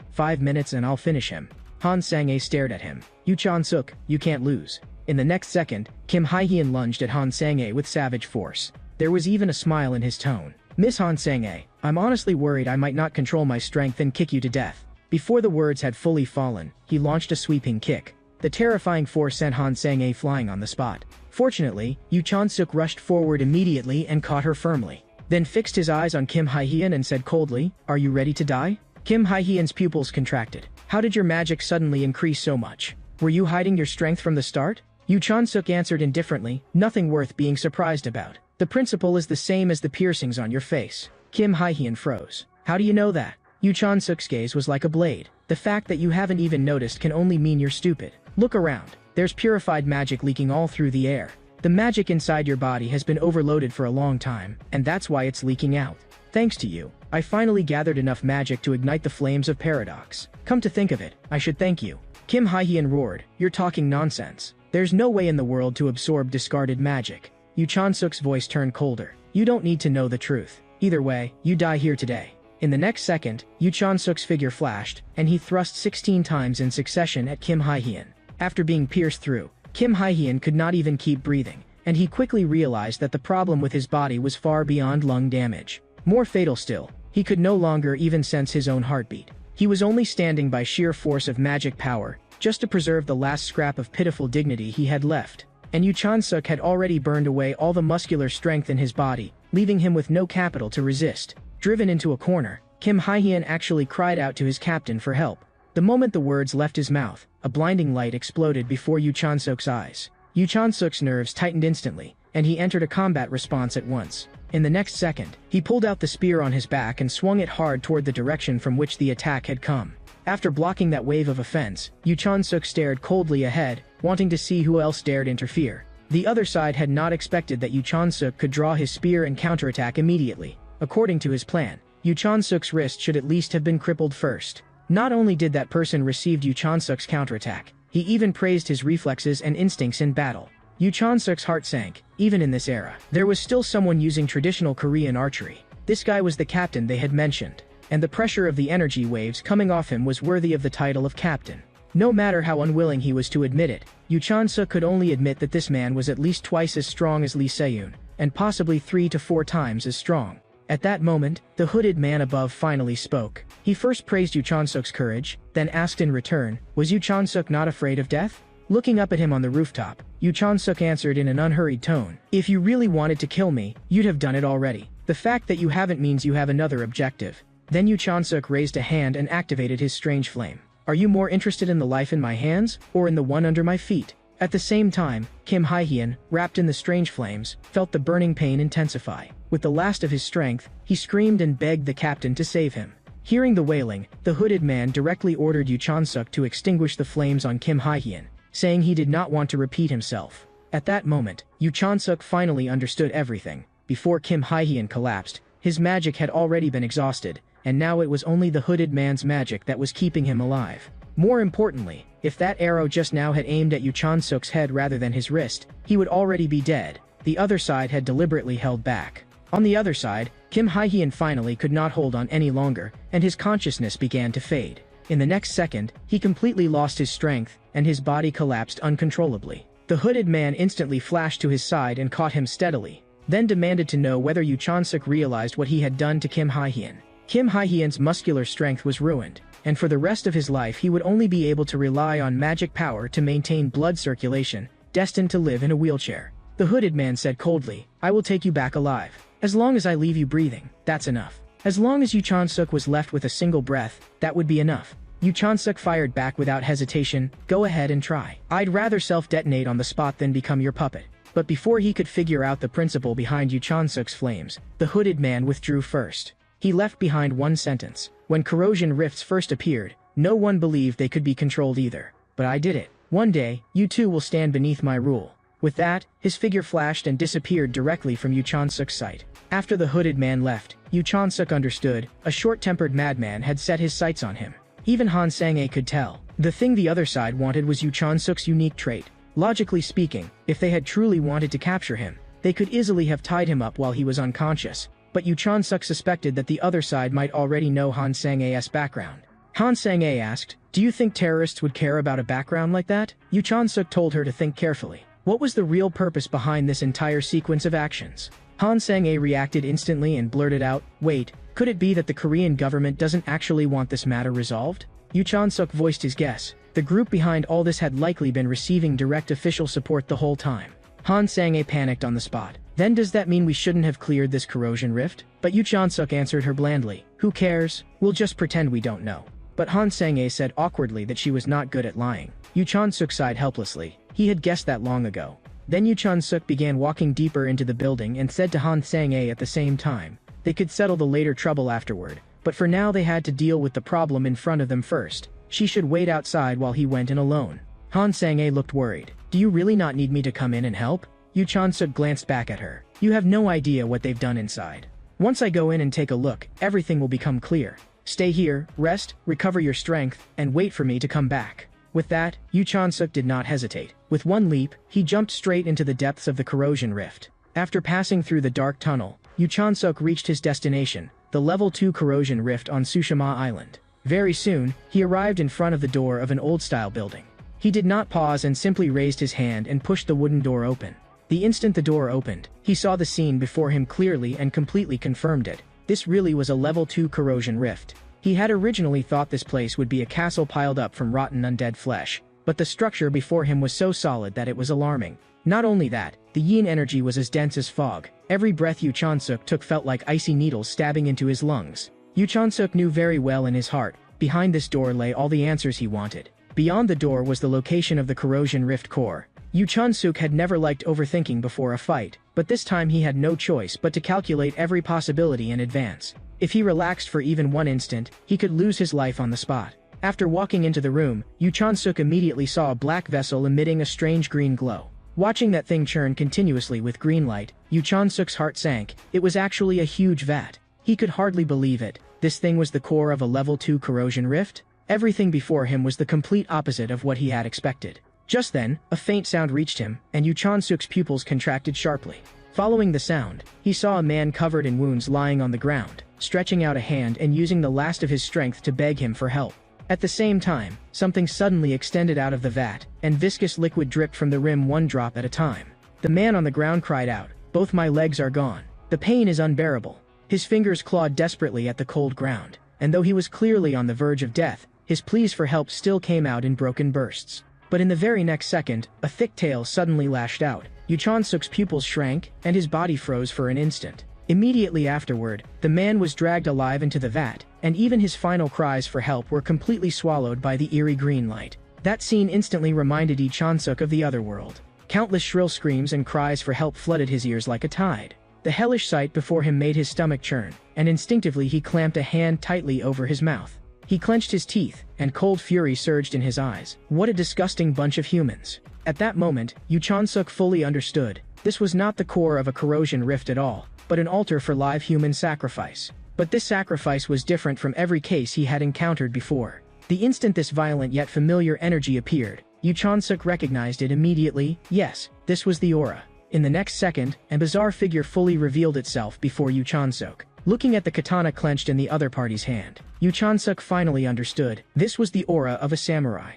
and I'll finish him. Han Sang-ae stared at him. Yu Chan-suk, you can't lose. In the next second, Kim Hye-yeon lunged at Han Sang-ae with savage force. There was even a smile in his tone. Miss Han Sang-ae, I'm honestly worried I might not control my strength and kick you to death. Before the words had fully fallen, he launched a sweeping kick. The terrifying force sent Han Sang-ae flying on the spot. Fortunately, Yu Chan-suk rushed forward immediately and caught her firmly. Then fixed his eyes on Kim Hye-yeon and said coldly, are you ready to die? Kim Hye-yeon's pupils contracted. How did your magic suddenly increase so much? Were you hiding your strength from the start? Yu Chan-suk answered indifferently, nothing worth being surprised about. The principle is the same as the piercings on your face. Kim Hye-hyun froze. How do you know that? Yu Chan-suk's gaze was like a blade. The fact that you haven't even noticed can only mean you're stupid. Look around. There's purified magic leaking all through the air. The magic inside your body has been overloaded for a long time, and that's why it's leaking out. Thanks to you, I finally gathered enough magic to ignite the flames of paradox. Come to think of it, I should thank you. Kim Hye-hyun roared, you're talking nonsense. There's no way in the world to absorb discarded magic. Yu Chan-suk's voice turned colder. You don't need to know the truth. Either way, you die here today. In the next second, Yu Chan-suk's figure flashed, and he thrust 16 times in succession at Kim Hye-hyun. After being pierced through, Kim Hye-hyun could not even keep breathing, and he quickly realized that the problem with his body was far beyond lung damage. More fatal still, he could no longer even sense his own heartbeat. He was only standing by sheer force of magic power, just to preserve the last scrap of pitiful dignity he had left. And Yu Chan-suk had already burned away all the muscular strength in his body, leaving him with no capital to resist. Driven into a corner, Kim Hye-hyun actually cried out to his captain for help. The moment the words left his mouth, a blinding light exploded before Yu Chan-suk's eyes. Yu Chan-suk's nerves tightened instantly, and he entered a combat response at once. In the next second, he pulled out the spear on his back and swung it hard toward the direction from which the attack had come. After blocking that wave of offense, Yu Chan-suk stared coldly ahead, wanting to see who else dared interfere. The other side had not expected that Yu Chan-suk could draw his spear and counterattack immediately. According to his plan, Yu Chan-suk's wrist should at least have been crippled first. Not only did that person receive Yu Chan-suk's counterattack, he even praised his reflexes and instincts in battle. Yu Chan-suk's heart sank. Even in this era, there was still someone using traditional Korean archery. This guy was the captain they had mentioned, and the pressure of the energy waves coming off him was worthy of the title of captain. No matter how unwilling he was to admit it, Yu Chan-suk could only admit that this man was at least twice as strong as Lee Se-yoon, and possibly 3 to 4 times as strong. At that moment, the hooded man above finally spoke. He first praised Yu Chan-suk's courage, then asked in return, was Yu Chan-suk not afraid of death? Looking up at him on the rooftop, Yu Chan-suk answered in an unhurried tone, if you really wanted to kill me, you'd have done it already. The fact that you haven't means you have another objective. Then Yu Chan-suk raised a hand and activated his strange flame. Are you more interested in the life in my hands, or in the one under my feet? At the same time, Kim Hye-hyun, wrapped in the strange flames, felt the burning pain intensify. With the last of his strength, he screamed and begged the captain to save him. Hearing the wailing, the hooded man directly ordered Yu Chan-suk to extinguish the flames on Kim Hye-hyun, saying he did not want to repeat himself. At that moment, Yu Chan-suk finally understood everything. Before Kim Hye-hyun collapsed, his magic had already been exhausted, and now it was only the hooded man's magic that was keeping him alive. More importantly, if that arrow just now had aimed at Yu Chan-suk's head rather than his wrist, he would already be dead. The other side had deliberately held back. On the other side, Kim Hye-hyun finally could not hold on any longer, and his consciousness began to fade. In the next second, he completely lost his strength, and his body collapsed uncontrollably. The hooded man instantly flashed to his side and caught him steadily, then demanded to know whether Yu Chan-suk realized what he had done to Kim Hye-hyun. Kim Hye-hyun's muscular strength was ruined, and for the rest of his life he would only be able to rely on magic power to maintain blood circulation, destined to live in a wheelchair. The hooded man said coldly, I will take you back alive. As long as I leave you breathing, that's enough. As long as Yu Chan-suk was left with a single breath, that would be enough. Yu Chan-suk fired back without hesitation, go ahead and try. I'd rather self-detonate on the spot than become your puppet. But before he could figure out the principle behind Yu Chan-suk's flames, the hooded man withdrew first. He left behind one sentence. When corrosion rifts first appeared, no one believed they could be controlled either. But I did it. One day, you too will stand beneath my rule. With that, his figure flashed and disappeared directly from Yu Chan-suk's sight. After the hooded man left, Yu Chan-suk understood, a short-tempered madman had set his sights on him. Even Han Sang-ae could tell. The thing the other side wanted was Yu Chan-suk's unique trait. Logically speaking, if they had truly wanted to capture him, they could easily have tied him up while he was unconscious. But Yu Chan-suk suspected that the other side might already know Han Sang-ae's background. Han Sang-ae asked, do you think terrorists would care about a background like that? Yu Chan-suk told her to think carefully. What was the real purpose behind this entire sequence of actions? Han Sang-ae reacted instantly and blurted out, wait, could it be that the Korean government doesn't actually want this matter resolved? Yu Chan-suk voiced his guess. The group behind all this had likely been receiving direct official support the whole time. Han Sang-ae panicked on the spot. Then does that mean we shouldn't have cleared this corrosion rift? But Yu Chan-suk answered her blandly. Who cares? We'll just pretend we don't know. but Han Sang-ae said awkwardly that she was not good at lying. Yu Chan-suk sighed helplessly. He had guessed that long ago. Then Yu Chan-suk began walking deeper into the building and said to Han Sang-ae at the same time, they could settle the later trouble afterward, but for now they had to deal with the problem in front of them first. She should wait outside while he went in alone. Han Sang-ae looked worried. Do you really not need me to come in and help? Yu Chan-suk glanced back at her. You have no idea what they've done inside. Once I go in and take a look, everything will become clear. Stay here, rest, recover your strength, and wait for me to come back. With that, Yu Chan-suk did not hesitate. With one leap, he jumped straight into the depths of the corrosion rift. After passing through the dark tunnel, Yu Chan-suk reached his destination, the level 2 corrosion rift on Tsushima Island. Very soon, he arrived in front of the door of an old-style building. He did not pause and simply raised his hand and pushed the wooden door open. The instant the door opened, he saw the scene before him clearly and completely confirmed it. This really was a level 2 corrosion rift. He had originally thought this place would be a castle piled up from rotten undead flesh, but the structure before him was so solid that it was alarming. Not only that, the yin energy was as dense as fog. Every breath Yu Chan-suk took felt like icy needles stabbing into his lungs. Yu Chan-suk knew very well in his heart, behind this door lay all the answers he wanted. Beyond the door was the location of the corrosion rift core. Yu Chan-suk had never liked overthinking before a fight, but this time he had no choice but to calculate every possibility in advance. If he relaxed for even one instant, he could lose his life on the spot. After walking into the room, Yu Chan-suk immediately saw a black vessel emitting a strange green glow. Watching that thing churn continuously with green light, Yu Chan-suk's heart sank. It was actually a huge vat. He could hardly believe it. This thing was the core of a level 2 corrosion rift? Everything before him was the complete opposite of what he had expected. Just then, a faint sound reached him, and Yu Chan-suk's pupils contracted sharply. Following the sound, he saw a man covered in wounds lying on the ground, stretching out a hand and using the last of his strength to beg him for help. At the same time, something suddenly extended out of the vat, and viscous liquid dripped from the rim one drop at a time. The man on the ground cried out, "Both my legs are gone. The pain is unbearable." His fingers clawed desperately at the cold ground, and though he was clearly on the verge of death, his pleas for help still came out in broken bursts. But in the very next second, a thick tail suddenly lashed out. Yu Chan-suk's pupils shrank, and his body froze for an instant. Immediately afterward, the man was dragged alive into the vat, and even his final cries for help were completely swallowed by the eerie green light. That scene instantly reminded Yu Chan-suk of the other world. Countless shrill screams and cries for help flooded his ears like a tide. The hellish sight before him made his stomach churn, and instinctively he clamped a hand tightly over his mouth. He clenched his teeth, and cold fury surged in his eyes. What a disgusting bunch of humans. At that moment, Yu Chan-suk fully understood. This was not the core of a corrosion rift at all, but an altar for live human sacrifice. But this sacrifice was different from every case he had encountered before. The instant this violent yet familiar energy appeared, Yu Chan-suk recognized it immediately. Yes, this was the aura. In the next second, a bizarre figure fully revealed itself before Yu Chan-suk. Looking at the katana clenched in the other party's hand, Yu Chan-suk finally understood. This was the aura of a samurai.